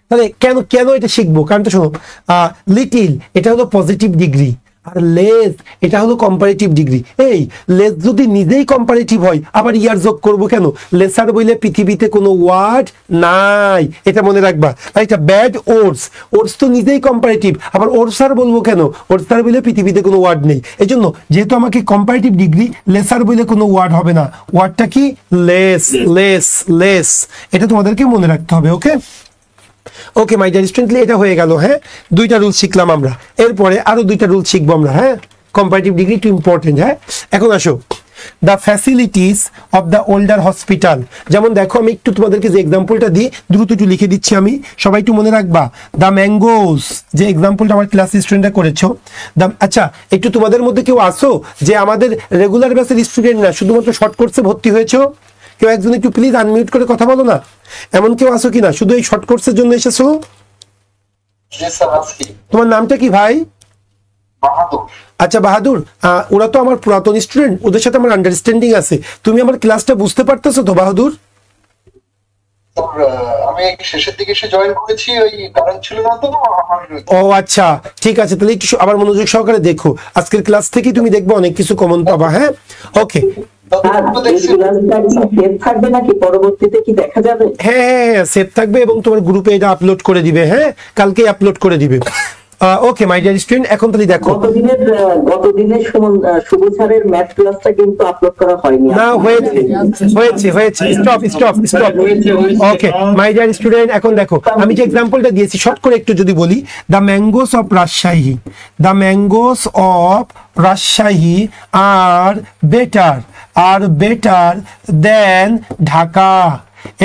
তাহলে কেন কেন এটা শিখবো? কারণ তো শোনো, লিটিল এটা হলো পজিটিভ ডিগ্রি, আর লেস এটা হলো কম্পারেটিভ ডিগ্রি। এই লেস যদি নিজেই কম্পারেটিভ হয় আবার ইয়ার যোগ করবো কেন? লেসার বইলে পৃথিবীতে কোনো ওয়ার্ড নাই, এটা মনে রাখবা। আর এটা ব্যাড ওর্স, ওর্স তো নিজেই কম্পারেটিভ, আবার ওর্সার বলবো কেন? ওর্সার বইলে পৃথিবীতে কোনো ওয়ার্ড নেই। এই জন্য যেহেতু আমাকে কম্পারেটিভ ডিগ্রি, লেসার বইলে কোনো ওয়ার্ড হবে না, ওয়ার্ডটা কি? Less, less, less. এটা তোমাদেরকে মনে রাখতে হবে। ওকে ওকে মাই ডিয়ার স্টুডেন্ট, এটা হয়ে গেল। হ্যাঁ, দুইটা রুল শিখলাম আমরা, এরপরে আরো দুইটা রুল শিখবো আমরা। হ্যাঁ, কম্পারেটিভ ডিগ্রি টু ইম্পর্টেন্ট। হ্যাঁ, এখন আসো the facilities of the older hospital. যেমন দেখো, আমি একটু তোমাদেরকে যে এক্সাম্পলটা দিই দ্রুত একটু লিখে দিচ্ছি আমি, সবাই একটু মনে রাখবা। দ্য ম্যাঙ্গোস, যে এক্সাম্পলটা আমার ক্লাস স্টুডেন্টরা করেছো। আচ্ছা, একটু তোমাদের মধ্যে কেউ আসো যে আমাদের রেগুলার ব্যাচের স্টুডেন্ট না, শুধুমাত্র শর্ট কোর্সে ভর্তি হয়েছো? কেউ একজন একটু প্লিজ আনমিউট করে কথা বলো না। এমন কেউ আসো কিনা শুধু এই শর্ট কোর্সের জন্য এসেছো? তোমার নামটা কি ভাই? আচ্ছা বাহাদুর, ওরা তো আমার পুরাতন স্টুডেন্ট, ওদের সাথে আমার আন্ডারস্ট্যান্ডিং আছে। তুমি আমার ক্লাসটা বুঝতে পারতেছো তো বাহাদুর? আমি শেষের দিকে এসে জয়েন করেছি, ওই কারণ ছিল না তো। ও আচ্ছা, ঠিক আছে, তাহলে একটু আবার মনোযোগ সহকারে দেখো। আজকের ক্লাস থেকে তুমি দেখবে অনেক কিছু কমন পাবা। হ্যাঁ, ওকে। থাকবে নাকি পরবর্তীতে কি দেখা যাবে? হ্যাঁ, সেভ থাকবে এবং তোমার গ্রুপে এটা আপলোড করে দিবে। হ্যাঁ, কালকে আপলোড করে দিবে। ওকে মাই ডিয়ার স্টুডেন্ট, এখন তাহলে দেখো, গতদিনের শুভ স্যারের ম্যাথ ক্লাসটা কিন্তু আপলোড করা হয়নি। না, হয়েছে। Stop. Okay my dear student, এখন দেখো আমি যে এক্সাম্পলটা দিয়েছি শর্ট করে একটু যদি বলি, the mangoes of Rajshahi, the mangoes of Rajshahi are better than Dhaka.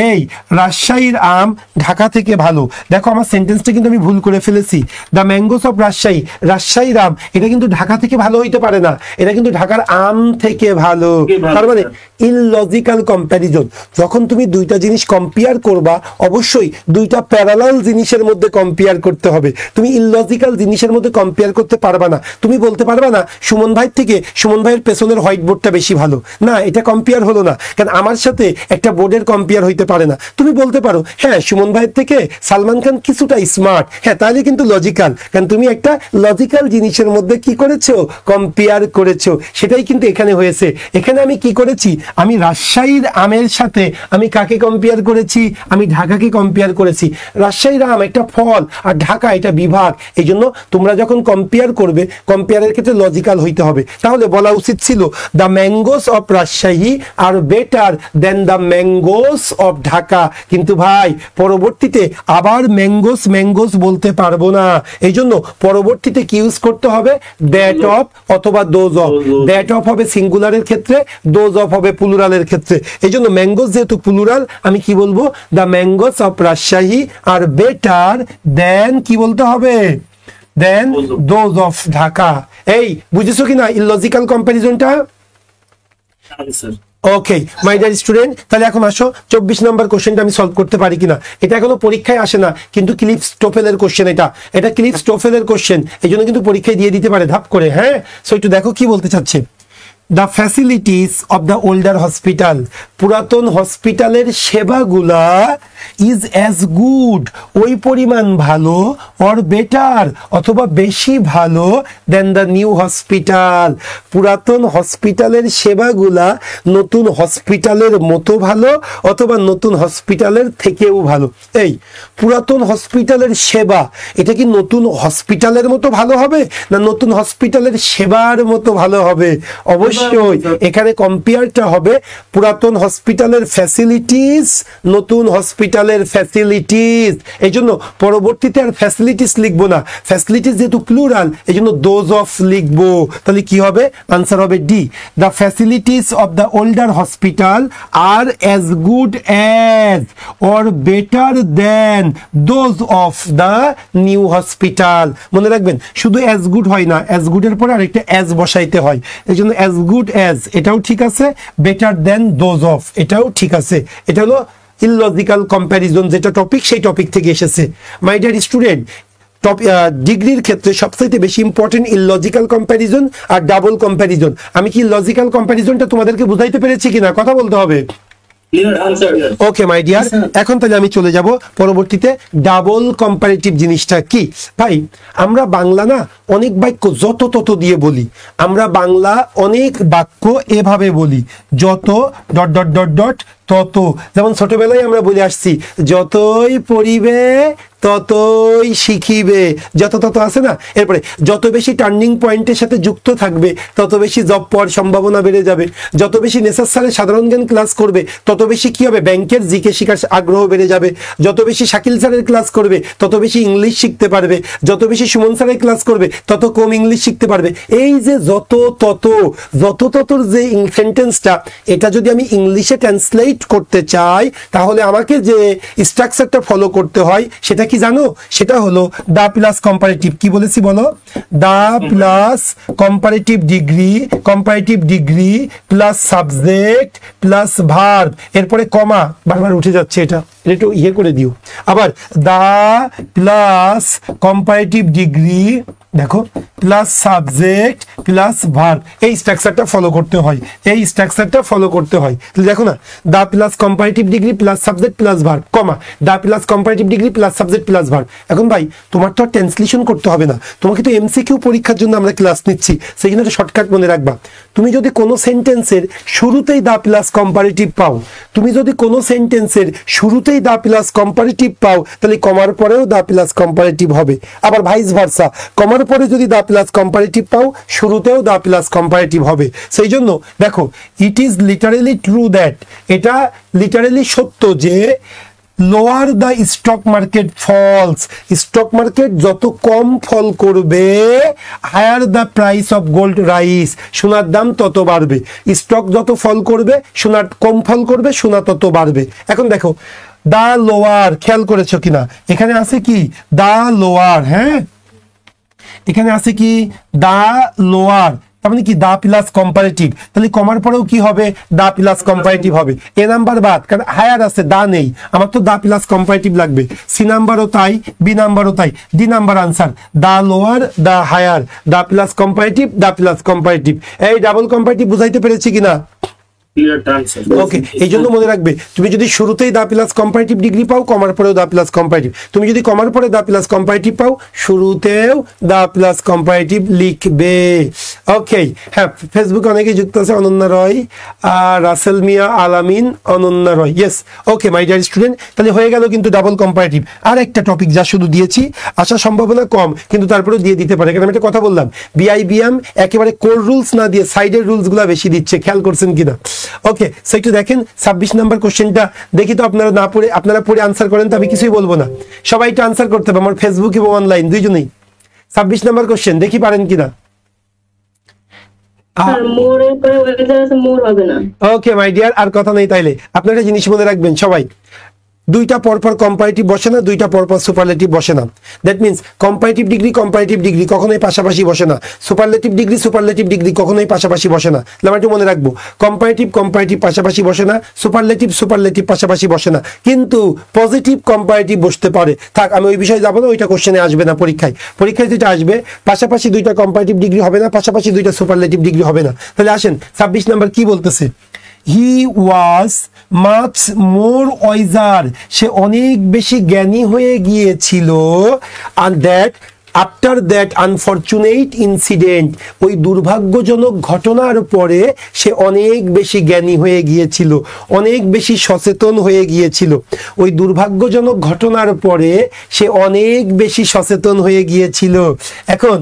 এই রাজশাহীর আম ঢাকা থেকে ভালো। দেখো আমার সেন্টেন্সটা কিন্তু আমি ভুল করে ফেলেছি। দ্য ম্যাঙ্গোস অফ রাজশাহী, রাজশাহীর আম এটা কিন্তু ঢাকা থেকে ভালো হইতে পারে না, এটা কিন্তু ঢাকার আম থেকে ভালো। তার মানে ইললজিক্যাল কম্প্যারিজন। যখন তুমি দুইটা জিনিস কম্পেয়ার করবা, অবশ্যই দুইটা প্যারালাল জিনিসের মধ্যে কম্পেয়ার করতে হবে। তুমি ইললজিক্যাল জিনিসের মধ্যে কম্পেয়ার করতে পারবা না। তুমি বলতে পারবা না সুমন ভাইয়ের থেকে সুমন ভাইয়ের পেছনের হোয়াইট বোর্ডটা বেশি ভালো, না, এটা কম্পেয়ার হলো না। কারণ আমার সাথে একটা বোর্ডের কম্পেয়ার হইতে পারে না। তুমি বলতে পারো হ্যাঁ সুমন ভাইয়ের থেকে সালমান খান কিছুটা স্মার্ট, হ্যাঁ তাহলে কিন্তু লজিক্যাল, কারণ তুমি একটা লজিক্যাল জিনিসের মধ্যে কি করেছো, কম্পেয়ার করেছো। সেটাই কিন্তু এখানে হয়েছে। এখানে আমি কি করেছি, আমি রাজশাহীর আমের সাথে আমি কাকে কম্পেয়ার করেছি, আমি ঢাকাকে কম্পেয়ার করেছি। রাজশাহীর আম একটা ফল আর ঢাকা এটা বিভাগ। এই জন্য তোমরা যখন কম্পেয়ার করবে, কম্পেয়ারের ক্ষেত্রে লজিক্যাল হইতে হবে। তাহলে বলা উচিত ছিল the mangoes of Rajshahi are better than the mangoes of Dhaka. কিন্তু ভাই পরবর্তীতে আবার ম্যাঙ্গোস ম্যাঙ্গোস বলতে পারবো না, এই জন্য পরবর্তীতে কি ইউজ করতে হবে, দ্যাট অফ অথবা দোজ অফ। দ্যাট অফ হবে সিঙ্গুলারের ক্ষেত্রে, দোজ অফ হবে প্লুরালের ক্ষেত্রে। এই জন্য ম্যাঙ্গোস যেহেতু প্লুরাল, আমি কি বলবো, the mangoes of Rajshahi are better than কি বলতে হবে, দেন দোজ অফ ঢাকা। এই বুঝেছো কিনা ইললজিক্যাল কম্প্যারিজনটা? ওকে মাই ডিয়ার স্টুডেন্ট, তাহলে এখন আসো 24 নম্বর কোশ্চেনটা আমি সলভ করতে পারি কিনা। এটা এখনো পরীক্ষায় আসে না, কিন্তু ক্লিপস টোফেলের কোশ্চেন, এটা ক্লিপস টোফেলের কোশ্চেন, এই জন্য কিন্তু পরীক্ষায় দিয়ে দিতে পারে ধাপ করে। হ্যাঁ, সো একটু দেখো কি বলতে চাচ্ছে। The facilities of the older hospital, পুরাতন হসপিটালের সেবাগুলা ইজ অ্যাজ গুড, ওই পরিমাণ ভালো, অর বেটার অথবা বেশি ভালো দেন দ্য নিউ হসপিটাল। পুরাতন হসপিটালের সেবাগুলা নতুন হসপিটালের মতো ভালো অথবা নতুন হসপিটালের থেকেও ভালো। এই পুরাতন হসপিটালের সেবা, এটা কি নতুন হসপিটালের মতো ভালো হবে না নতুন হসপিটালের সেবার মতো ভালো হবে? অবশ্যই এখানে কম্পেয়ারটা হবে পুরাতন হসপিটালের ফ্যাসিলিটিস, নতুন হসপিটালের ফ্যাসিলিটিস। এই জন্য পরবর্তীতে আর ফ্যাসিলিটিস লিখবো না, ফ্যাসিলিটিস যেহেতু প্লুরাল এই জন্য দোজ অফ লিখবো। তাহলে কি হবে, আনসার হবে D. The facilities of the older hospital are as good as or better than those of the new hospital. মনে রাখবেন শুধু অ্যাজ গুড হয় না, অ্যাজ গুডের পরে আরেকটা অ্যাজ বসাইতে হয়। এই জন্য অ্যাজ গুড অ্যাজ এটাও ঠিক আছে, বেটার দেন দোজ অফ এটাও ঠিক আছে। এটা হলো ইললজিক্যাল কম্প্যারিজন, যেটা টপিক সেই টপিক থেকে এসেছে। মাই ডিয়ার স্টুডেন্ট, ডিগ্রির ক্ষেত্রে সবচেয়ে বেশি ইম্পর্টেন্ট ইললজিক্যাল কম্প্যারিজন আর ডাবল কম্প্যারিজন। আমি কি লজিক্যাল কম্প্যারিজনটা তোমাদেরকে বুঝাইতে পেরেছি কিনা, কথা বলতে হবে। ওকে মাই ডিয়ার, এখন তাহলে আমি চলে যাব পরবর্তীতে ডাবল কম্পারেটিভ জিনিসটা কি। ভাই আমরা বাংলা না অনেক বাক্য যত তত দিয়ে বলি, আমরা বাংলা অনেক বাক্য এভাবে বলি, যত ডট ডট ডট ডট তত। যেমন ছোটবেলায় আমরা বলে আসছি যতই পড়িবে ততই শিখিবে, যত তত আছে না। এরপরে যত বেশি টার্নিং পয়েন্টের সাথে যুক্ত থাকবে তত বেশি জব পাওয়ার সম্ভাবনা বেড়ে যাবে, যত বেশি নেসার স্যারের সাধারণ জ্ঞান ক্লাস করবে তত বেশি কি হবে, ব্যাংকের জিকে শিখার আগ্রহ বেড়ে যাবে, যত বেশি শাকিল স্যারের ক্লাস করবে তত বেশি ইংলিশ শিখতে পারবে, যত বেশি সুমন স্যারের ক্লাস করবে তত কম ইংলিশ শিখতে পারবে। এই যে যত তত, যত ততর যে সেন্টেন্সটা, এটা যদি আমি ইংলিশে ট্রান্সলেট করতে চাই তাহলে আমাকে যে স্ট্রাকচারটা ফলো করতে হয় সেটা কি জানো, সেটা হলো দা প্লাস কম্পারেটিভ। কি বলেছি বলো, the plus comparative degree plus subject plus verb, এরপরে কমা, বারবার উঠে যাচ্ছে এটা একটু ইয়ে করে দিও। আবার দা প্লাস কম্পারেটিভ ডিগ্রি দেখো প্লাস সাবজেক্ট প্লাস ভার্ব, এই স্ট্রাকচারটা ফলো করতে হয়, এই স্ট্রাকচারটা ফলো করতে হয়। দেখো না, the plus comparative degree plus subject plus verb, comma, the plus comparative degree plus subject plus verb. এখন ভাই তোমার তো আর ট্রান্সলেশন করতে হবে না, তোমাকে তো এমসিকিউ পরীক্ষার জন্য আমরা ক্লাস নিচ্ছি, সেই জন্য একটা শর্টকাট মনে রাখবা। তুমি যদি কোনো সেন্টেন্সের শুরুতেই দা প্লাস কম্পারেটিভ পাও, তুমি যদি কোনো সেন্টেন্সের শুরুতেই দা প্লাস কম্পারেটিভ পাও তাহলে কমার পরেও দা প্লাস কম্পারেটিভ হবে। আবার ভাইস ভার্সা, কমার পরে যদি দা প্লাস কম্পারেটিভ পাও শুরুতেও দা প্লাস কম্পারেটিভ হবে। সেই জন্য দেখো, it is literally true that, এটা লিটারেলি সত্য যে lower the stock market falls, stock market যত কম ফল করবে higher the price of gold rises, সোনার দাম তত বাড়বে। স্টক যত ফল করবে সোনার কম ফল করবে, সোনা তত বাড়বে। এখন দেখো দা লোয়ার, খেয়াল করেছো কিনা, এখানে আছে কি দা লোয়ার, হ্যাঁ এখানে আছে কি দা লোয়ার, তার মানে কি দা প্লাস কম্পারেটিভ, তাহলে কমার পরেও কি হবে, দা প্লাস কম্পারেটিভ হবে। এ নাম্বার বাদ, কারণ হায়ার আছে, দা নেই, আমার তো দা প্লাস কম্পারেটিভ লাগবে। সি নাম্বারও তাই, বি নাম্বারও তাই, D number answer the lower the higher, the plus comparative the plus comparative. এই ডাবল কম্পারেটিভ বুঝাইতে পেরেছি কিনা? Clear term sir. ওকে, এই জন্য মনে রাখবে তুমি যদি শুরুতেই দা প্লাস কম্পারেটিভ ডিগ্রি পাও, কমার পরেও দা প্লাস কম্পারেটিভ, তুমি যদি কমার পরে দা প্লাস কম্পারেটিভ পাও, শুরুতেও দা প্লাস কম্পারেটিভ লিখবে। ওকে, হ্যাঁ, ফেসবুকে অনেকেই যুক্ত আছে, অনন্যা রয়, Rasel Mia, Alamin, Ananya Roy, yes. Okay my dear student, তাহলে হয়ে গেল কিন্তু ডাবল কম্পারেটিভ। আর একটা টপিক যা শুধু দিয়েছি, আসার সম্ভাবনা কম, কিন্তু তারপরেও দিয়ে দিতে পারে, কারণ আমি একটা কথা বললাম, বিআইবিএম একেবারে কোর রুলস না দিয়ে সাইডের রুলসগুলো বেশি দিচ্ছে, খেয়াল করছেন কিনা? ওকে, সো একটু দেখেন 26 নাম্বার কোশ্চেনটা দেখি তো, আপনারা পড়ে আনসার করেন তো আমি কিছুই বলবো না, সবাই একটু আনসার করতে হবে, আমার ফেসবুক এবং অনলাইন দুইজনেই। 26 নাম্বার কোশ্চেন দেখি পারেন কিনা। ওকে মাই ডিয়ার, আর কথা নেই, তাইলে আপনারা একটা জিনিস মনে রাখবেন সবাই, দুইটা পরপর কম্পারেটিভ বসে না, দুইটা পরপর সুপারলেটিভ বসে না। দ্যাট মিনস কম্পারেটিভ ডিগ্রি কখনোই পাশাপাশি বসে না, সুপারলেটিভ ডিগ্রি কখনোই পাশাপাশি বসে না। আমরা একটু মনে রাখবো, কম্পারেটিভ পাশাপাশি বসে না, সুপারলেটিভ পাশাপাশি বসে না, কিন্তু পজিটিভ কম্পারেটিভ বসতে পারে। থাক, আমি ওই বিষয়ে যাবো না, ওইটা কোশ্চেনে আসবে না পরীক্ষায় যেটা আসবে, পাশাপাশি দুইটা কম্পারেটিভ ডিগ্রি হবে না, পাশাপাশি দুইটা সুপারলেটিভ ডিগ্রি হবে না। তাহলে আসেন 26 নাম্বার কি বলতেছে, হি ওয়াজ মাচ মোর ওয়াইজার, সে অনেক বেশি জ্ঞানী হয়ে গিয়েছিল, and that after that unfortunate incident, ওই দুর্ভাগ্যজনক ঘটনার পরে সে অনেক বেশি জ্ঞানী হয়ে গিয়েছিল, অনেক বেশি সচেতন হয়ে গিয়েছিল। ওই দুর্ভাগ্যজনক ঘটনার পরে সে অনেক বেশি সচেতন হয়ে গিয়েছিল। এখন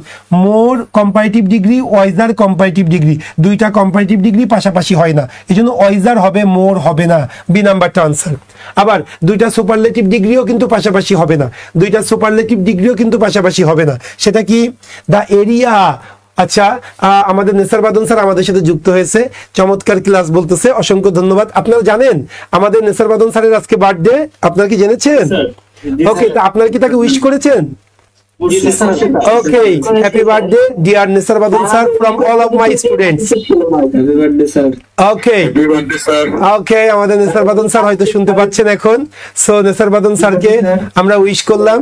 more comparative degree, wiser comparative degree, দুইটা কম্পারেটিভ ডিগ্রি পাশাপাশি হয় না, এই জন্য ওয়াইজার হবে, মোর হবে না, বি নাম্বারটা আনসার। আবার দুইটা সুপারলেটিভ ডিগ্রিও কিন্তু পাশাপাশি হবে না, দুইটা সুপারলেটিভ ডিগ্রিও কিন্তু পাশাপাশি হবে না। সেটা কি? দা এরিয়া। আচ্ছা, আমাদের নেসার বাদন স্যার আমাদের সাথে যুক্ত হয়েছে, চমৎকার ক্লাস বলতেছে, অসংখ্য ধন্যবাদ। আপনারা জানেন আমাদের নেসার বাদন স্যারের আজকে বার্থডে, আপনারা কি জেনেছেন? ওকে, তা আপনারা কি তাকে উইশ করেছেন? Okay, happy birthday dear Nisar Badun sir from all of my students. Happy birthday sir. Okay. Happy birthday sir. Okay, আমাদের নিসার বাদন স্যার হয়তো শুনতে পাচ্ছেন এখন। সো নিসার বাদন স্যারকে আমরা উইশ করলাম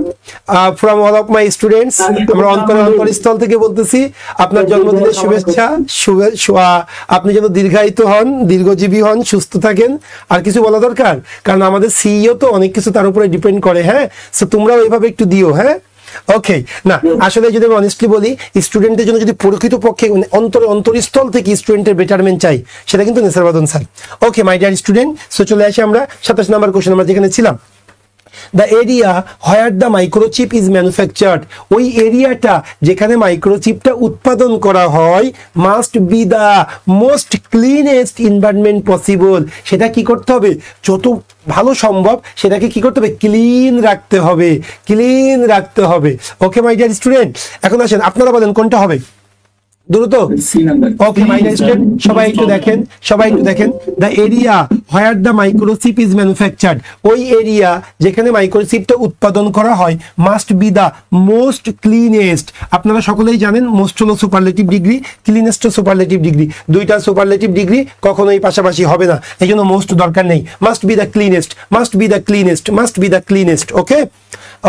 from all of my students, আমরা অন্তরস্থল থেকে বলতেছি আপনার জন্মদিনের শুভেচ্ছা, আপনি যেন দীর্ঘায়িত হন, দীর্ঘজীবী হন, সুস্থ থাকেন। আর কিছু বলা দরকার? কারণ আমাদের সিইও তো অনেক কিছু তার উপরে ডিপেন্ড করে, হ্যাঁ। সো তোমরাও এইভাবে একটু দিও, হ্যাঁ। ওকে, না আসলে যদি আমি অনেস্টলি বলি, স্টুডেন্টের জন্য যদি প্রকৃতপক্ষে অন্তরস্থল থেকে স্টুডেন্টের বেটারমেন্ট চাই, সেটা কিন্তু নেসার বাদন sir. Okay my dear student, so চলে আসি আমরা 27 নম্বর কোশ্চেন, আমরা যেখানে ছিলাম। The area where the microchip is manufactured, ওই এরিয়াটা যেখানে মাইক্রোচিপটা উৎপাদন করা হয়, must be the most cleanest environment possible, সেটা কি করতে হবে? যত ভালো সম্ভব সেটাকে কি করতে হবে? ক্লিন রাখতে হবে, ক্লিন রাখতে হবে। ওকে মাই ডিয়ার স্টুডেন্ট, এখন আসেন আপনারা বলেন কোনটা হবে দ্রুত। ওকে মাই ডিয়ার স্টুডেন্ট, সবাই একটু দেখেন, the area where the microchip is manufactured, ওই এরিয়া যেখানে মাইক্রোচিপটা উৎপাদন করা হয়, must be the most cleanest. আপনারা সকলেই জানেন মোস্ট হলো superlative degree, cleanest superlative degree, দুইটা সুপারলেটিভ ডিগ্রি কখনোই পাশাপাশি হবে না, এই জন্য মোস্ট দরকার নেই, must be the cleanest, must be the cleanest, must be the cleanest. Okay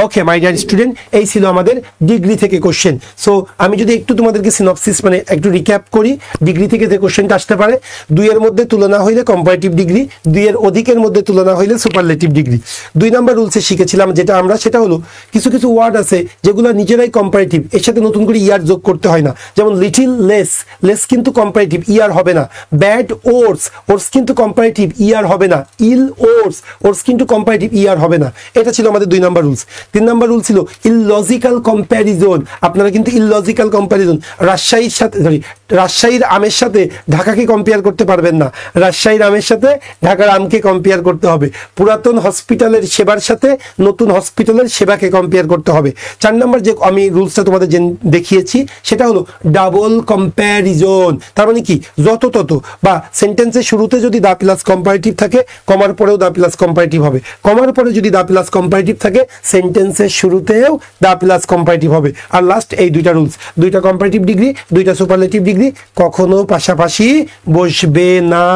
okay my dear student, এই ছিল আমাদের ডিগ্রি থেকে কোশ্চেন। সো আমি যদি একটু তোমাদেরকে সিনপসিস মানে একটু রিক্যাপ করি, ডিগ্রি থেকে যে কোশ্চেনটা আসতে পারে, 2 এর মধ্যে তুলনা হইলে কম্পারেটিভ ডিগ্রি, 2 এর অধিকের মধ্যে তুলনা হইলে সুপারলেটিভ ডিগ্রি। 2 নাম্বার রুলসে শিখেছিলাম যেটা আমরা, সেটা হলো কিছু কিছু ওয়ার্ড আছে যেগুলো নিজেরাই কম্পারেটিভ, এর সাথে নতুন করে ইয়ার যোগ করতে হয় না। যেমন লিটিল, লেস, লেস কিন্তু কম্পারেটিভ, ইয়ার হবে না। ব্যাড, ওর্স, ওর্স কিন্তু কম্পারেটিভ, ইয়ার হবে না। ইল, ওর্স, ওর্স কিন্তু কম্পারেটিভ, ইয়ার হবে না। এটা ছিল আমাদের 2 নাম্বার রুলস। 3 নাম্বার রুল ছিল ইললজিক্যাল কম্প্যারিজন। আপনারা কিন্তু ইললজিক্যাল কম্প্যারিজন, রাজশাহীর আমের সাথে ঢাকাকে কম্পেয়ার করতে পারবেন না, রাজশাহীর আমের সাথে ঢাকার আমকে কম্পেয়ার করতে হবে। পুরাতন হসপিটালের সেবার সাথে নতুন হসপিটালের সেবাকে কম্পেয়ার করতে হবে। 4 নাম্বার যে আমি রুলসটা তোমাদের দেখিয়েছি সেটা হলো ডাবল কম্প্যারিজন। তার মানে কি? যত তত, বা সেন্টেন্সের শুরুতে যদি দা প্লাস কম্পারেটিভ থাকে, কমার পরেও দা প্লাস কম্পারেটিভ হবে, কমার পরে যদি দা প্লাস কম্পারেটিভ থাকে, সেন্টেন্সের শুরুতেও দা প্লাস কম্পারেটিভ হবে। আর লাস্ট এই 2টা রুলস, 2টা কম্পারেটিভ ডিগ্রি, 2টা সুপারলেটিভ ডিগ্রি কখনো পাশাপাশি বসবে না।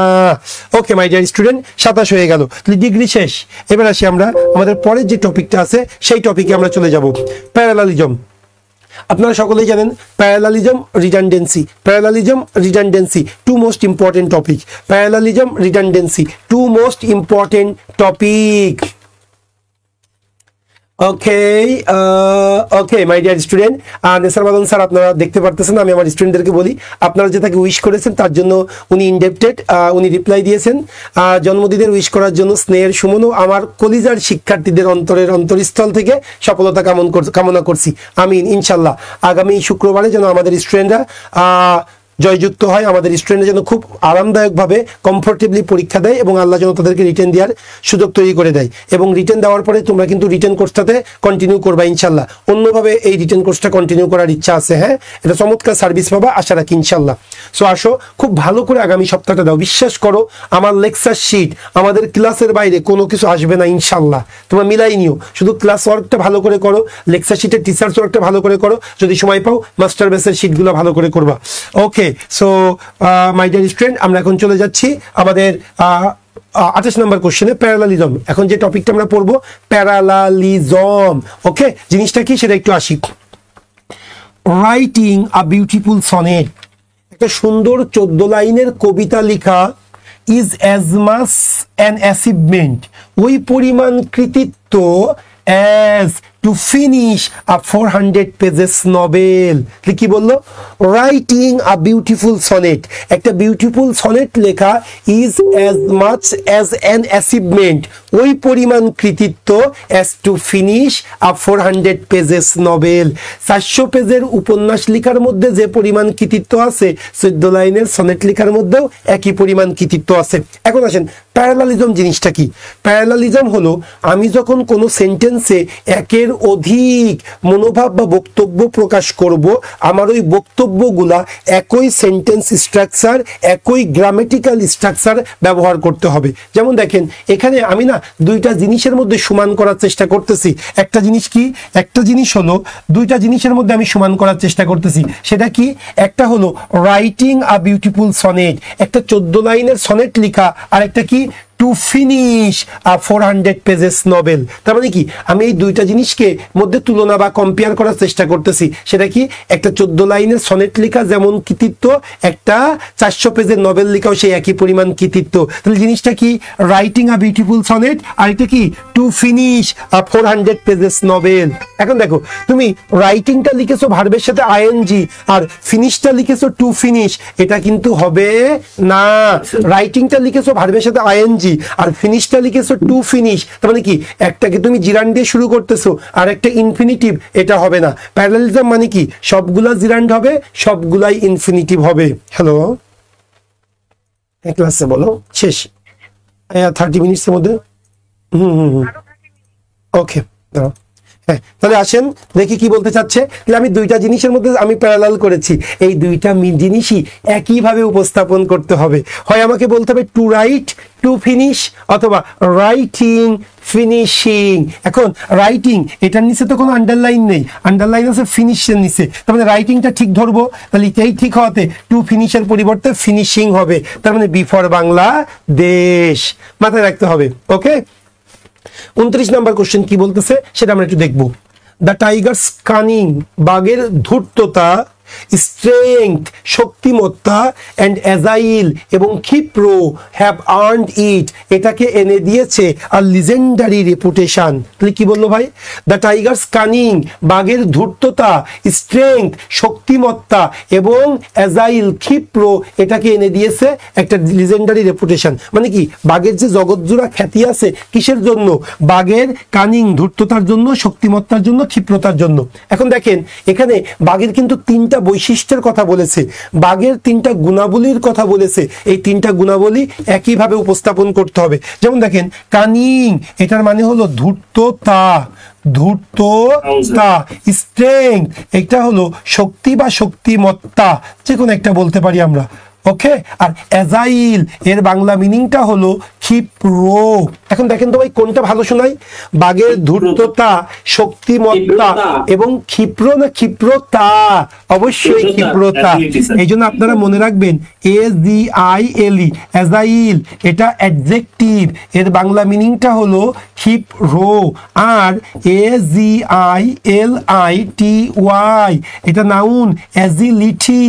ওকে মাই ডিয়ার স্টুডেন্ট, 27 হয়ে গেল, ডিগ্রি শেষ। এবার আসি আমরা আমাদের পরের যে টপিকটা আছে সেই টপিকে আমরা চলে যাব, প্যারালালিজম। আপনারা সকলেই জানেন parallelism redundancy two most important topic. Parallelism redundancy two most important topic. Okay my dear student, Nesar Madan sir আপনারা দেখতে পারতেছেন, আমি আমার স্টুডেন্টদেরকে বলি আপনারা যে তাকে উইশ করেছেন তার জন্য উনি ইনডেপ্টেড, উনি রিপ্লাই দিয়েছেন। জন্মদিনের উইশ করার জন্য স্নেহের সুমন ও আমার কলিজার শিক্ষার্থীদের অন্তরস্থল থেকে সফলতা কামনা করছি, আমিন। ইনশাল্লাহ আগামী শুক্রবারে যেন আমাদের স্টুডেন্টরা জয়যুক্ত হয়, আমাদের স্টুডেন্টরা যেন খুব আরামদায়কভাবে কমফোর্টেবলি পরীক্ষা দেয় এবং আল্লাহ যেন তাদেরকে রিটেন দেওয়ার সুযোগ তৈরি করে দেয়। এবং রিটেন দেওয়ার পরে তোমরা কিন্তু রিটেন কোর্সটাতে কন্টিনিউ করবা ইনশাল্লাহ। অন্যভাবে এই রিটেন কোর্সটা কন্টিনিউ করার ইচ্ছা আছে, হ্যাঁ, এটা চমৎকার সার্ভিস পাবা আশা রাখি ইনশাল্লাহ। সো আসো খুব ভালো করে আগামী সপ্তাহটা দাও, বিশ্বাস করো আমার লেকচার শিট আমাদের ক্লাসের বাইরে কোনো কিছু আসবে না ইনশাল্লাহ। তোমরা মিলাই নিও, শুধু ক্লাস ওয়ার্কটা ভালো করে করো, লেকচার শিটের টিচার্স ওয়ার্কটা ভালো করে করো, যদি সময় পাও মাস্টার বেসের শিটগুলো ভালো করে করবা। ওকে, সো মাই ডিয়ার স্টুডেন্ট, আমরা এখন চলে যাচ্ছি আমাদের 28 নম্বর কোশ্চেনে, প্যারালালিজম। এখন যে টপিকটা আমরা পড়বো প্যারালালিজম। ওকে, জিনিসটা কি সেটা একটু আসি। রাইটিং আ বিউটিফুল সনেট, একটা সুন্দর 14 লাইনের কবিতা লেখা, is as much an achievement, ওই পরিমাণ কৃতিত্ব as to finish a 400 pages novel। কি বললো? রাইটিং আ বিউটিফুল সনেট, একটা বিউটিফুল সনেট লেখা, is as much as an achievement, ওই পরিমাণ কৃতিত্ব, as to finish a 400 pages novel, 400 পেজের উপন্যাস লেখার মধ্যে যে পরিমাণ কৃতিত্ব আছে 14 লাইনের সনেট লেখার মধ্যেও একই পরিমাণ কৃতিত্ব আছে। এখন আসেন প্যারালালিজম জিনিসটা কি? প্যারালালিজম হলো আমি যখন কোনো সেন্টেন্সে একের অধিক মনোভাব বা বক্তব্য প্রকাশ করব, আমার ওই বক্তব্যগুলা একই সেন্টেন্স স্ট্রাকচার, একই গ্রামেটিক্যাল স্ট্রাকচার ব্যবহার করতে হবে। যেমন দেখেন এখানে আমি না দুইটা জিনিসের মধ্যে সমান করার চেষ্টা করতেছি। একটা জিনিস কি? একটা জিনিস হলো দুইটা জিনিসের মধ্যে আমি সমান করার চেষ্টা করতেছি। সেটা কি? একটা হলো রাইটিং আ বিউটিফুল সনেট, একটা 14 লাইনের সনেট লেখা, আর একটা কি? To finish a 400 pages novel. তার মানে কি আমি এই দুইটা জিনিসকে মধ্যে তুলনা বা কম্পেয়ার করার চেষ্টা করতেছি। সেটা কি? একটা 14 লাইনের সনেট লেখা যেমন কৃতিত্ব, একটা 400 পেজের নভেল লেখাও সেই একই পরিমাণ কৃতিত্ব। তাহলে জিনিসটা কি? রাইটিং আ বিউটিফুল সনেট, আর এটা কি? To finish a 400 pages novel. এখন দেখো তুমি রাইটিংটা লিখেছো ভার্বের সাথে আইএনজি, আর ফিনিশটা লিখেছো টু ফিনিশ, এটা কিন্তু হবে না। রাইটিংটা লিখেছো ভার্বের সাথে আইএনজি, আর ফিনিশটা লিখেছো টু ফিনিশ, তার মানে কি একটাকে তুমি জিরান্ড দিয়ে শুরু করতেছো আর একটা ইনফিনিটিভ, এটা হবে না। প্যারালালিজম মানে কি? সবগুলা জিরান্ড হবে, সবগুলাই ইনফিনিটিভ হবে। হ্যালো, ক্লাসে বলো শেষ 30 মিনিটসের মধ্যে। ওকে, দাঁড়াও। হ্যাঁ, তাহলে আসেন দেখি কি বলতে চাচ্ছে। তাহলে আমি দুইটা জিনিসের মধ্যে আমি প্যারালাল করেছি, এই দুইটা জিনিসই একইভাবে উপস্থাপন করতে হবে। হয় আমাকে বলতে হবে টু রাইট, টু ফিনিশ, অথবা রাইটিং, ফিনিশিং। এখন রাইটিং এটার নিচে তো কোনো আন্ডারলাইন নেই, আন্ডারলাইন আছে ফিনিশের নিচে, তার মানে রাইটিংটা ঠিক ধরবো, তাহলে এই ঠিক হওয়াতে টু ফিনিশের পরিবর্তে ফিনিশিং হবে। তার মানে বি ফর বাংলাদেশ, মাথায় রাখতে হবে। ওকে, 29 নম্বর কোশ্চেন কি বলতেছে সেটা আমরা একটু দেখবো। দ্য টাইগার্স কানিং, বাঘের ধূর্ততা, স্ট্রেংথ শক্তিমত্তা, অ্যান্ড অ্যাজাইল এবং ক্ষিপ্র, হ্যাভ আর্নড ইট এটাকে এনে দিয়েছে আর লিজেন্ডারি রেপুটেশন। তাহলে কি বললো ভাই? দ্য টাইগার্স কানিং, বাঘের ধূর্ততা, স্ট্রেংথ শক্তিমত্তা এবং অ্যাজাইল ক্ষিপ্র, এটাকে এনে দিয়েছে একটা লিজেন্ডারি রেপুটেশন। মানে কি বাঘের যে জগৎজোড়া খ্যাতি আছে কিসের জন্য? বাঘের কানিং ধূর্ততার জন্য, শক্তিমত্তার জন্য, ক্ষিপ্রতার জন্য। এখন দেখেন এখানে বাঘের কিন্তু 3টা বৈশিষ্ট্যের কথা বলেছে, বাঘের 3টা গুণাবলীর কথা বলেছে। এই 3টা গুণাবলী একইভাবে উপস্থাপন করতে হবে। যেমন দেখেন কানিং, এটার মানে হলো ধূর্ততা, ধূর্ততা। স্ট্রেংথ এটা হলো শক্তি বা শক্তিমত্তা, যে কোনো একটা বলতে পারি আমরা। ওকে, আর এজাইল এর বাংলা মিনিংটা হলো ক্ষিপ্র। এখন দেখেন তো ভাই কোনটা ভালো শোনাই, বাঘের ধূর্ততা, শক্তিমত্তা এবং ক্ষিপ্র না ক্ষিপ্রতা? অবশ্যই ক্ষিপ্রতা। এই জন্য আপনারা মনে রাখবেন AZILE এজাইল এটা অ্যাডজেক্টিভ, এর বাংলা মিনিংটা হলো ক্ষিপ্র। আর AZILITY এটা নাউন, অ্যাজিলিটি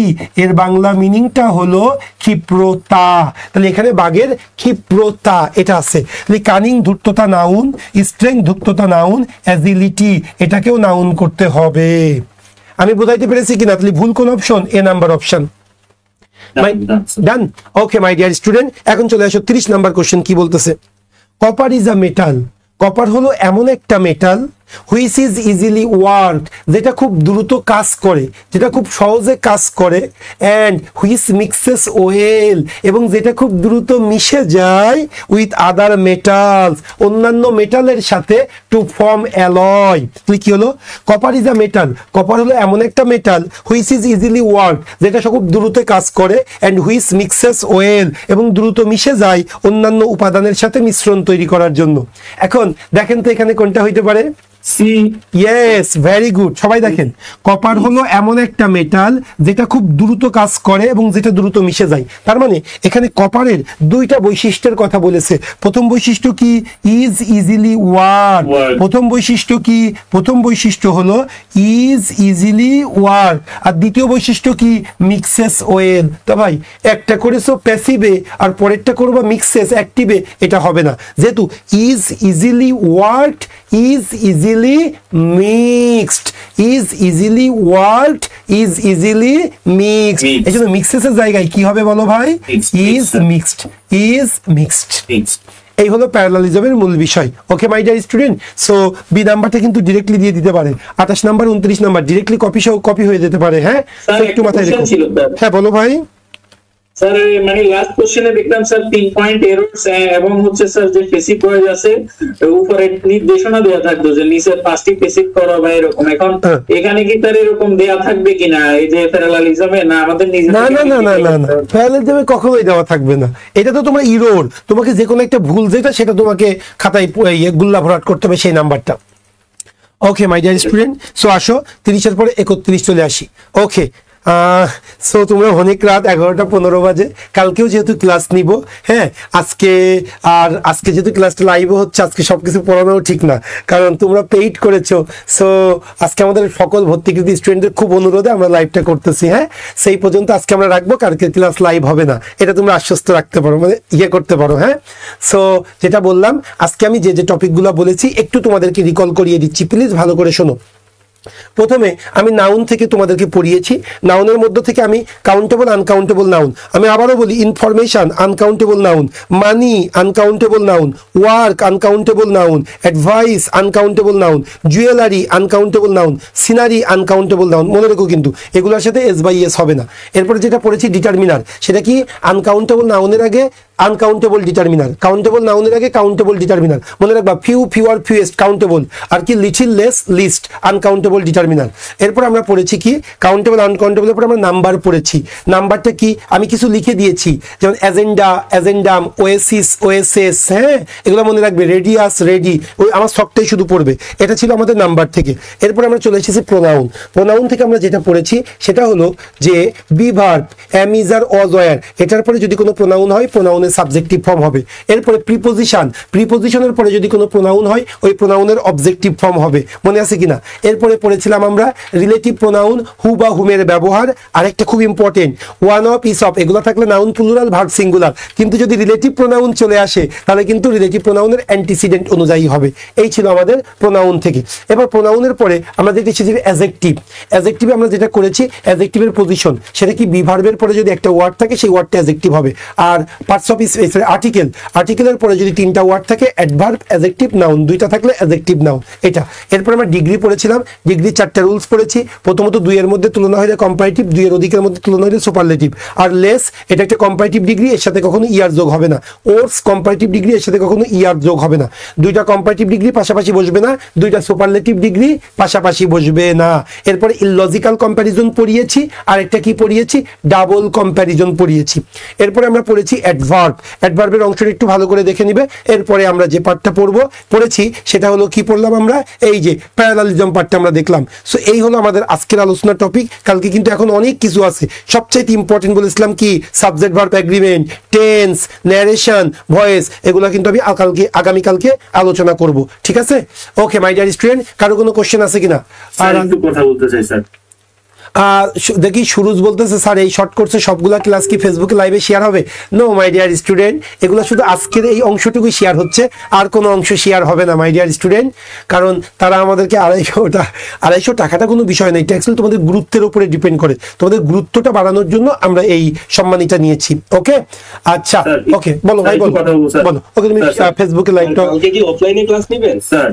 এর বাংলা মিনিংটা হলো ক্ষিপ্রতা। তাহলে এখানে বাঘের ক্ষিপ্রতা এটা আছে। তাহলে কানিং ধূর্ততা নাউন, স্ট্রেংথ ধূর্ততা নাউন, অ্যাজিলিটি এটাকেও নাউন করতে হবে। আমি বোঝাইতে পেরেছি কিনা? তাহলে ভুল কোন option? A number option. Done. Okay my dear student, এখন চলে আসো 30 নাম্বার কোশ্চেন। কি বলতেছে? Copper is a metal. Copper হলো এমন একটা metal which is easily work, যেটা খুব দ্রুত কাজ করে, যেটা খুব সহজে কাজ করে, অ্যান্ড হুইচ মিক্সেস ওয়েল এবং যেটা খুব দ্রুত মিশে যায় উইথ আদার মেটালস, অন্যান্য মেটালের সাথে, টু ফর্ম অ্যালয়। কি হলো? Copper is a metal. Copper হলো এমন একটা metal which is easily work, যেটা খুব দ্রুত কাজ করে, অ্যান্ড হুইচ মিক্সেস ওয়েল এবং দ্রুত মিশে যায় অন্যান্য উপাদানের সাথে মিশ্রণ তৈরি করার জন্য। এখন দেখেন তো এখানে কোনটা হইতে পারে? সি। Yes, very good. সবাই দেখেন, কপার হলো এমন একটা মেটাল যেটা খুব দ্রুত কাজ করে এবং যেটা দ্রুত মিশে যায়। তার মানে এখানে কপারের দুইটা বৈশিষ্ট্যের কথা বলেছে। প্রথম বৈশিষ্ট্য কি? Is easily work. প্রথম বৈশিষ্ট্য কি? প্রথম বৈশিষ্ট্য হলো ইজ ইজিলি ওয়ার্ক। আর দ্বিতীয় বৈশিষ্ট্য কি? Mixes well. তো ভাই একটা করেছো প্যাসিভে আর পরেরটা করবো মিক্সেস অ্যাক্টিভে, এটা হবে না। যেহেতু is easily work, is easily mixed, is easily worked, is easily mixed। এই জন্য মিক্সেসের জায়গায় কি হবে বলো ভাই? is mixed, is mixed। এই হলো প্যারালালিজমের মূল বিষয়। Okay my dear student, so B নাম্বারটা কিন্তু ডিরেক্টলি দিয়ে দিতে পারে। 28 নাম্বার 29 নাম্বার ডিরেক্টলি কপি হয়ে যেতে পারে। হ্যাঁ, একটু মাথায় রেখো। হ্যাঁ বলো ভাই। স্যার মানে লাস্ট কোশ্চেনে দেখলাম স্যার 3 পয়েন্ট এররস এবং হচ্ছে স্যার যে পেসিভ ভয়েস আছে উপরে নির্দেশনা দেওয়া থাকতো যে নিচে 5টি পেসিভ করো বা এরকম। এখন এখানে কি তার এরকম দেওয়া থাকবে কিনা এই যে প্যারালালিজমে? না আমাদের নিজে না না না না না না, প্যারালালিজমে কখনোই দেওয়া থাকবে না। এটা তো তোমার ইরোর, তোমাকে যে কোনো একটা ভুল যেটা সেটা তোমাকে খাতায় গুল্লা ভরাট করতে হবে সেই নাম্বারটা। ওকে মাই ডিয়ার স্টুডেন্ট, সো আসো 30-এর পরে 31 চলে আসি। ওকে, সো তোমরা অনেক রাত 11টা 15 বাজে। কালকেও যেহেতু ক্লাস নিব, হ্যাঁ আজকে যেহেতু ক্লাসটা লাইভে হচ্ছে, আজকে সবকিছু পড়ানো ঠিক না, কারণ তোমরা পেইড করেছো। সো আজকে আমাদের সকল ভর্তিকৃত স্টুডেন্টদের খুব অনুরোধে আমরা লাইভটা করতেছি। হ্যাঁ, সেই পর্যন্ত আজকে আমরা রাখবো, কালকে ক্লাস লাইভ হবে না, এটা তোমরা আশ্বস্ত রাখতে পারো, মানে করতে পারো। হ্যাঁ, সো যেটা বললাম, আজকে আমি যে টপিকগুলো বলেছি একটু তোমাদেরকে রিকল করিয়ে দিচ্ছি, প্লিজ ভালো করে শোনো। প্রথমে আমি নাউন থেকে তোমাদেরকে পড়িয়েছি। নাউনের মধ্য থেকে আমি কাউন্টেবল আনকাউন্টেবল নাউন, আমি আবারও বলি, information uncountable noun, money uncountable noun, work uncountable noun, advice uncountable noun, jewellery uncountable noun, scenery uncountable noun. মনে রেখো কিন্তু এগুলোর সাথে এস বাই এস হবে না। এরপরে যেটা পড়েছি ডিটারমিনার, সেটা কি? আনকাউন্টেবল নাউনের আগে আনকাউন্টেবল ডিটারমিনার, কাউন্টেবল নাউনের আগে কাউন্টেবল ডিটারমিনার। মনে রাখবা, ফিউ, ফিউয়ার, ফিউয়েস্ট কাউন্টেবল, আর কি little, less, least uncountable determiner. এরপর আমরা পড়েছি কি? Countable uncountable. এরপর আমরা নাম্বার পড়েছি। নাম্বারটা কি? আমি কিছু লিখে দিয়েছি, যেমন এজেন্ডা, এজেন্ডাম, ওয়েসিস, ওয়েসেস। হ্যাঁ, এগুলো মনে রাখবে। রেডিয়াস, রেডি, ওই আমার শখটাই শুধু পড়বে। এটা ছিল আমাদের নাম্বার থেকে। এরপর আমরা চলে এসেছি প্রোনাউন। প্রোনাউন থেকে আমরা যেটা পড়েছি সেটা হলো যে be verb, am, is, are, was, were, এটার পরে যদি কোনো প্রোনাউন হয় প্রোনাউনের সাবজেক্টিভ ফর্ম হবে। এরপরে প্রিপোজিশন, প্রিপোজিশনের পরে যদি কোনো প্রোনাউন হয় ওই প্রোনাউনের অবজেক্টিভ ফর্ম হবে। মনে আছে কিনা? এরপরে পড়েছিলাম আমরা রিলেটিভ প্রোনাউন, হু বা হুমের ব্যবহার। আরেকটা খুব important, one of, is of, এগুলো থাকলে নাউন প্লুরাল, ভার্ব সিঙ্গুলার। কিন্তু যদি রিলেটিভ প্রোনাউন চলে আসে তাহলে কিন্তু রিলেটিভ প্রোনাউনের অ্যান্টিসিডেন্ট অনুযায়ী হবে। এই ছিল আমাদের প্রোনাউন থেকে। এবার প্রোনাউনের পরে আমরা যেটা এসেছি অ্যাডজেক্টিভ। অ্যাডজেক্টিভে আমরা যেটা করেছি অ্যাডজেক্টিভের পজিশন, সেটা কি? বি ভার্বের পরে যদি একটা ওয়ার্ড থাকে সেই ওয়ার্ডটা অ্যাডজেক্টিভ হবে। আর পার্টস অফ আর্টিকেল, আর্টিকেলের পরে যদি 3টা ওয়ার্ড থাকে অ্যাডভার্ব, অ্যাডজেক্টিভ, নাউন, 2টা থাকলে অ্যাডজেক্টিভ নাউন, এটা। এরপর আমরা ডিগ্রি পড়েছিলাম। ডিগ্রি 4টা রুলস পড়েছি। প্রথমত 2 এর মধ্যে তুলনা হলে কম্পারেটিভ, 2 এর অধিকের মধ্যে তুলনা হলে সুপারলেটিভ, আর লেস এটা একটা কম্পারেটিভ ডিগ্রি, এর সাথে কখনো ইয়ার যোগ হবে না। ওরস কম্পারেটিভ ডিগ্রি, এর সাথে কখনো ইয়ার যোগ হবে না। 2টা কম্পারেটিভ ডিগ্রি পাশাপাশি বসবে না, 2টা সুপারলেটিভ ডিগ্রি পাশাপাশি বসবে না। এরপরে ইললজিক্যাল কম্প্যারিজন পড়িয়েছি, আর একটা কি পড়িয়েছি, ডাবল কম্প্যারিজন পড়িয়েছি। এরপরে আমরা পড়েছি অ্যাডভার্ব। অ্যাডভার্বের অংশটা একটু ভালো করে দেখে নিবে। এরপরে আমরা যে পার্টটা পড়েছি সেটা হলো কি পড়লাম আমরা, এই যে প্যারালালিজম পার্টটা আমরা দেখলাম। সো এই হলো আমাদের আজকের আলোচনার টপিক। কালকে কিন্তু এখন অনেক কিছু আছে, সবচাইতে ইম্পর্টেন্ট বলেছিলাম কি, subject verb agreement, tense, narration, voice, এগুলো কিন্তু আমি আগামীকালকে আলোচনা করব। ঠিক আছে? ওকে মাই ডিয়ার স্টুডেন্ট, কারো কোনো কোশ্চেন আছে কিনা? আর একটু কথা বলতে চাই স্যার। দেখি সুরজ বলতেছে স্যার এই শর্ট কোর্সে সবগুলা ক্লাস কি ফেসবুকে লাইভে শেয়ার হবে? নো মাই ডিয়ার স্টুডেন্ট, এগুলো শুধু আজকের এই অংশটুকুই শেয়ার হচ্ছে, আর কোনো অংশ শেয়ার হবে না মাই ডিয়ার স্টুডেন্ট। কারণ তারা আমাদেরকে 250 টাকাটা কোনো বিষয় নেই, এটা অ্যাকচুয়ালি তোমাদের গুরুত্বের উপরে ডিপেন্ড করে। তোমাদের গুরুত্বটা বাড়ানোর জন্য আমরা এই সম্মানটা নিয়েছি। ওকে আচ্ছা, ওকে বলো ভাই, বলো। ওকে তুমি ফেসবুকে লাইভটা কালকে কি অফলাইনে ক্লাস নেবেন স্যার?